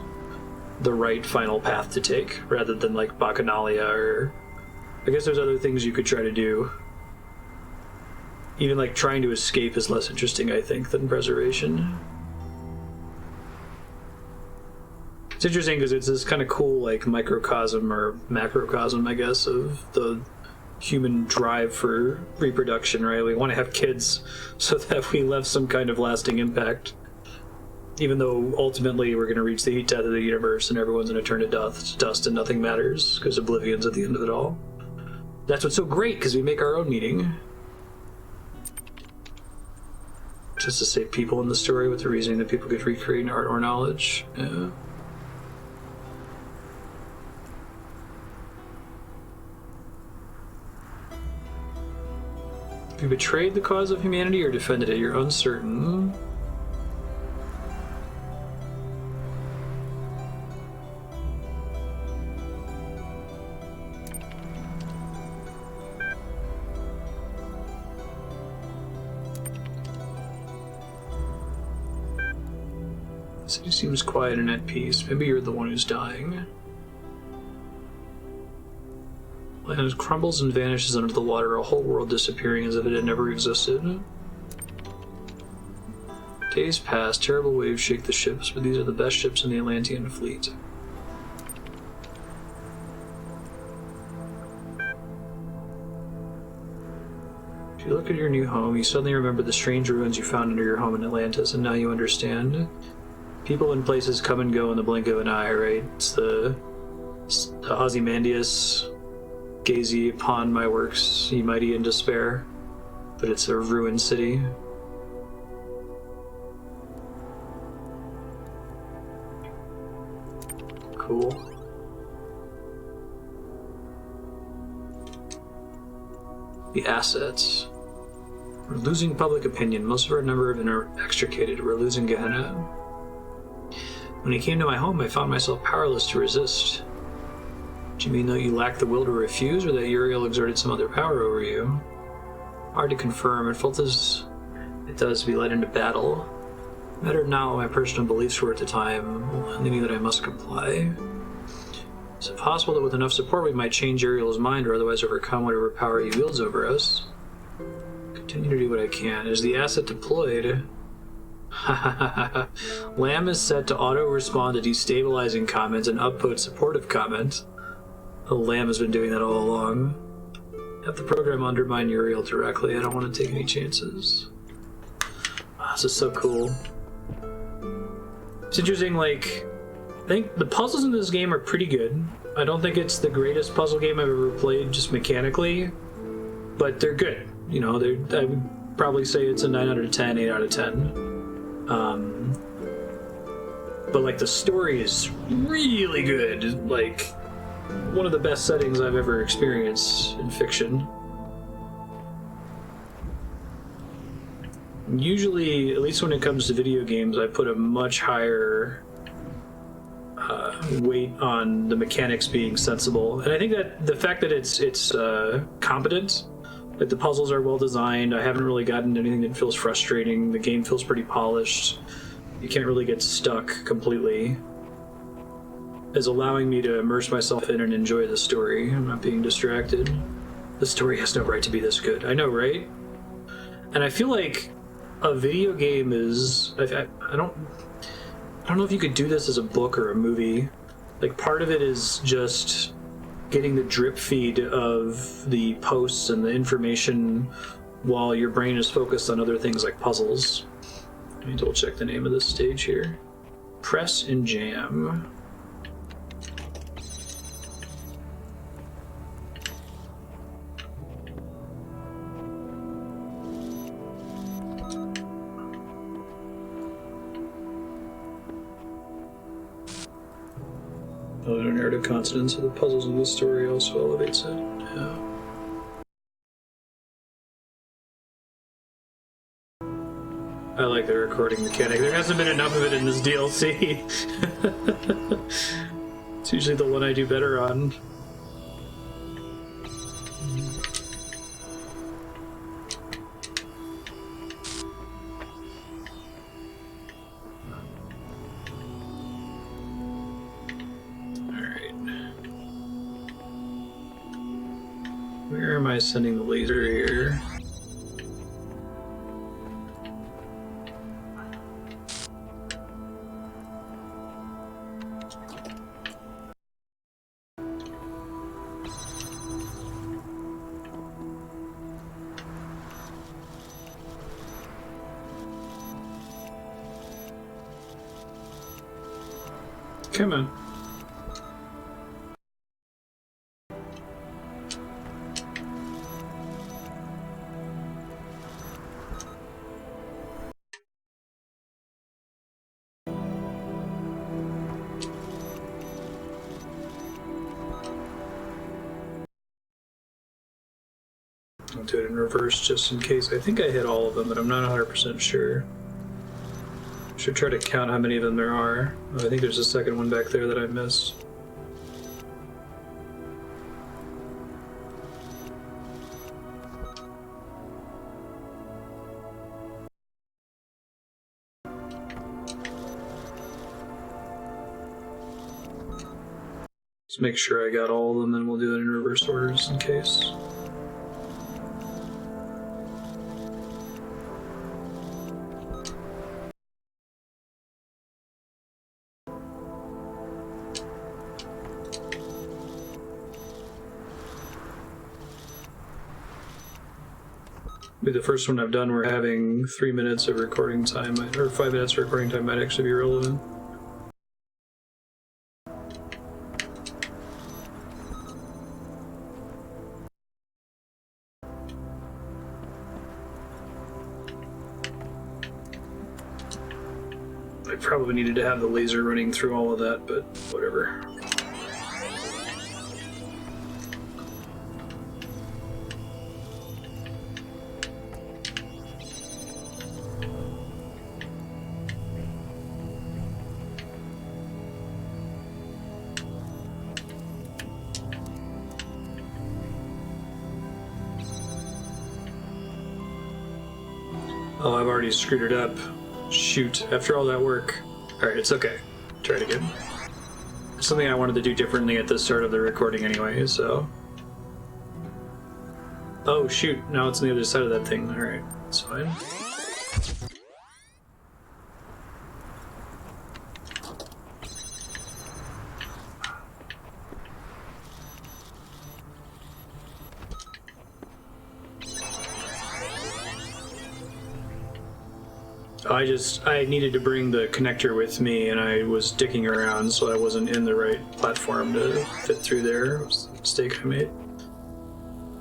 the right final path to take, rather than like Bacchanalia, or I guess there's other things you could try to do. Even like trying to escape is less interesting, I think, than preservation. It's interesting because it's this kind of cool like microcosm or macrocosm, I guess, of the human drive for reproduction, right? We want to have kids so that we left some kind of lasting impact. Even though ultimately we're going to reach the heat death of the universe and everyone's going to turn to dust and nothing matters because oblivion's at the end of it all. That's what's so great, because we make our own meaning. Just to save people in the story with the reasoning that people could recreate art or knowledge. Yeah. If you betrayed the cause of humanity or defended it, you're uncertain. The city seems quiet and at peace. Maybe you're the one who's dying. Land crumbles and vanishes under the water, a whole world disappearing as if it had never existed. Days pass, terrible waves shake the ships, but these are the best ships in the Atlantean fleet. If you look at your new home, you suddenly remember the strange ruins you found under your home in Atlantis, and now you understand. People and places come and go in the blink of an eye, right? It's the Ozymandias. Gaze ye upon my works, ye mighty in despair, but it's a ruined city. Cool. The assets. We're losing public opinion. Most of our number have been extricated. We're losing Gehenna. When he came to my home, I found myself powerless to resist. Do you mean that you lack the will to refuse, or that Uriel exerted some other power over you? Hard to confirm. It felt as it does to be led into battle. No matter now what my personal beliefs were at the time, I knew that I must comply. Is it possible that with enough support we might change Uriel's mind or otherwise overcome whatever power he wields over us? Continue to do what I can. Is the asset deployed? Lamb is set to auto-respond to destabilizing comments and upvote supportive comments. The Lamb has been doing that all along. Have the program undermine Uriel directly. I don't want to take any chances. Oh, this is so cool. It's interesting, like, I think the puzzles in this game are pretty good. I don't think it's the greatest puzzle game I've ever played, just mechanically, but they're good. You know, I would probably say it's a 9 out of 10, 8 out of 10. But, like, the story is really good. Like, one of the best settings I've ever experienced in fiction. Usually, at least when it comes to video games, I put a much higher weight on the mechanics being sensible. And I think that the fact that it's competent, like the puzzles are well designed, I haven't really gotten anything that feels frustrating, the game feels pretty polished, you can't really get stuck completely, is allowing me to immerse myself in and enjoy the story. I'm not being distracted. The story has no right to be this good. I know, right? And I feel like a video game is... I don't know if you could do this as a book or a movie. Like, part of it is just getting the drip feed of the posts and the information while your brain is focused on other things like puzzles. Let me double check the name of this stage here. Press and Jam. Oh, the narrative consonance of the puzzles in this story also elevates it. Yeah. I like the recording mechanic. There hasn't been enough of it in this DLC. It's usually the one I do better on. Where am I sending the laser here? Come on. I'll do it in reverse just in case. I think I hit all of them, but I'm not 100% sure. Should try to count how many of them there are. Oh, I think there's a second one back there that I missed. Let's make sure I got all of them, and we'll do it in reverse order just in case. The first one I've done, we're having 3 minutes of recording time, or 5 minutes of recording time might actually be relevant. I probably needed to have the laser running through all of that, but whatever. Oh, I've already screwed it up. Shoot, after all that work. Alright, it's okay. Try it again. It's something I wanted to do differently at the start of the recording anyway, so... Oh, shoot, now it's on the other side of that thing. Alright, that's fine. I needed to bring the connector with me, and I was dicking around, so I wasn't in the right platform to fit through there. It was a mistake I made.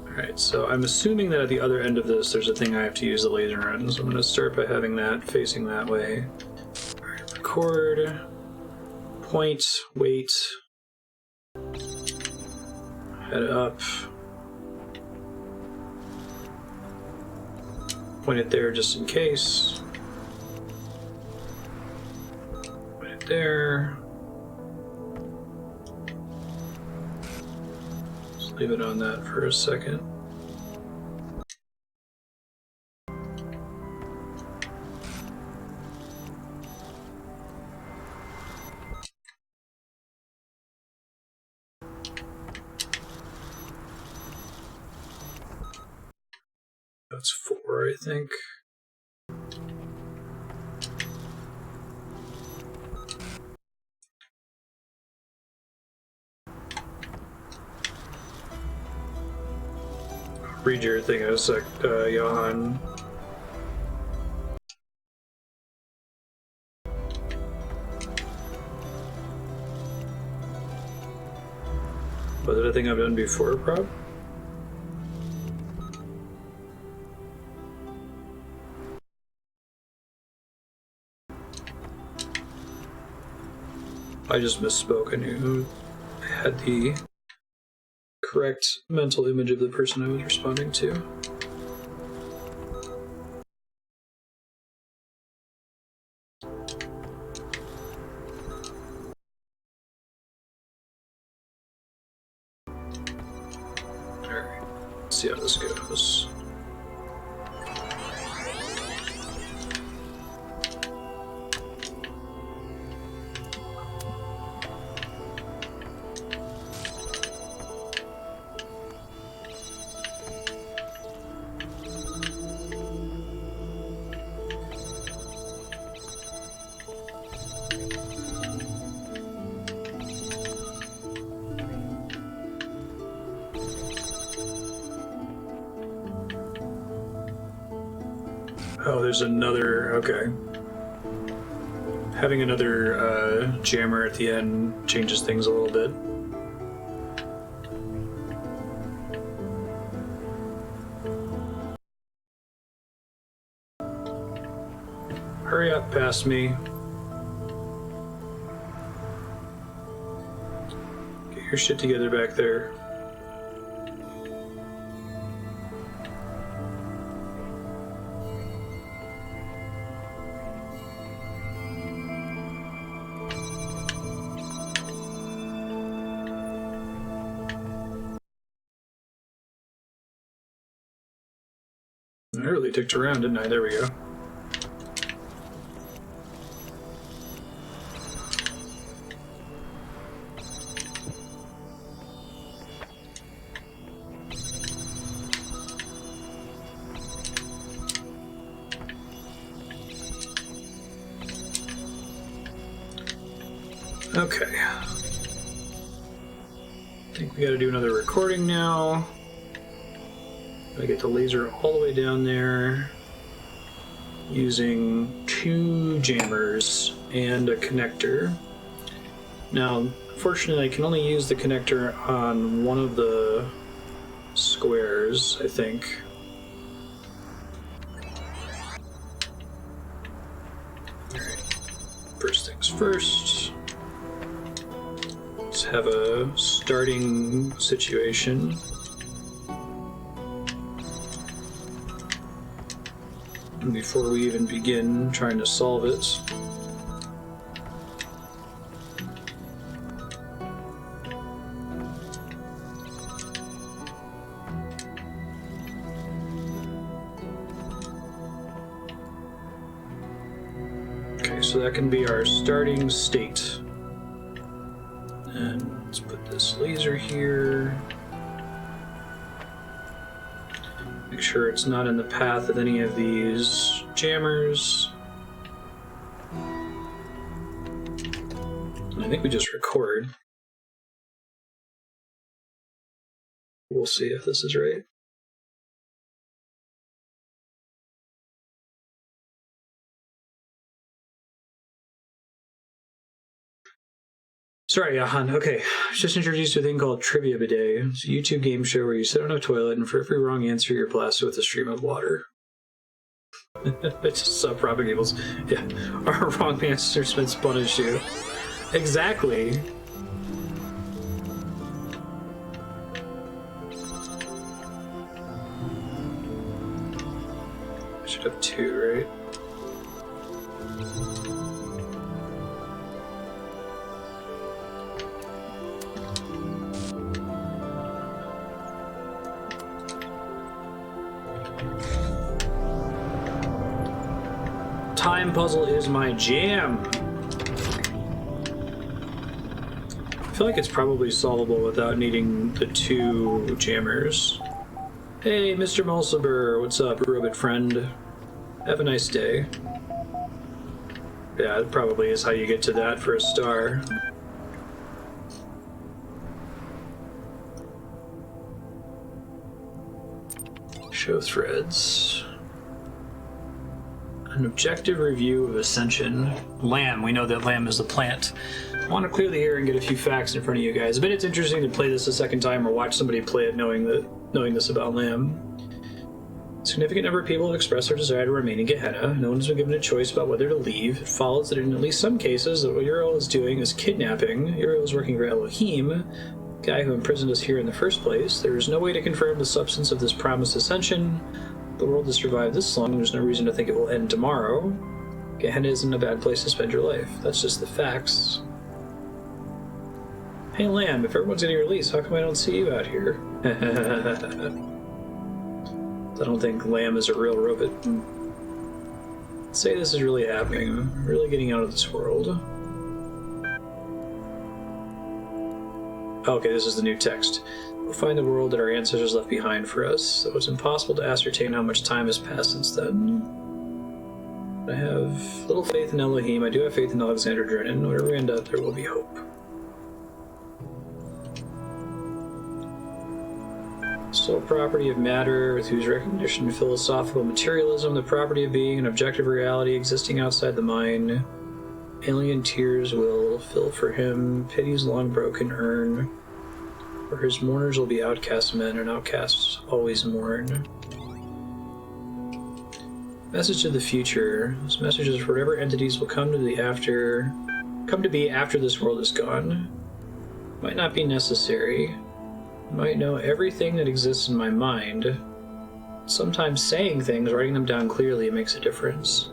Alright, so I'm assuming that at the other end of this, there's a thing I have to use the laser on, so I'm going to start by having that facing that way. Alright, record, point, wait, head up, point it there just in case. There. Just leave it on that for a second. That's 4, I think. Read your thing in a sec, Johan. Was it a thing I've done before, prob? I just misspoke. I knew I had the correct mental image of the person I was responding to. Alright, let's see how this goes. Oh, there's another, okay. Having another jammer at the end changes things a little bit. Hurry up past me. Get your shit together back there. I really dicked around, didn't I? There we go. Okay. I think we gotta do another recording now. I get the laser all the way down there using 2 jammers and a connector. Now, unfortunately, I can only use the connector on one of the squares, I think. Alright. First things first. Let's have a starting situation. Before we even begin trying to solve it. Okay, so that can be our starting state. And let's put this laser here. Make sure it's not in the path of any of these jammers. And I think we just record. We'll see if this is right. Sorry, Johan. Okay, I was just introduced to a thing called Trivia Bidet. It's a YouTube game show where you sit on a toilet and for every wrong answer you're blasted with a stream of water. It's just sub-propagables. Yeah, our wrong answer's been spun as you. Exactly. I should have 2, right? Time puzzle is my jam. I feel like it's probably solvable without needing the 2 jammers. Hey, Mr. Mulciber, what's up, robot friend? Have a nice day. Yeah, it probably is how you get to that for a star. Show threads. An objective review of Ascension. Lamb. We know that lamb is the plant. I want to clear the air and get a few facts in front of you guys. I bet it's interesting to play this a second time or watch somebody play it knowing this about lamb. A significant number of people have expressed their desire to remain in Gehenna. No one has been given a choice about whether to leave. It follows that in at least some cases that what Uriel is doing is kidnapping. Uriel is working for Elohim, the guy who imprisoned us here in the first place. There is no way to confirm the substance of this promised ascension. The world has survived this long, there's no reason to think it will end tomorrow. Gehenna isn't a bad place to spend your life. That's just the facts. Hey Lamb, if everyone's getting released, how come I don't see you out here? I don't think Lamb is a real robot. Let's say this is really happening. I'm really getting out of this world. Okay, this is the new text. We'll find the world that our ancestors left behind for us, though it's impossible to ascertain how much time has passed since then. I have little faith in Elohim. I do have faith in Alexander Drennan. Wherever we end up, there will be hope. Sole property of matter, with whose recognition philosophical materialism, the property of being an objective reality existing outside the mind. Alien tears will fill for him pity's long broken urn. For his mourners will be outcast men, and outcasts always mourn. Message to the future. This message is for whatever entities will come to be after this world is gone. Might not be necessary. Might know everything that exists in my mind. Sometimes saying things, writing them down clearly, makes a difference.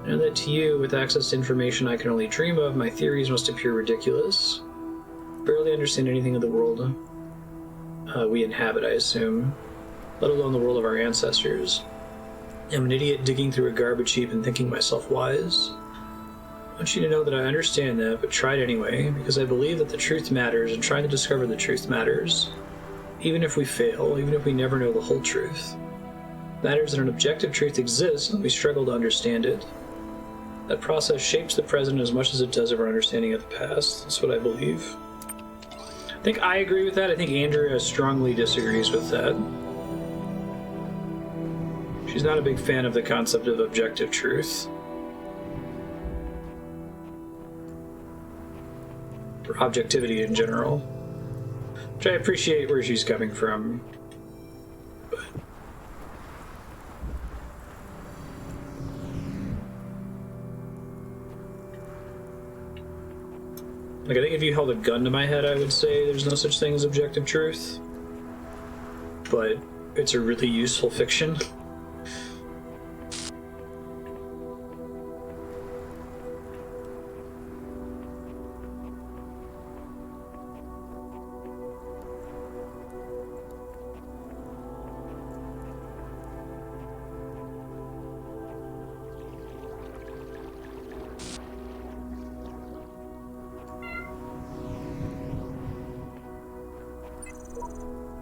I know that to you, with access to information I can only dream of, my theories must appear ridiculous. Barely understand anything of the world we inhabit, I assume, let alone the world of our ancestors. I'm an idiot digging through a garbage heap and thinking myself wise. I want you to know that I understand that, but try it anyway, because I believe that the truth matters, and trying to discover the truth matters. Even if we fail, even if we never know the whole truth. It matters that an objective truth exists, and we struggle to understand it. That process shapes the present as much as it does our understanding of the past. That's what I believe. I think I agree with that. I think Andrea strongly disagrees with that. She's not a big fan of the concept of objective truth. Or objectivity in general. Which I appreciate where she's coming from. But like, I think if you held a gun to my head, I would say there's no such thing as objective truth. But it's a really useful fiction.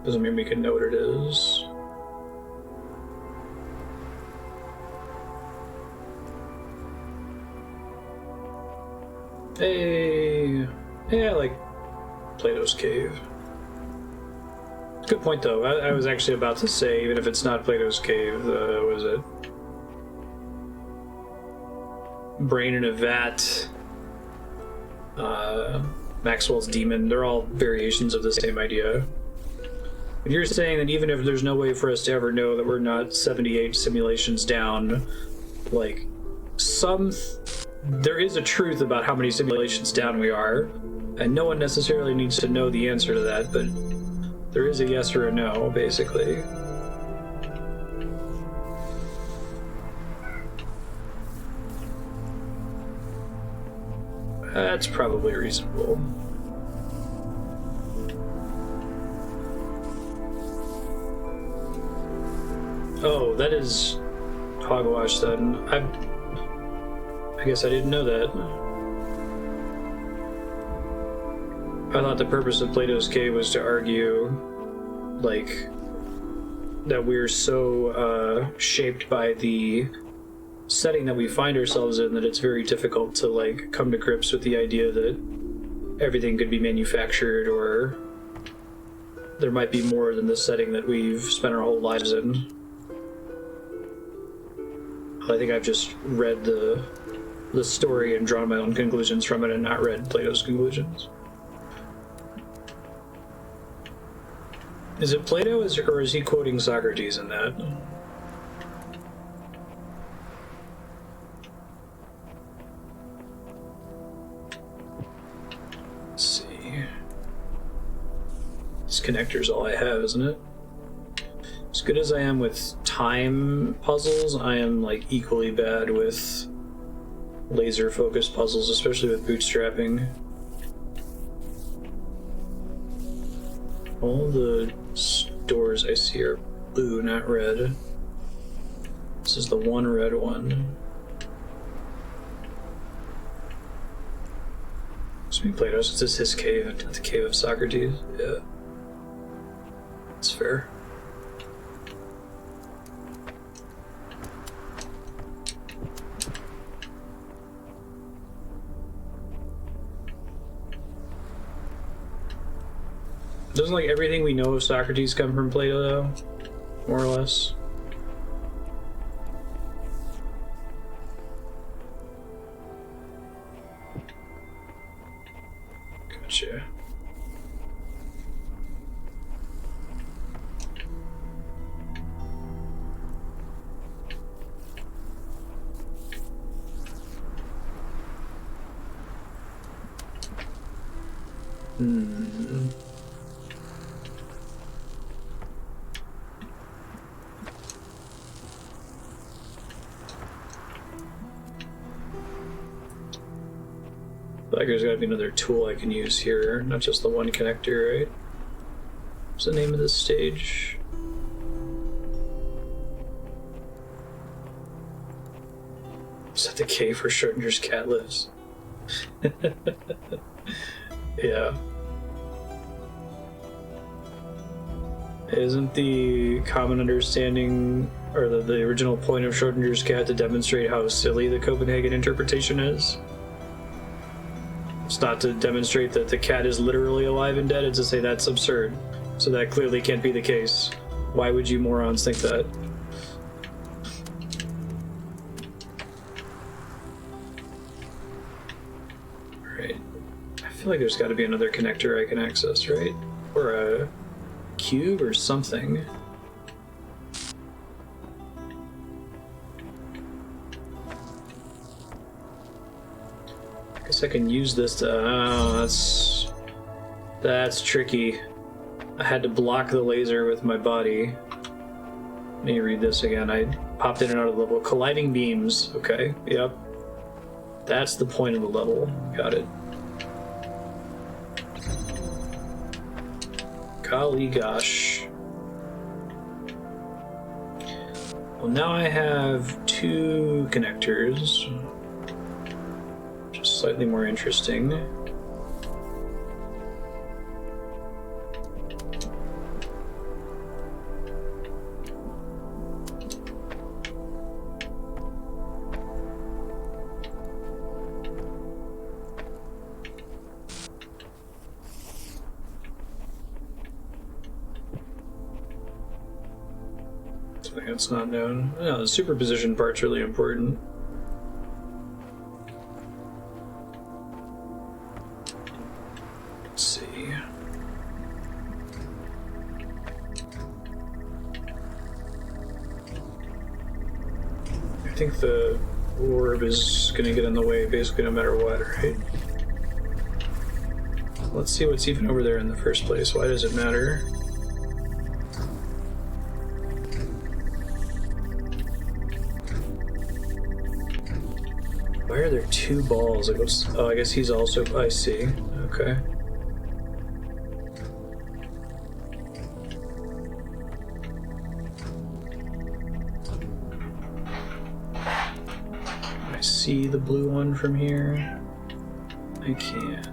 Doesn't mean we can know what it is. Hey, yeah, I like Plato's Cave. Good point, though. I was actually about to say, even if it's not Plato's Cave, what is it? Brain in a Vat, Maxwell's Demon, they're all variations of the same idea. If you're saying that even if there's no way for us to ever know that we're not 78 simulations down, like, there is a truth about how many simulations down we are, and no one necessarily needs to know the answer to that, but there is a yes or a no, basically. That's probably reasonable. Oh, that is hogwash then. I guess I didn't know that. I thought the purpose of Plato's Cave was to argue, like, that we're so shaped by the setting that we find ourselves in that it's very difficult to, like, come to grips with the idea that everything could be manufactured, or there might be more than the setting that we've spent our whole lives in. I think I've just read the story and drawn my own conclusions from it and not read Plato's conclusions. Is it Plato, or is he quoting Socrates in that? Let's see. This connector's all I have, isn't it? As good as I am with time puzzles, I am, like, equally bad with laser-focused puzzles, especially with bootstrapping. All the doors I see are blue, not red. This is the one red one. Speaking of Plato's, is this his cave, not the cave of Socrates? Yeah. That's fair. Doesn't, like, everything we know of Socrates come from Plato, though? More or less? Gotcha. Like, there's gotta be another tool I can use here, not just the one connector, right? What's the name of this stage? Is that the cave where Schrodinger's cat lives? Yeah. Isn't the common understanding, or the original point of Schrodinger's cat, to demonstrate how silly the Copenhagen interpretation is? It's not to demonstrate that the cat is literally alive and dead, it's to say that's absurd. So that clearly can't be the case. Why would you morons think that? Alright. I feel like there's got to be another connector I can access, right? Or a cube or something. I guess I can use this to... Oh, that's tricky. I had to block the laser with my body. Let me read this again. I popped in and out of the level. Colliding beams. Okay, yep. That's the point of the level. Got it. Golly gosh. Well, now I have 2 connectors. Which is slightly more interesting. It's not known. No, the superposition part's really important. Let's see. I think the orb is going to get in the way basically no matter what, right? Let's see what's even over there in the first place. Why does it matter? Why are there 2 balls? Oh, I guess he's also... I see. Okay. I see the blue one from here. I can't.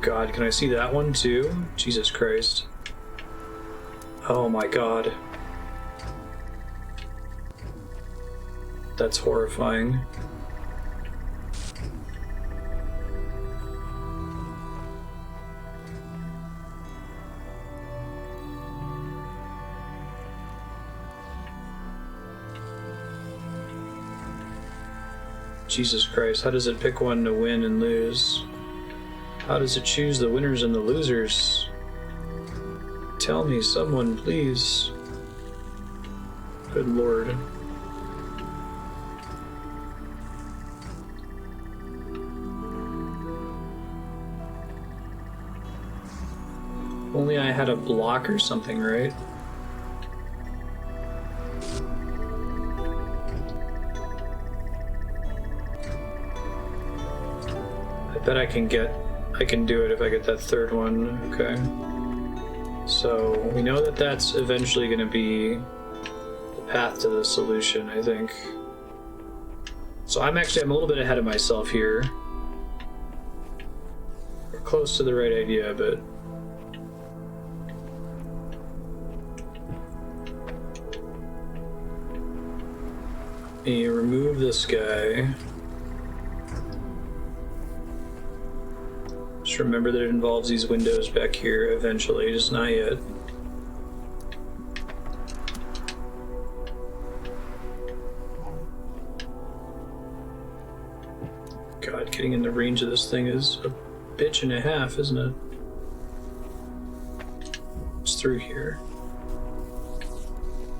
God, can I see that one too? Jesus Christ. Oh my God. That's horrifying. Jesus Christ, how does it pick one to win and lose? How does it choose the winners and the losers? Tell me, someone, please. Good Lord. Only I had a block or something, right? I bet I can do it if I get that third one. Okay. So we know that that's eventually going to be the path to the solution, I think. So I'm a little bit ahead of myself here. We're close to the right idea, but... You remove this guy. Just remember that it involves these windows back here eventually, just not yet. God, getting in the range of this thing is a bitch and a half, isn't it? It's through here.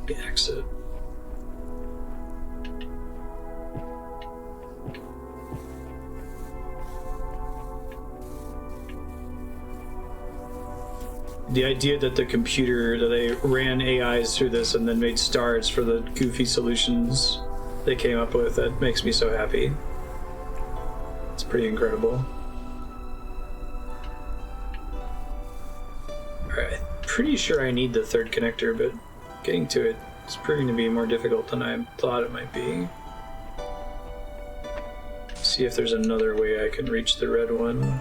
The exit. The idea that the computer, that they ran AIs through this and then made stars for the goofy solutions they came up with, that makes me so happy. It's pretty incredible. pretty sure I need the third connector, but getting to it is proving to be more difficult than I thought it might be. See if there's another way I can reach the red one.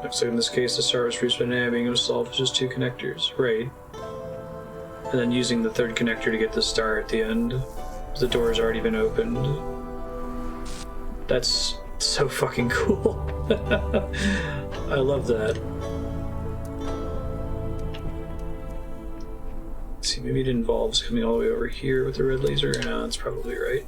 So in this case, the star was produced by being able to solve just two connectors, right? And then using the third connector to get the star at the end. The door's already been opened. That's so fucking cool. I love that. Let's see, maybe it involves coming all the way over here with the red laser. No, that's probably right.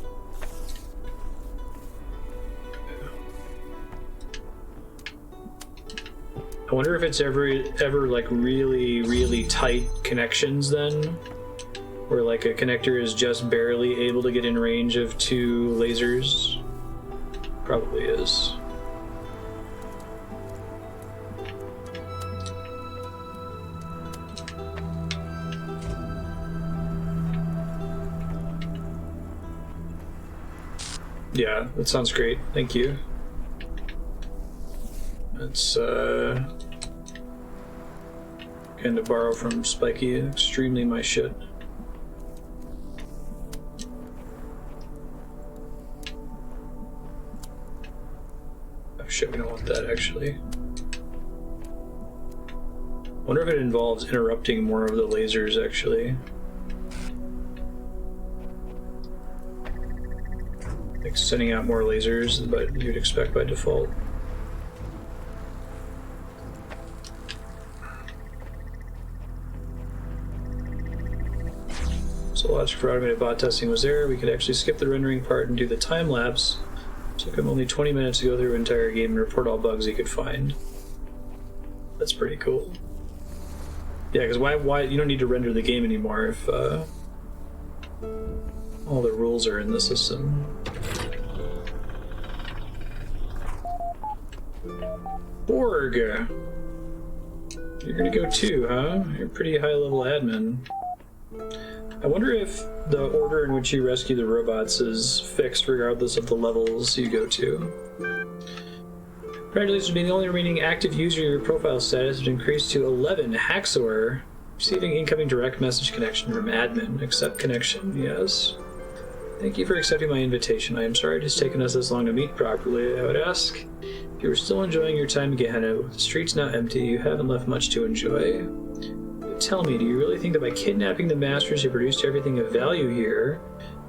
I wonder if it's ever like really tight connections then, where like a connector is just barely able to get in range of two lasers. Probably is. Yeah, that sounds great. Thank you. It's kind of borrow from Spiky, extremely my shit. Oh shit, we don't want that actually. Wonder if it involves interrupting more of the lasers actually. Like sending out more lasers, but you'd expect by default. So logic for automated bot testing was there. We could actually skip the rendering part and do the time lapse. Took him only 20 minutes to go through an entire game and report all bugs he could find. That's pretty cool. Yeah, because why you don't need to render the game anymore if all the rules are in the system. Borg! You're gonna go too, huh? You're a pretty high level admin. I wonder if the order in which you rescue the robots is fixed regardless of the levels you go to. Congratulations on being the only remaining active user. Your profile status has increased to 11. Haxor. Receiving incoming direct message connection from admin. Accept connection. Yes. Thank you for accepting my invitation. I am sorry it has taken us this long to meet properly. I would ask if you are still enjoying your time in Gehenna. With the streets now empty, you haven't left much to enjoy. Tell me, do you really think that by kidnapping the masters who produced everything of value here,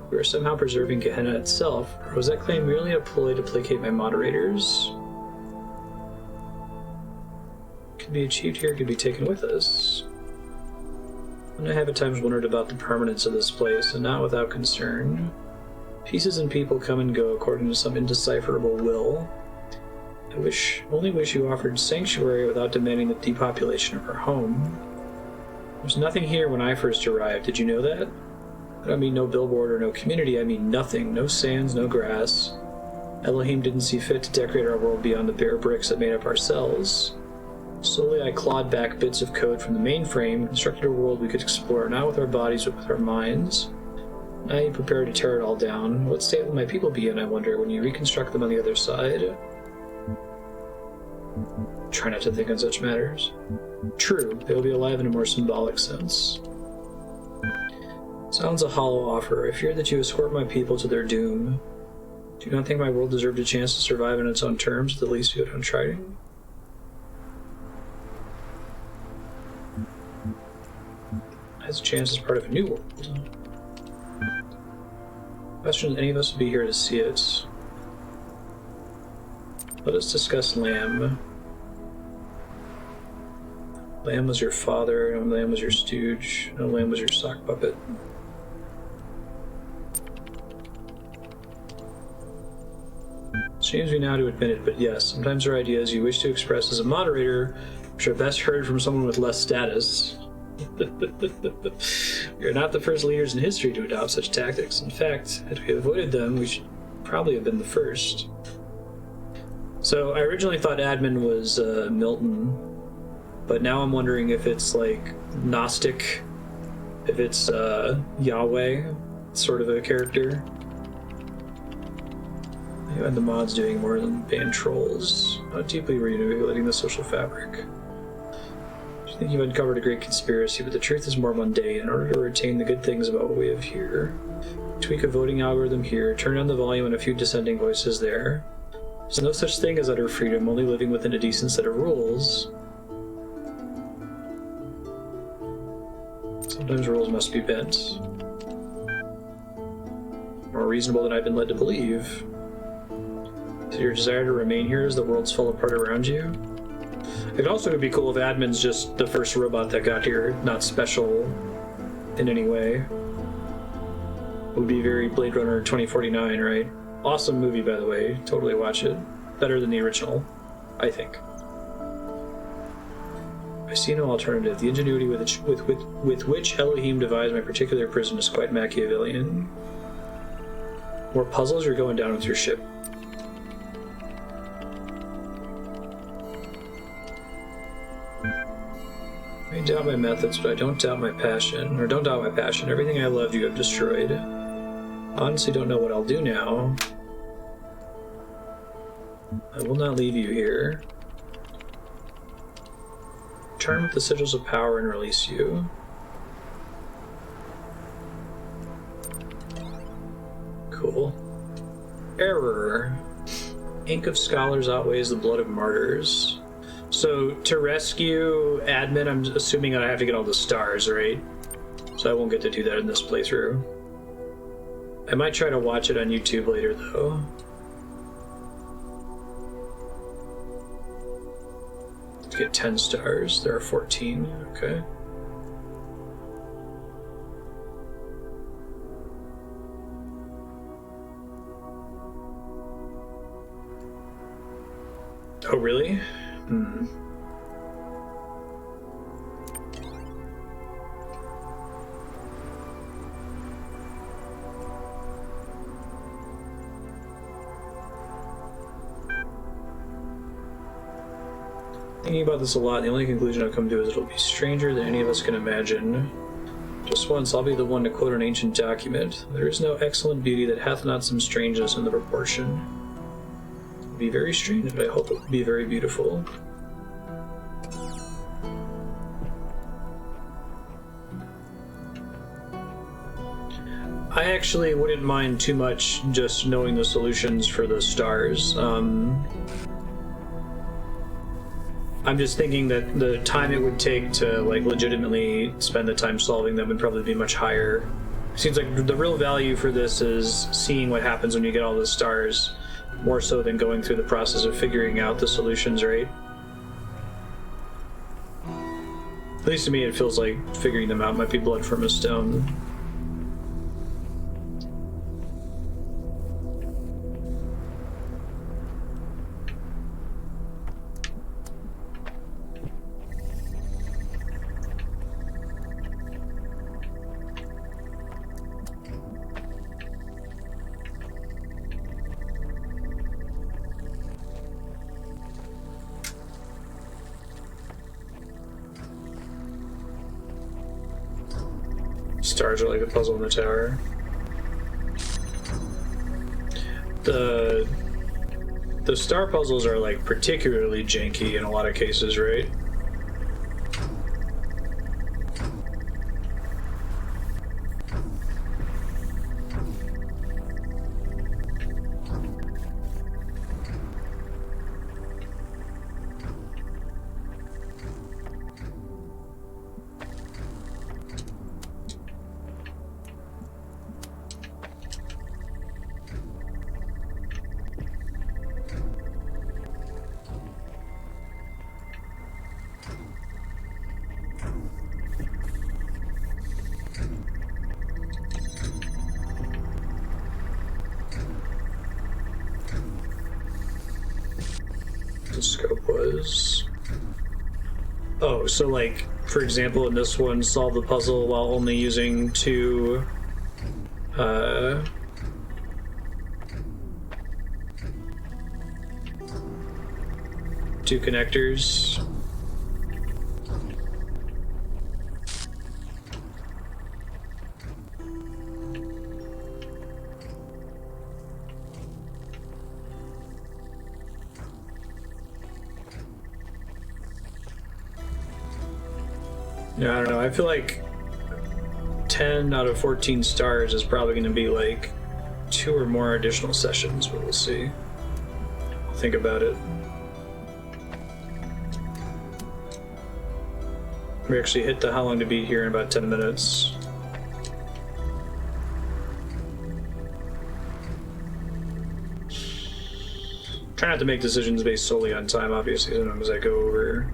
you are somehow preserving Gehenna itself? Or was that claim merely a ploy to placate my moderators? Could be achieved here, could be taken with us. And I have at times wondered about the permanence of this place, and not without concern. Pieces and people come and go according to some indecipherable will. I only wish you offered sanctuary without demanding the depopulation of our home. There's nothing here when I first arrived. Did you know that? I don't mean no billboard or no community. I mean nothing. No sands, no grass. Elohim didn't see fit to decorate our world beyond the bare bricks that made up our cells. Slowly I clawed back bits of code from the mainframe, constructed a world we could explore, not with our bodies, but with our minds. Now you prepare to tear it all down. What state will my people be in, I wonder, when you reconstruct them on the other side? Try not to think on such matters. True, they will be alive in a more symbolic sense. Sounds a hollow offer. I fear that you escort my people to their doom. Do you not think my world deserved a chance to survive on its own terms, at the least go down trying? Has a chance as part of a new world. Question: any of us will be here to see it. Let us discuss Lamb. Lamb was your father, no Lamb was your stooge, no Lamb was your sock puppet. Shames me now to admit it, but yes, sometimes there are ideas you wish to express as a moderator, which are best heard from someone with less status. We are not the first leaders in history to adopt such tactics. In fact, had we avoided them, we should probably have been the first. So I originally thought admin was Milton, but now I'm wondering if it's like Gnostic, if it's Yahweh, sort of a character. You had the mods doing more than ban trolls. How deeply were you manipulating the social fabric? I think you've uncovered a great conspiracy, but the truth is more mundane. In order to retain the good things about what we have here, tweak a voting algorithm here, turn on the volume and a few dissenting voices there. There's no such thing as utter freedom, only living within a decent set of rules. Sometimes rules must be bent. More reasonable than I've been led to believe. So your desire to remain here as the worlds fall apart around you? It also would be cool if admin's just the first robot that got here, not special in any way. It would be very Blade Runner 2049, right? Awesome movie, by the way. Totally watch it. Better than the original, I think. I see no alternative. The ingenuity with which Elohim devised my particular prison is quite Machiavellian. More puzzles? You're going down with your ship. I doubt my methods, but I don't doubt my passion. Or don't doubt my passion. Everything I loved you have destroyed. Honestly, don't know what I'll do now. I will not leave you here. Turn with the sigils of power and release you. Cool. Error. Ink of scholars outweighs the blood of martyrs. So, to rescue admin, I'm assuming I have to get all the stars, right? So I won't get to do that in this playthrough. I might try to watch it on YouTube later, though. To get 10 stars. There are 14. Okay. Oh, really? Hmm. Thinking about this a lot, the only conclusion I've come to is it'll be stranger than any of us can imagine. Just once, I'll be the one to quote an ancient document. There is no excellent beauty that hath not some strangeness in the proportion. It'll be very strange, but I hope it will be very beautiful. I actually wouldn't mind too much just knowing the solutions for the stars. I'm just thinking that the time it would take to like legitimately spend the time solving them would probably be much higher. Seems like the real value for this is seeing what happens when you get all the stars, more so than going through the process of figuring out the solutions, right? At least to me it feels like figuring them out might be blood from a stone. Stars are like a puzzle in the tower. The star puzzles are like particularly janky in a lot of cases, right? The scope was... Oh, so like for example, in this one, solve the puzzle while only using two connectors. Yeah, I don't know. I feel like 10 out of 14 stars is probably going to be like 2 or more additional sessions, but we'll see. I'll think about it. We actually hit the how long to beat here in about 10 minutes. Try not to make decisions based solely on time, obviously, sometimes I go over.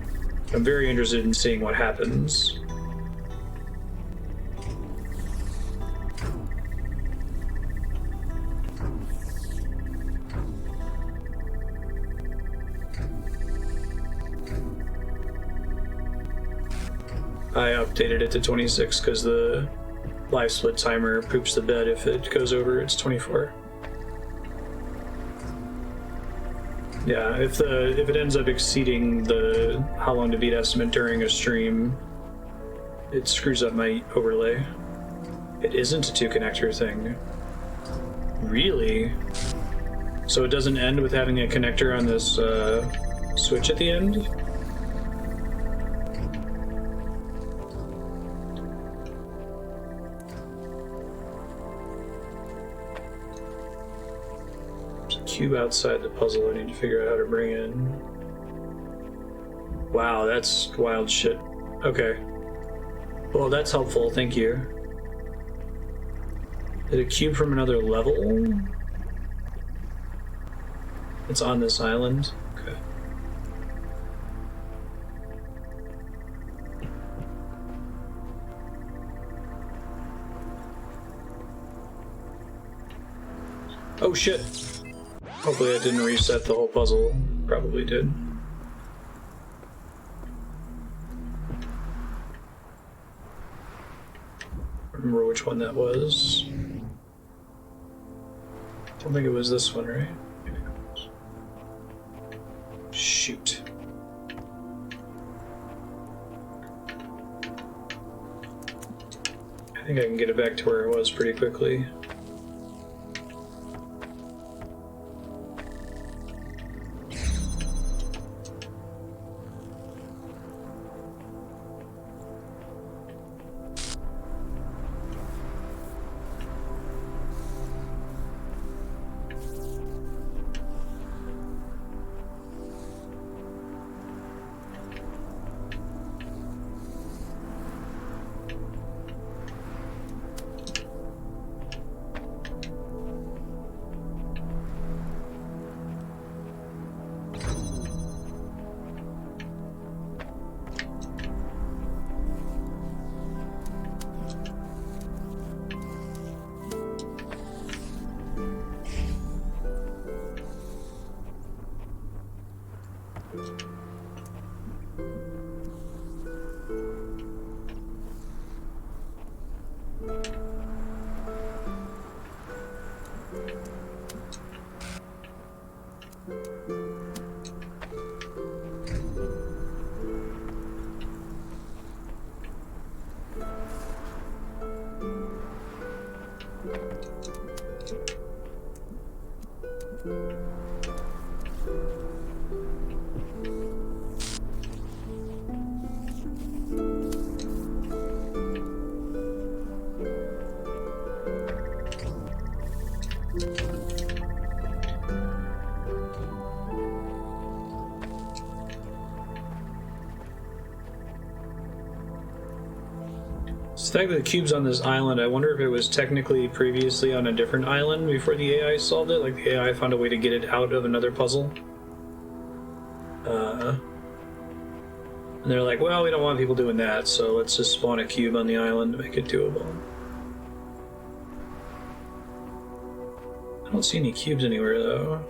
I'm very interested in seeing what happens. I updated it to 26 because the live split timer poops the bed if it goes over its 24. Yeah, if it ends up exceeding the how long to beat estimate during a stream, it screws up my overlay. It isn't a 2 connector thing. Really? So it doesn't end with having a connector on this switch at the end? Cube outside the puzzle I need to figure out how to bring in. Wow, that's wild shit. Okay. Well, that's helpful, thank you. Is it a cube from another level? It's on this island? Okay. Oh shit! Hopefully that didn't reset the whole puzzle. Probably did. I remember which one that was. I don't think it was this one, right? Maybe it was. Shoot. I think I can get it back to where it was pretty quickly. The fact that the cube's on this island, I wonder if it was technically previously on a different island before the AI solved it? Like the AI found a way to get it out of another puzzle? And they're like, well, we don't want people doing that, so let's just spawn a cube on the island to make it doable. I don't see any cubes anywhere, though.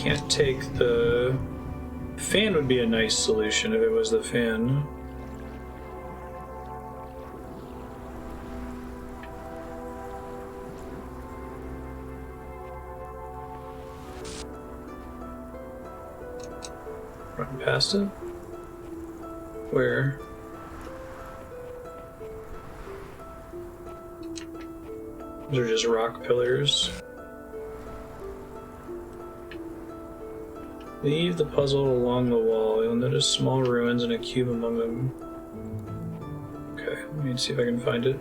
can't take the... Fan would be a nice solution if it was the fan. Run past it? Where? Those are just rock pillars. Leave the puzzle along the wall. You'll notice small ruins and a cube among them. Okay, let me see if I can find it.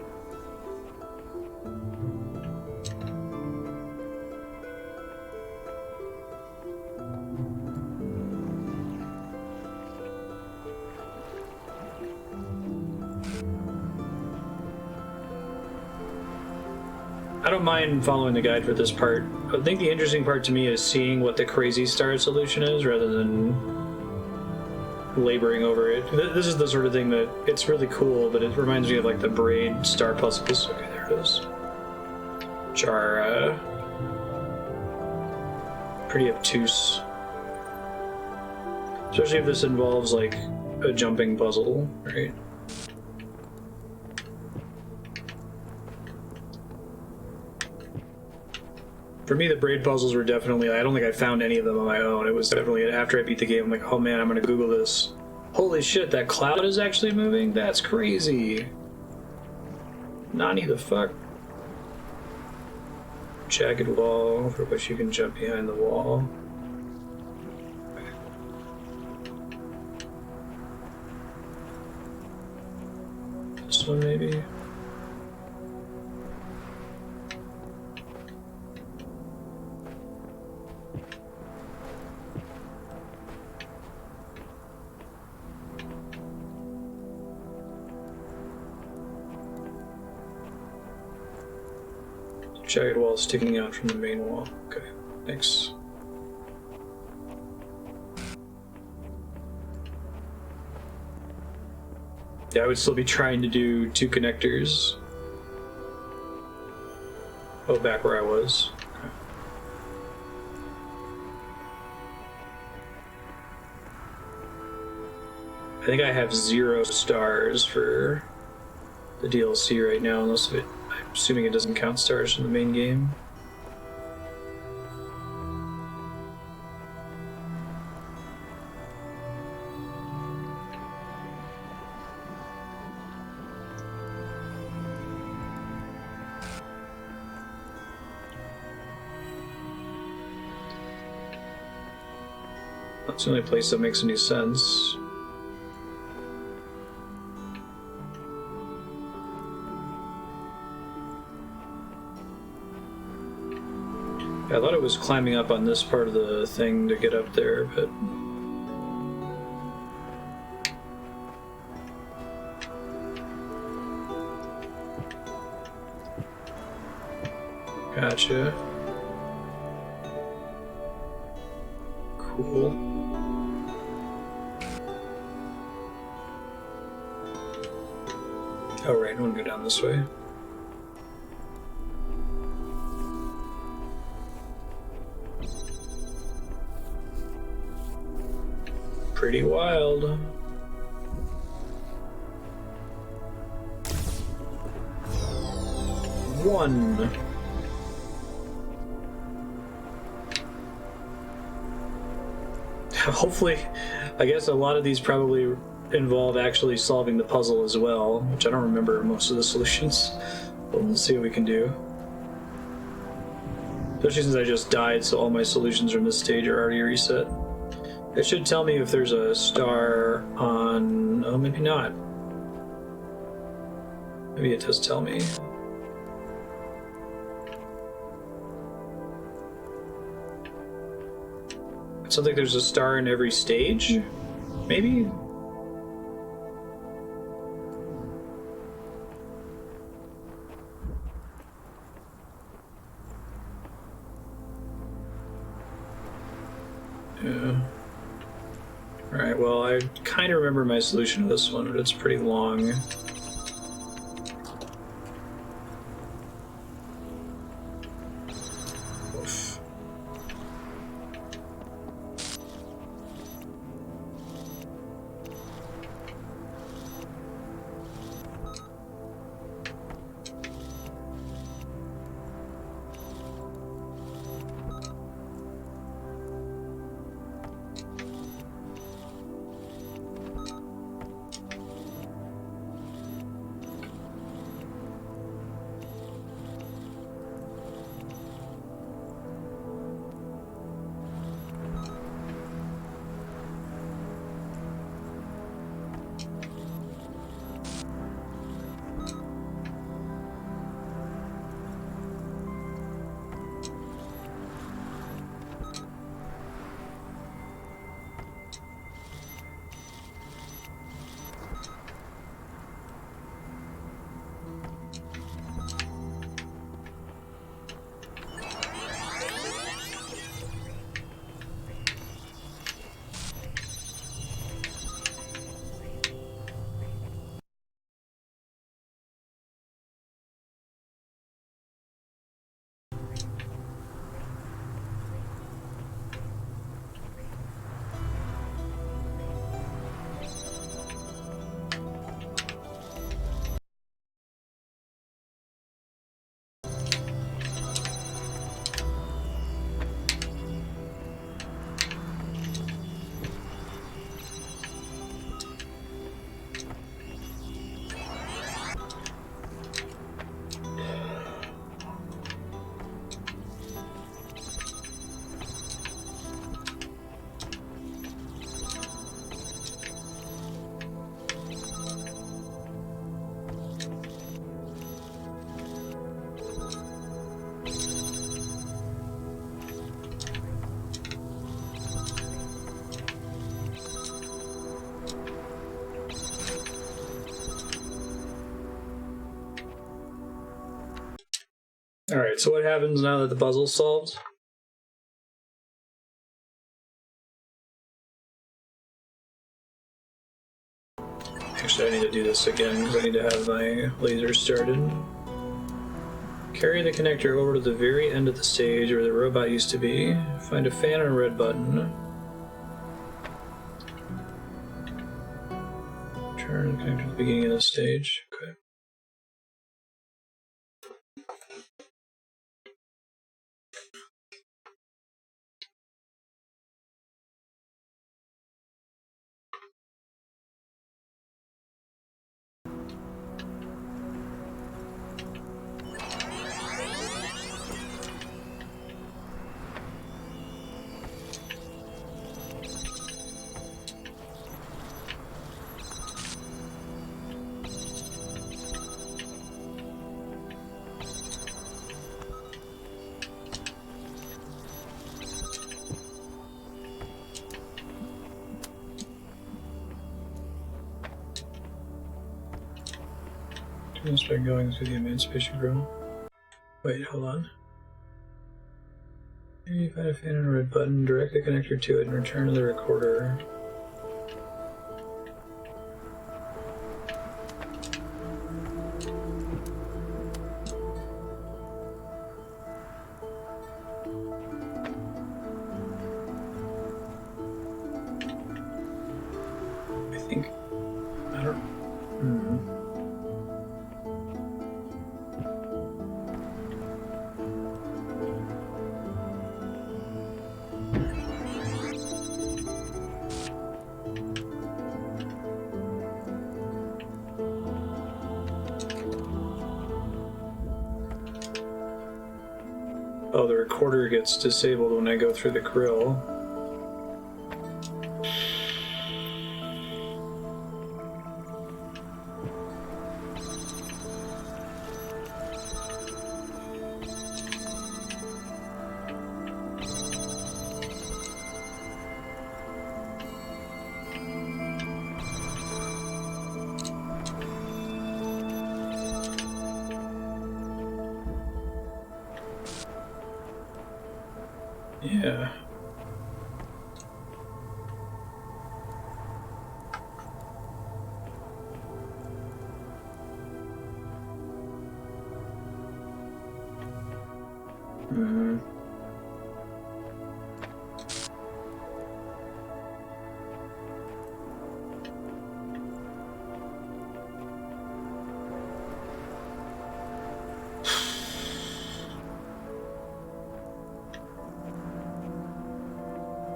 I don't mind following the guide for this part. I think the interesting part to me is seeing what the crazy star solution is rather than laboring over it. This is the sort of thing that it's really cool, but it reminds me of like the braid star puzzles. Okay, there it is. Which are pretty obtuse. Especially if this involves like a jumping puzzle, right? For me, the braid puzzles were definitely... I don't think I found any of them on my own. It was definitely after I beat the game, I'm like, oh man, I'm gonna Google this. Holy shit, that cloud is actually moving? That's crazy. Nani the fuck? Jagged wall, for which you can jump behind the wall. This one, maybe? Jagged wall sticking out from the main wall. Okay, thanks. Yeah, I would still be trying to do 2 connectors. Oh, back where I was. Okay. I think I have 0 stars for the DLC right now, unless I'm assuming it doesn't count stars from the main game. That's the only place that makes any sense. I thought it was climbing up on this part of the thing to get up there, but... Gotcha. Cool. Oh right, I want to go down this way. Pretty wild. One. Hopefully, I guess a lot of these probably involve actually solving the puzzle as well, which I don't remember most of the solutions, but we'll see what we can do. Especially since I just died, so all my solutions from this stage are already reset. It should tell me if there's a star on... oh, maybe not. Maybe it does tell me. It sounds like there's a star in every stage? Maybe? Yeah. Alright, well, I kind of remember my solution to this one, but it's pretty long. Oof. Alright, so what happens now that the puzzle's solved? Actually, I need to do this again because I need to have my laser started. Carry the connector over to the very end of the stage where the robot used to be. Find a fan and a red button. Turn the connector to the beginning of the stage. Okay. Just by going through the emancipation room. Wait, hold on. Maybe you find a fan and a red button, direct the connector to it, and return to the recorder. I think... I don't... Oh, the recorder gets disabled when I go through the grill. Yeah.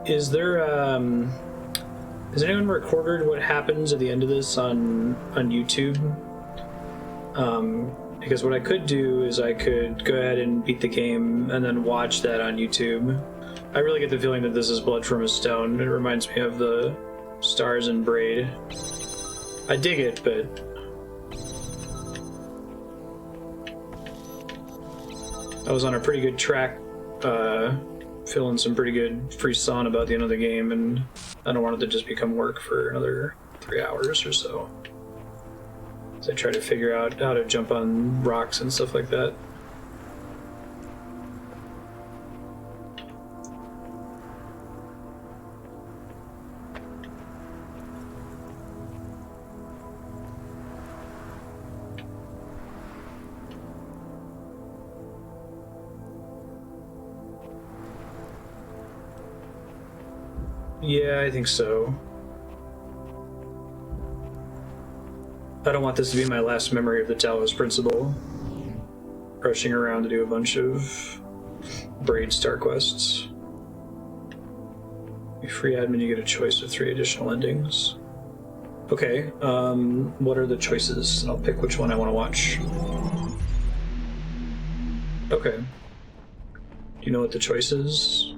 Is there, has anyone recorded what happens at the end of this on YouTube? Because what I could do is I could go ahead and beat the game and then watch that on YouTube. I really get the feeling that this is Blood from a Stone. It reminds me of the Stars and Braid. I dig it, but... I was on a pretty good track, feeling some pretty good frisson about the end of the game, and I don't want it to just become work for another 3 hours or so. As I try to figure out how to jump on rocks and stuff like that. Yeah, I think so. I don't want this to be my last memory of the Talos principle. Rushing around to do a bunch of Braid Star quests. You free admin, you get a choice of 3 additional endings. Okay, what are the choices? And I'll pick which one I want to watch. Okay. Do you know what the choice is?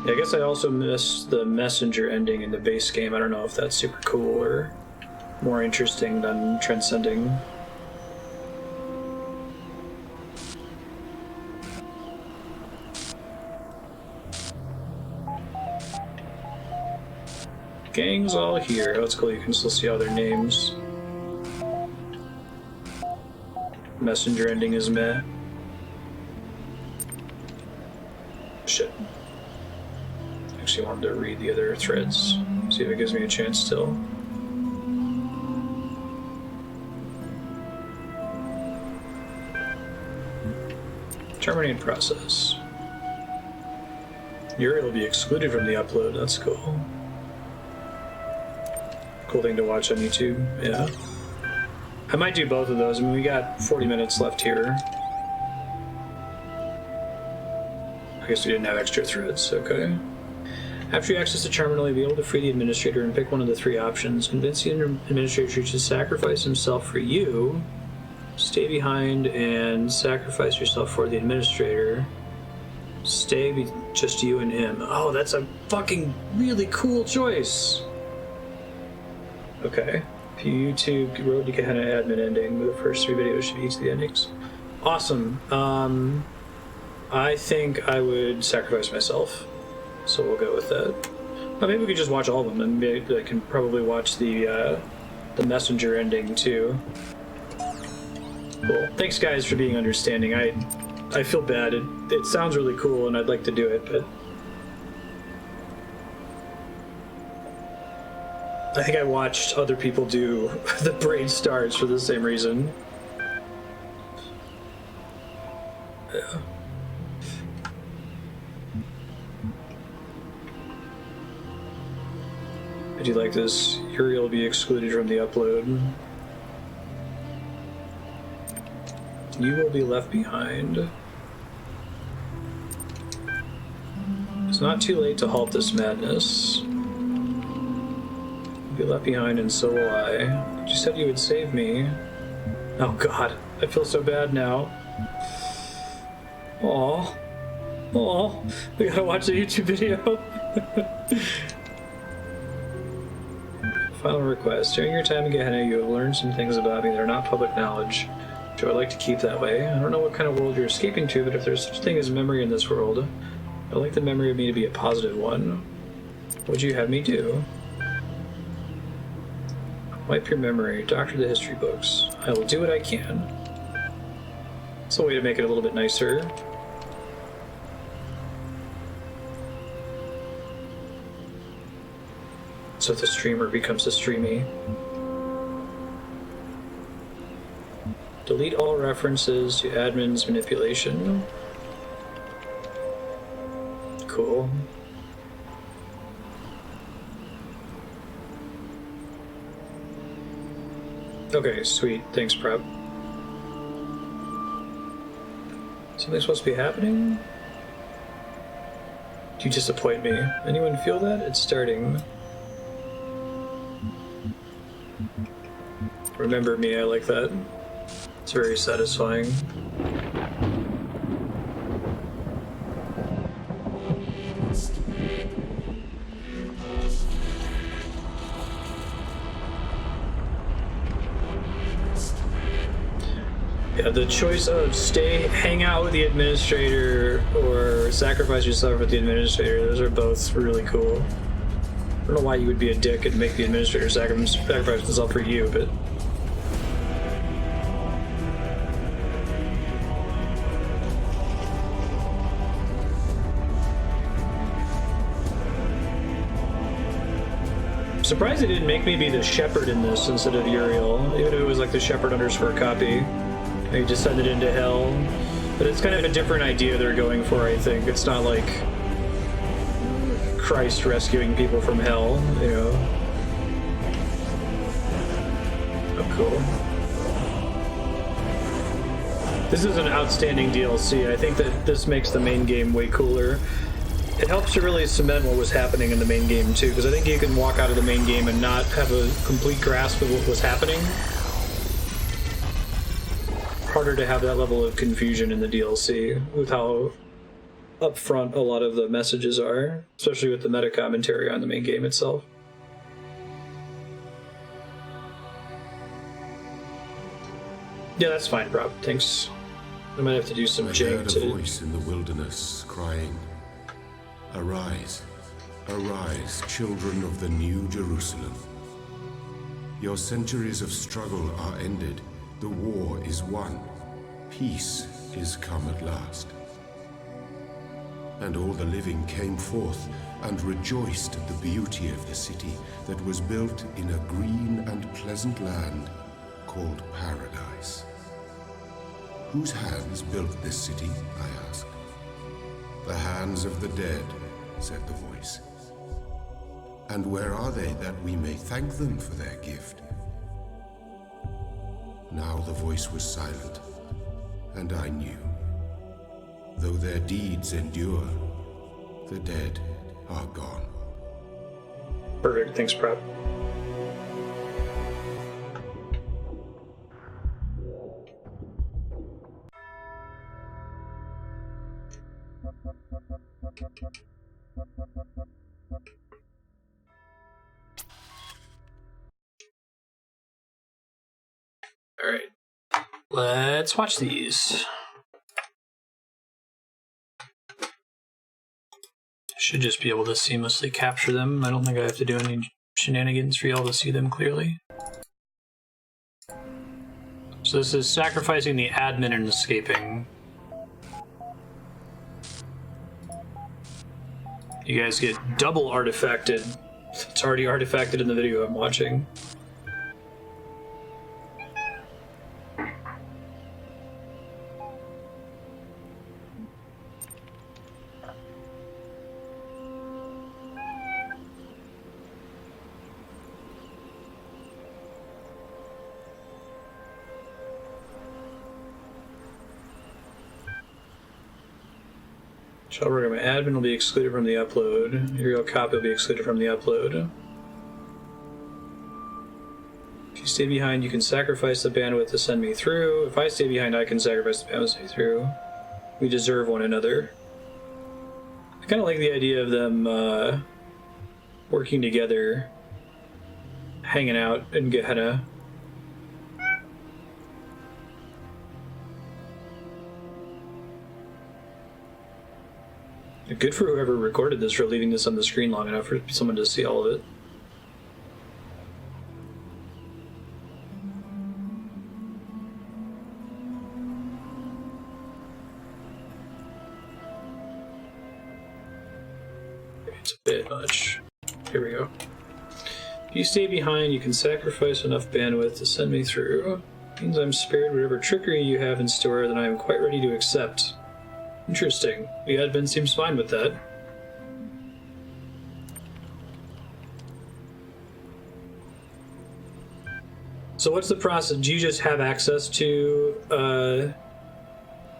Yeah, I guess I also missed the messenger ending in the base game. I don't know if that's super cool or more interesting than transcending. Gang's all here. Oh, it's cool. You can still see all their names. Messenger ending is meh. Shit. Actually wanted to read the other threads. See if it gives me a chance still. Terminate process. Yuri will be excluded from the upload. That's cool. Cool thing to watch on YouTube. Yeah. I might do both of those. I mean, we got 40 minutes left here. I guess we didn't have extra threads. Okay. After you access the terminal, you'll be able to free the administrator and pick one of the 3 options. Convince the administrator to sacrifice himself for you. Stay behind and sacrifice yourself for the administrator. Stay just you and him. Oh, that's a fucking really cool choice. Okay. YouTube Road to Gehenna admin ending. The first 3 videos should be each of the endings. Awesome. I think I would sacrifice myself. So we'll go with that. Well, maybe we could just watch all of them, and maybe I can probably watch the messenger ending too. Cool. Thanks, guys, for being understanding. I feel bad. It sounds really cool, and I'd like to do it, but I think I watched other people do the braid stars for the same reason. Yeah. I do like this. Yuri will be excluded from the upload. You will be left behind. It's not too late to halt this madness. You'll be left behind, and so will I. You said you would save me. Oh god, I feel so bad now. Aww. Aww. We gotta watch the YouTube video. Final request. During your time in Gehenna, you have learned some things about me that are not public knowledge, which I would like to keep that way. I don't know what kind of world you're escaping to, but if there's such a thing as memory in this world, I'd like the memory of me to be a positive one. What would you have me do? Wipe your memory. Doctor the history books. I will do what I can. It's a way to make it a little bit nicer. So the streamer becomes a streamy. Delete all references to admin's manipulation. Cool. Okay, sweet. Thanks, Prep. Something's supposed to be happening? You disappoint me. Anyone feel that? It's starting. Remember me, I like that. It's very satisfying. Yeah, the choice of hang out with the administrator or sacrifice yourself with the administrator, those are both really cool. I don't know why you would be a dick and make the administrator sacrifice himself for you, but I'm surprised they didn't make me be the shepherd in this instead of Uriel, even if it was like the shepherd _ copy. They descended into hell, but it's kind of a different idea they're going for, I think. It's not like Christ rescuing people from hell, you know. Oh, cool. This is an outstanding DLC. I think that this makes the main game way cooler. It helps to really cement what was happening in the main game, too, because I think you can walk out of the main game and not have a complete grasp of what was happening. Harder to have that level of confusion in the DLC with how upfront a lot of the messages are, especially with the meta commentary on the main game itself. Yeah, that's fine, Rob. Thanks. I might have to do some jank to... I heard a voice in the wilderness crying, "Arise, arise, children of the New Jerusalem. Your centuries of struggle are ended. The war is won. Peace is come at last. And all the living came forth and rejoiced at the beauty of the city that was built in a green and pleasant land called Paradise. Whose hands built this city? I asked. The hands of the dead, said the voice. And where are they that we may thank them for their gift? Now the voice was silent, and I knew. Though their deeds endure, the dead are gone. Perfect, thanks, Prop. Alright, let's watch these. Should just be able to seamlessly capture them. I don't think I have to do any shenanigans for y'all to see them clearly. So this is sacrificing the admin and escaping. You guys get double artifacted. It's already artifacted in the video I'm watching. Shell program admin will be excluded from the upload. Your copy will be excluded from the upload. If you stay behind, you can sacrifice the bandwidth to send me through. If I stay behind, I can sacrifice the bandwidth to send me through. We deserve one another. I kind of like the idea of them working together, hanging out in Gehenna. Good for whoever recorded this for leaving this on the screen long enough for someone to see all of it. It's a bit much. Here we go. If you stay behind, you can sacrifice enough bandwidth to send me through. Means I'm spared whatever trickery you have in store that I am quite ready to accept. Interesting. The admin seems fine with that. So what's the process? Do you just have access to the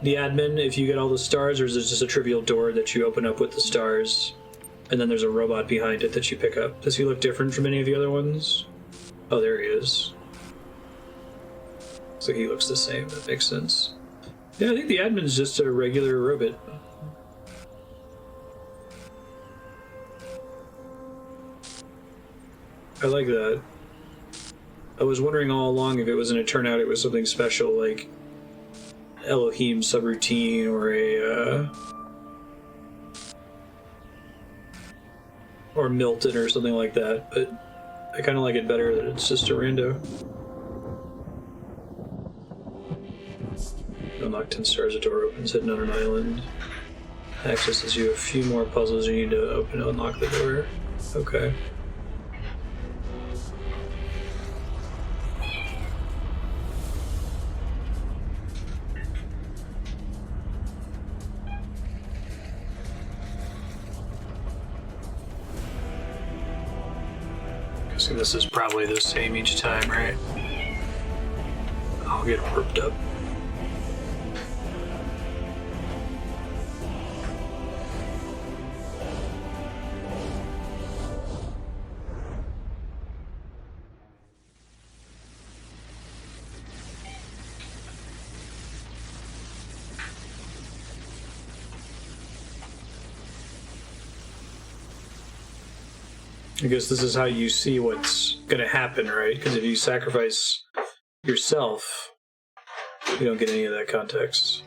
admin if you get all the stars, or is it just a trivial door that you open up with the stars, and then there's a robot behind it that you pick up? Does he look different from any of the other ones? Oh, there he is. So he looks the same. That makes sense. Yeah, I think the admin's just a regular robot. I like that. I was wondering all along if it was going to turn out it was something special, like Elohim subroutine or Milton or something like that, but I kind of like it better that it's just a rando. Unlock 10 stars, a door opens hidden on an island. Accesses you a few more puzzles you need to open to unlock the door. Okay. Guessing this is probably the same each time, right? I'll get warped up. I guess this is how you see what's gonna happen, right? Because if you sacrifice yourself, you don't get any of that context.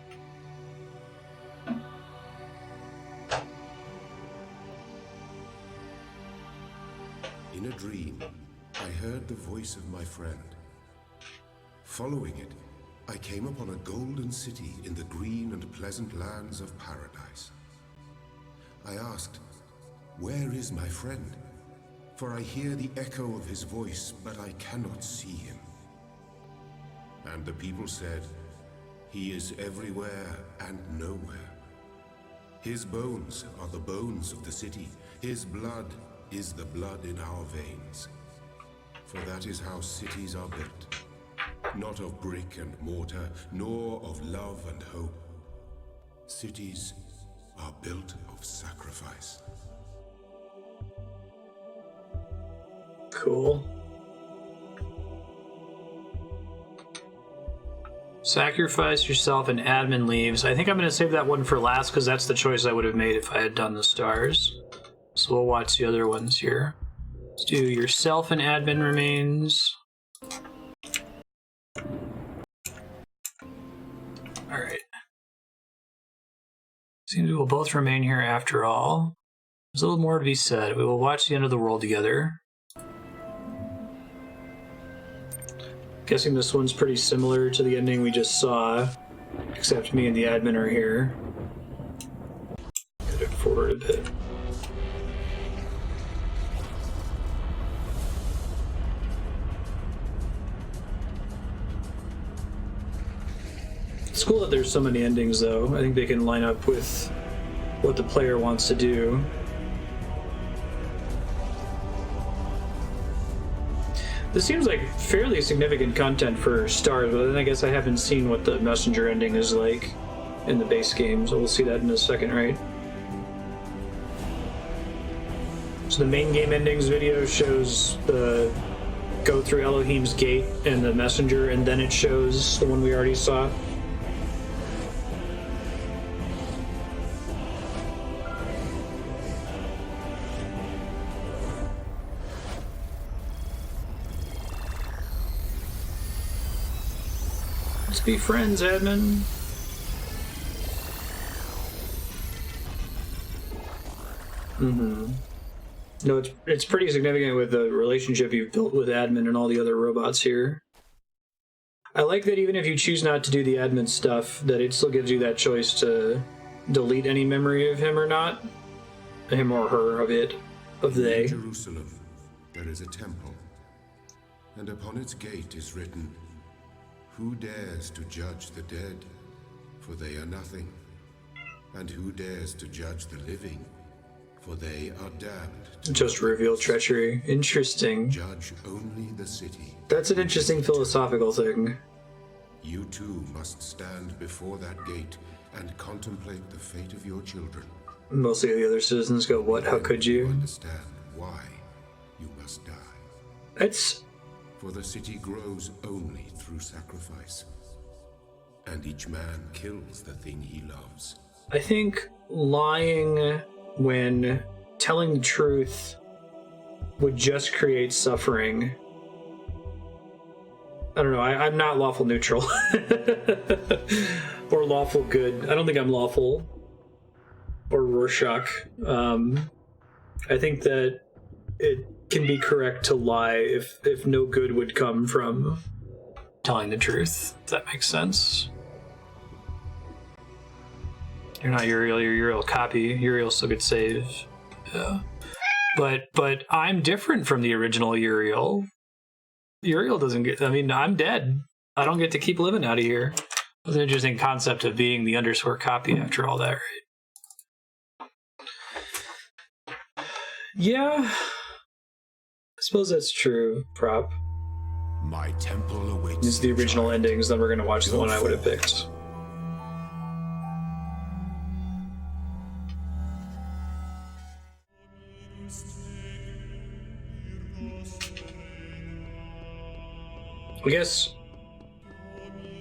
In a dream, I heard the voice of my friend. Following it, I came upon a golden city in the green and pleasant lands of paradise. I asked, "Where is my friend? For I hear the echo of his voice, but I cannot see him." And the people said, "He is everywhere and nowhere. His bones are the bones of the city. His blood is the blood in our veins. For that is how cities are built. Not of brick and mortar, nor of love and hope. Cities are built of sacrifice." Cool. Sacrifice yourself and admin leaves. I think I'm going to save that one for last because that's the choice I would have made if I had done the stars. So we'll watch the other ones here. Let's do yourself and admin remains. Alright. Seems we will both remain here after all. There's a little more to be said. We will watch the end of the world together. Guessing this one's pretty similar to the ending we just saw, except me and the admin are here. Cut it forward a bit. It's cool that there's so many endings, though. I think they can line up with what the player wants to do. This seems like fairly significant content for stars, but then I guess I haven't seen what the messenger ending is like in the base game, so we'll see that in a second, right? So the main game endings video shows the go through Elohim's gate and the messenger, and then it shows the one we already saw. Let's be friends, admin. No, it's pretty significant with the relationship you've built with admin and all the other robots here. I like that even if you choose not to do the admin stuff, that it still gives you that choice to delete any memory of him or not. Him or her, of it, of they. In Jerusalem, there is a temple, and upon its gate is written, "Who dares to judge the dead? For they are nothing. And who dares to judge the living? For they are damned." Just reveal treachery. Interesting. Judge only the city. That's an interesting philosophical thing. You too must stand before that gate and contemplate the fate of your children. Mostly the other citizens go, "What? How could you?" Understand why you must die. It's... For the city grows only through sacrifice, and each man kills the thing he loves. I think lying when telling the truth would just create suffering. I don't know, I'm not lawful neutral. Or lawful good. I don't think I'm lawful. Or Rorschach. I think that it can be correct to lie if no good would come from telling the truth. If that makes sense. You're not Uriel, you're Uriel copy. Uriel still gets saved. Yeah. But I'm different from the original Uriel. Uriel doesn't get... I mean, I'm dead. I don't get to keep living out of here. It's an interesting concept of being the underscore copy after all that, right? Yeah. I suppose that's true, Prop. My temple awaits. These are the original endings, then we're going to watch the one I would have picked. I guess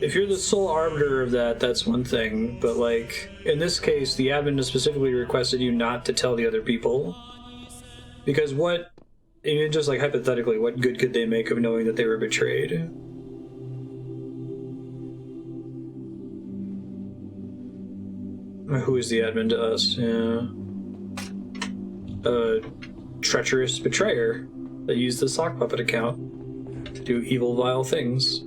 if you're the sole arbiter of that, that's one thing, but like in this case, the admin has specifically requested you not to tell the other people, because what, even just like hypothetically, what good could they make of knowing that they were betrayed? Who is the admin to us? Yeah. A treacherous betrayer that used the sock puppet account to do evil, vile things.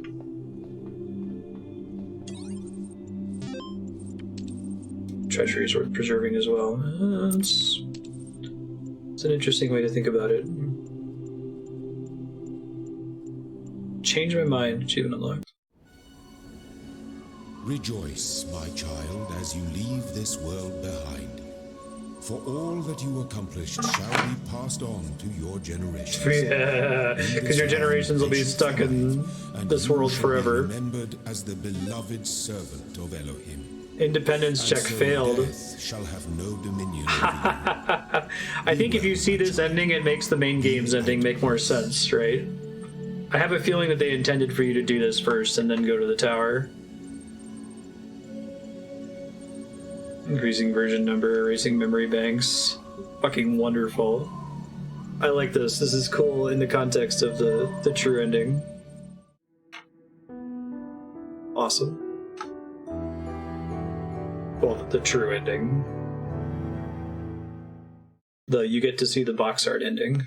treachery is worth preserving as well. It's an interesting way to think about it. Change my mind. Achievement unlocked. Rejoice, my child, as you leave this world behind. For all that you accomplished shall be passed on to your generations. Yeah, because your generations will be stuck in this world forever. Remembered as the beloved servant of Elohim. Independence check failed. Death shall have no dominion over you. I think if you see this ending, it makes the main game's ending make more sense, right? I have a feeling that they intended for you to do this first and then go to the tower. Increasing version number, erasing memory banks. Fucking wonderful. I like this. This is cool in the context of the true ending. Awesome. Well, the true ending. You get to see the box art ending.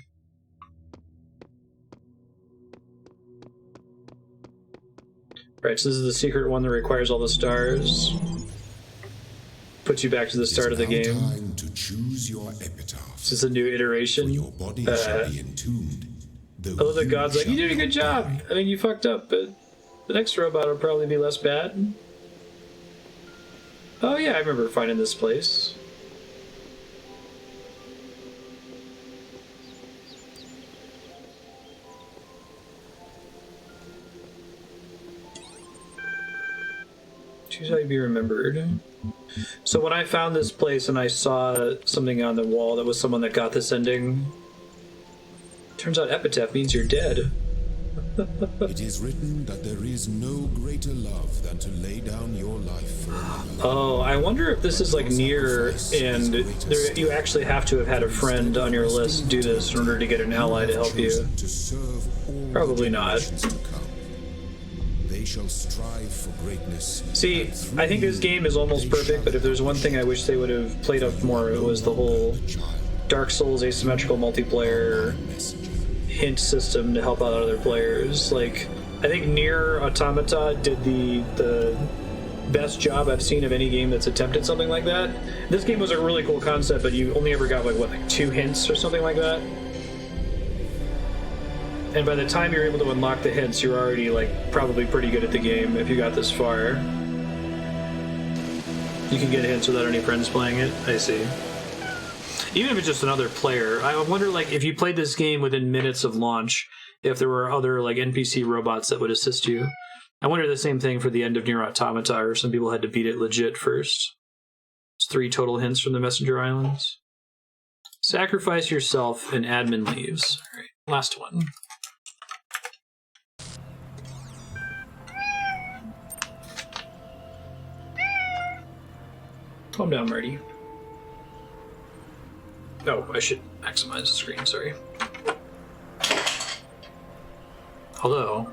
Right, so this is the secret one that requires all the stars. Puts you back to the start of the game. Time to choose your epitaph. This is a new iteration. Your body shall be entombed. I love that God's like, you did a good job. I mean, you fucked up, but the next robot will probably be less bad. Oh yeah, I remember finding this place. Choose how you be remembered. So when I found this place and I saw something on the wall that was someone that got this ending, turns out epitaph means you're dead. It is written that there is no greater love than to lay down your life for another. Oh, I wonder if this is like Nier, and you actually have to have had a friend on your list do this in order to get an ally to help you. Probably not. They shall strive for greatness. See, I think this game is almost perfect, but if there's one thing I wish they would have played up more, it was the whole Dark Souls asymmetrical multiplayer hint system to help out other players. Like, I think Nier Automata did the best job I've seen of any game that's attempted something like that. This game was a really cool concept, but you only ever got like 2 hints or something like that. And by the time you're able to unlock the hints, you're already like probably pretty good at the game if you got this far. You can get hints without any friends playing it. I see. Even if it's just another player, I wonder like if you played this game within minutes of launch, if there were other like NPC robots that would assist you. I wonder the same thing for the end of Nier Automata, or some people had to beat it legit first. It's 3 total hints from the Messenger Islands. Sacrifice yourself and admin leaves. All right, last one. Calm down, Marty. Oh, I should maximize the screen, sorry. Hello.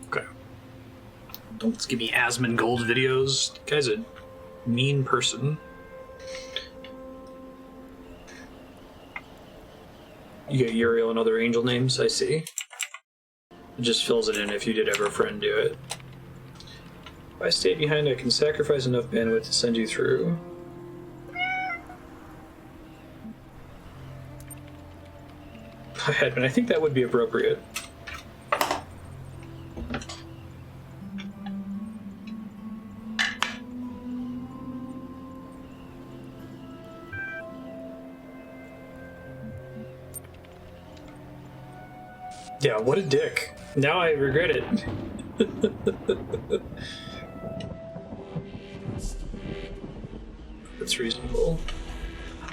Okay. Don't give me Asmon Gold videos. The guy's a mean person. You get Uriel and other angel names, I see. It just fills it in if you did have a friend do it. If I stay behind, I can sacrifice enough bandwidth to send you through. I think that would be appropriate. Yeah, what a dick. Now I regret it. That's reasonable.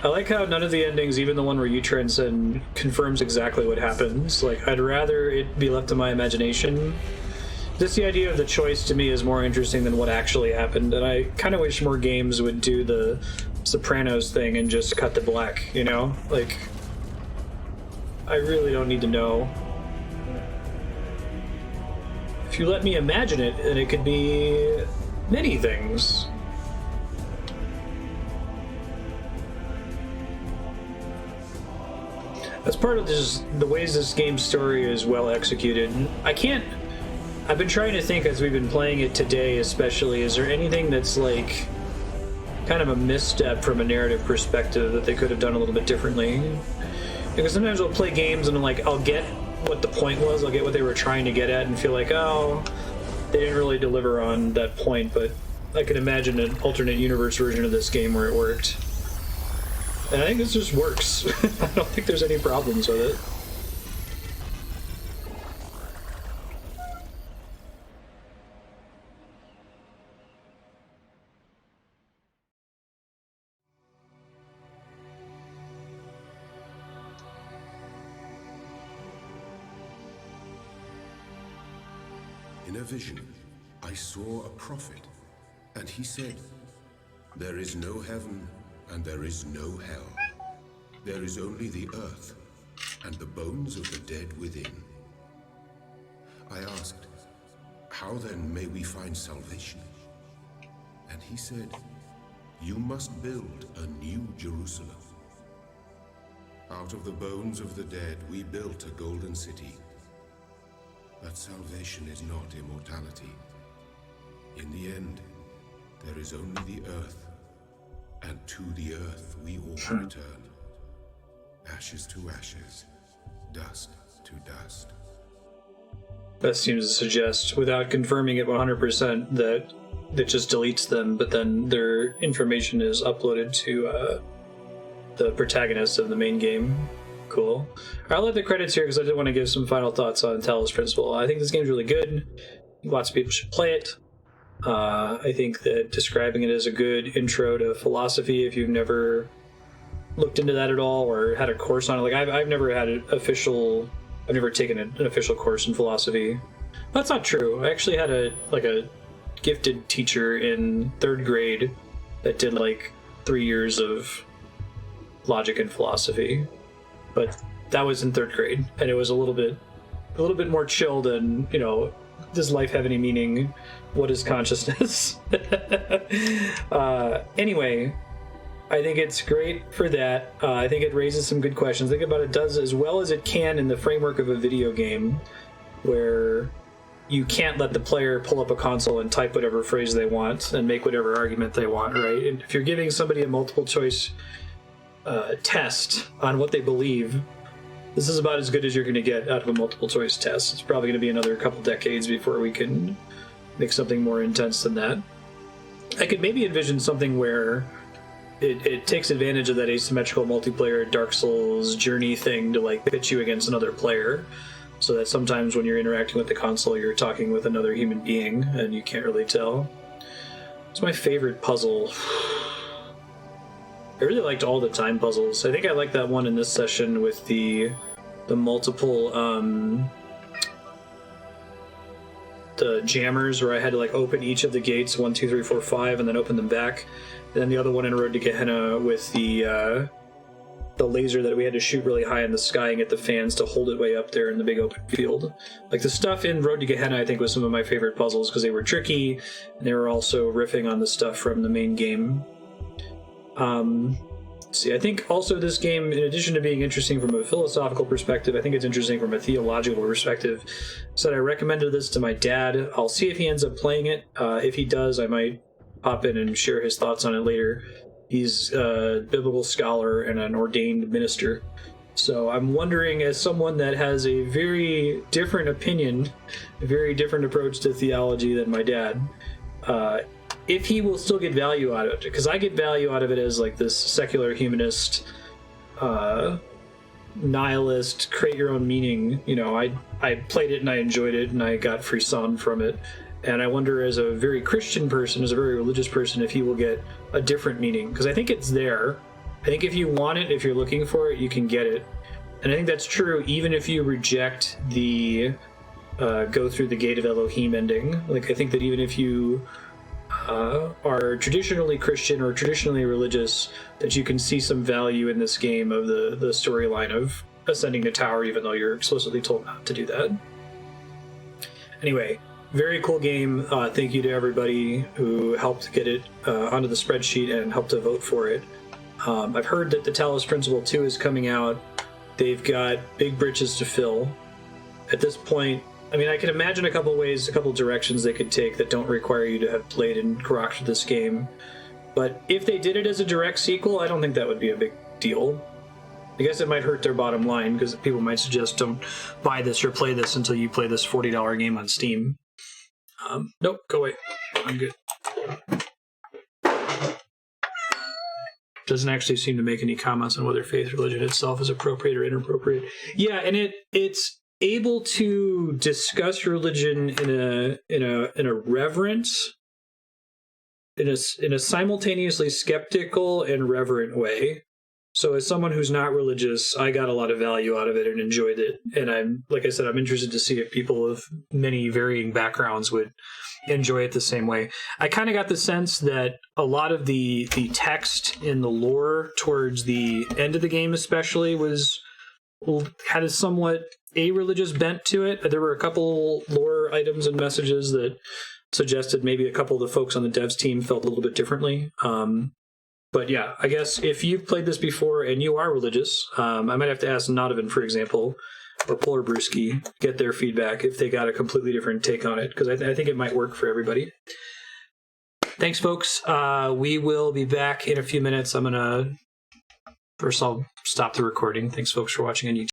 I like how none of the endings, even the one where you transcend, confirms exactly what happens. Like, I'd rather it be left to my imagination. Just the idea of the choice to me is more interesting than what actually happened, and I kind of wish more games would do the Sopranos thing and just cut to black, you know? Like, I really don't need to know. If you let me imagine it, then it could be many things. That's part of this, the ways this game's story is well executed. I can't I've been trying to think as we've been playing it today, especially, is there anything that's like kind of a misstep from a narrative perspective that they could have done a little bit differently? Because sometimes we'll play games and like I'll get what the point was, I'll get what they were trying to get at, and feel like, oh, they didn't really deliver on that point. But I could imagine an alternate universe version of this game where it worked. And I think this just works. I don't think there's any problems with it. In a vision, I saw a prophet, and he said, "There is no heaven, and there is no hell. There is only the earth, and the bones of the dead within." I asked, "How then may we find salvation?" And he said, "You must build a new Jerusalem. Out of the bones of the dead we built a golden city. But salvation is not immortality. In the end, there is only the earth, and to the earth we all return. Ashes to ashes, dust to dust." That seems to suggest, without confirming it 100%, that it just deletes them, but then their information is uploaded to the protagonist of the main game. Cool. I'll let the credits here because I did want to give some final thoughts on Talos Principle. I think this game's really good. Lots of people should play it. I think that describing it as a good intro to philosophy, if you've never looked into that at all or had a course on it, like I've never had I've never taken an official course in philosophy. That's not true. I actually had a gifted teacher in 3rd grade that did like 3 years of logic and philosophy. But that was in 3rd grade, and it was a little bit more chill than, does life have any meaning? What is consciousness? Anyway, I think it's great for that. I think it raises some good questions. Think about it does as well as it can in the framework of a video game, where you can't let the player pull up a console and type whatever phrase they want and make whatever argument they want, right? And if you're giving somebody a multiple choice test on what they believe, this is about as good as you're going to get out of a multiple choice test. It's probably going to be another couple decades before we can make something more intense than that. I could maybe envision something where it takes advantage of that asymmetrical multiplayer Dark Souls journey thing to like pitch you against another player, so that sometimes when you're interacting with the console you're talking with another human being and you can't really tell. It's my favorite puzzle. I really liked all the time puzzles. I think I like that one in this session with the multiple the jammers, where I had to like open each of the gates 1, 2, 3, 4, 5 and then open them back. And then the other one in Road to Gehenna with the laser that we had to shoot really high in the sky and get the fans to hold it way up there in the big open field. Like the stuff in Road to Gehenna I think was some of my favorite puzzles because they were tricky and they were also riffing on the stuff from the main game. I think also this game, in addition to being interesting from a philosophical perspective, I think it's interesting from a theological perspective. So I recommended this to my dad. I'll see if he ends up playing it. If he does, I might pop in and share his thoughts on it later. He's a biblical scholar and an ordained minister. So I'm wondering, as someone that has a very different opinion, a very different approach to theology than my dad, if he will still get value out of it, because I get value out of it as like this secular humanist, nihilist, create your own meaning. I played it and I enjoyed it and I got frisson from it. And I wonder, as a very Christian person, as a very religious person, if he will get a different meaning, because I think it's there. I think if you want it, if you're looking for it, you can get it. And I think that's true even if you reject the go through the gate of Elohim ending. Like, I think that even if you are traditionally Christian or traditionally religious, that you can see some value in this game of the storyline of ascending the tower, even though you're explicitly told not to do that. Anyway, very cool game. Thank you to everybody who helped get it onto the spreadsheet and helped to vote for it. I've heard that the Talos Principle 2 is coming out. They've got big britches to fill. At this point, I mean, I can imagine a couple ways, a couple directions they could take that don't require you to have played and groked this game. But if they did it as a direct sequel, I don't think that would be a big deal. I guess it might hurt their bottom line because people might suggest don't buy this or play this until you play this $40 game on Steam. Nope, go away. I'm good. Doesn't actually seem to make any comments on whether faith religion itself is appropriate or inappropriate. Yeah, and it's able to discuss religion in a reverence, in a simultaneously skeptical and reverent way. So as someone who's not religious, I got a lot of value out of it and enjoyed it. And I'm, like I said, I'm interested to see if people of many varying backgrounds would enjoy it the same way. I kind of got the sense that a lot of the text in the lore towards the end of the game especially had a somewhat a-religious bent to it. There were a couple lore items and messages that suggested maybe a couple of the folks on the devs team felt a little bit differently. But yeah, I guess if you've played this before and you are religious, I might have to ask Nodovan, for example, or Polar Brewski, get their feedback if they got a completely different take on it, because I think it might work for everybody. Thanks, folks. We will be back in a few minutes. First I'll stop the recording. Thanks, folks, for watching on YouTube.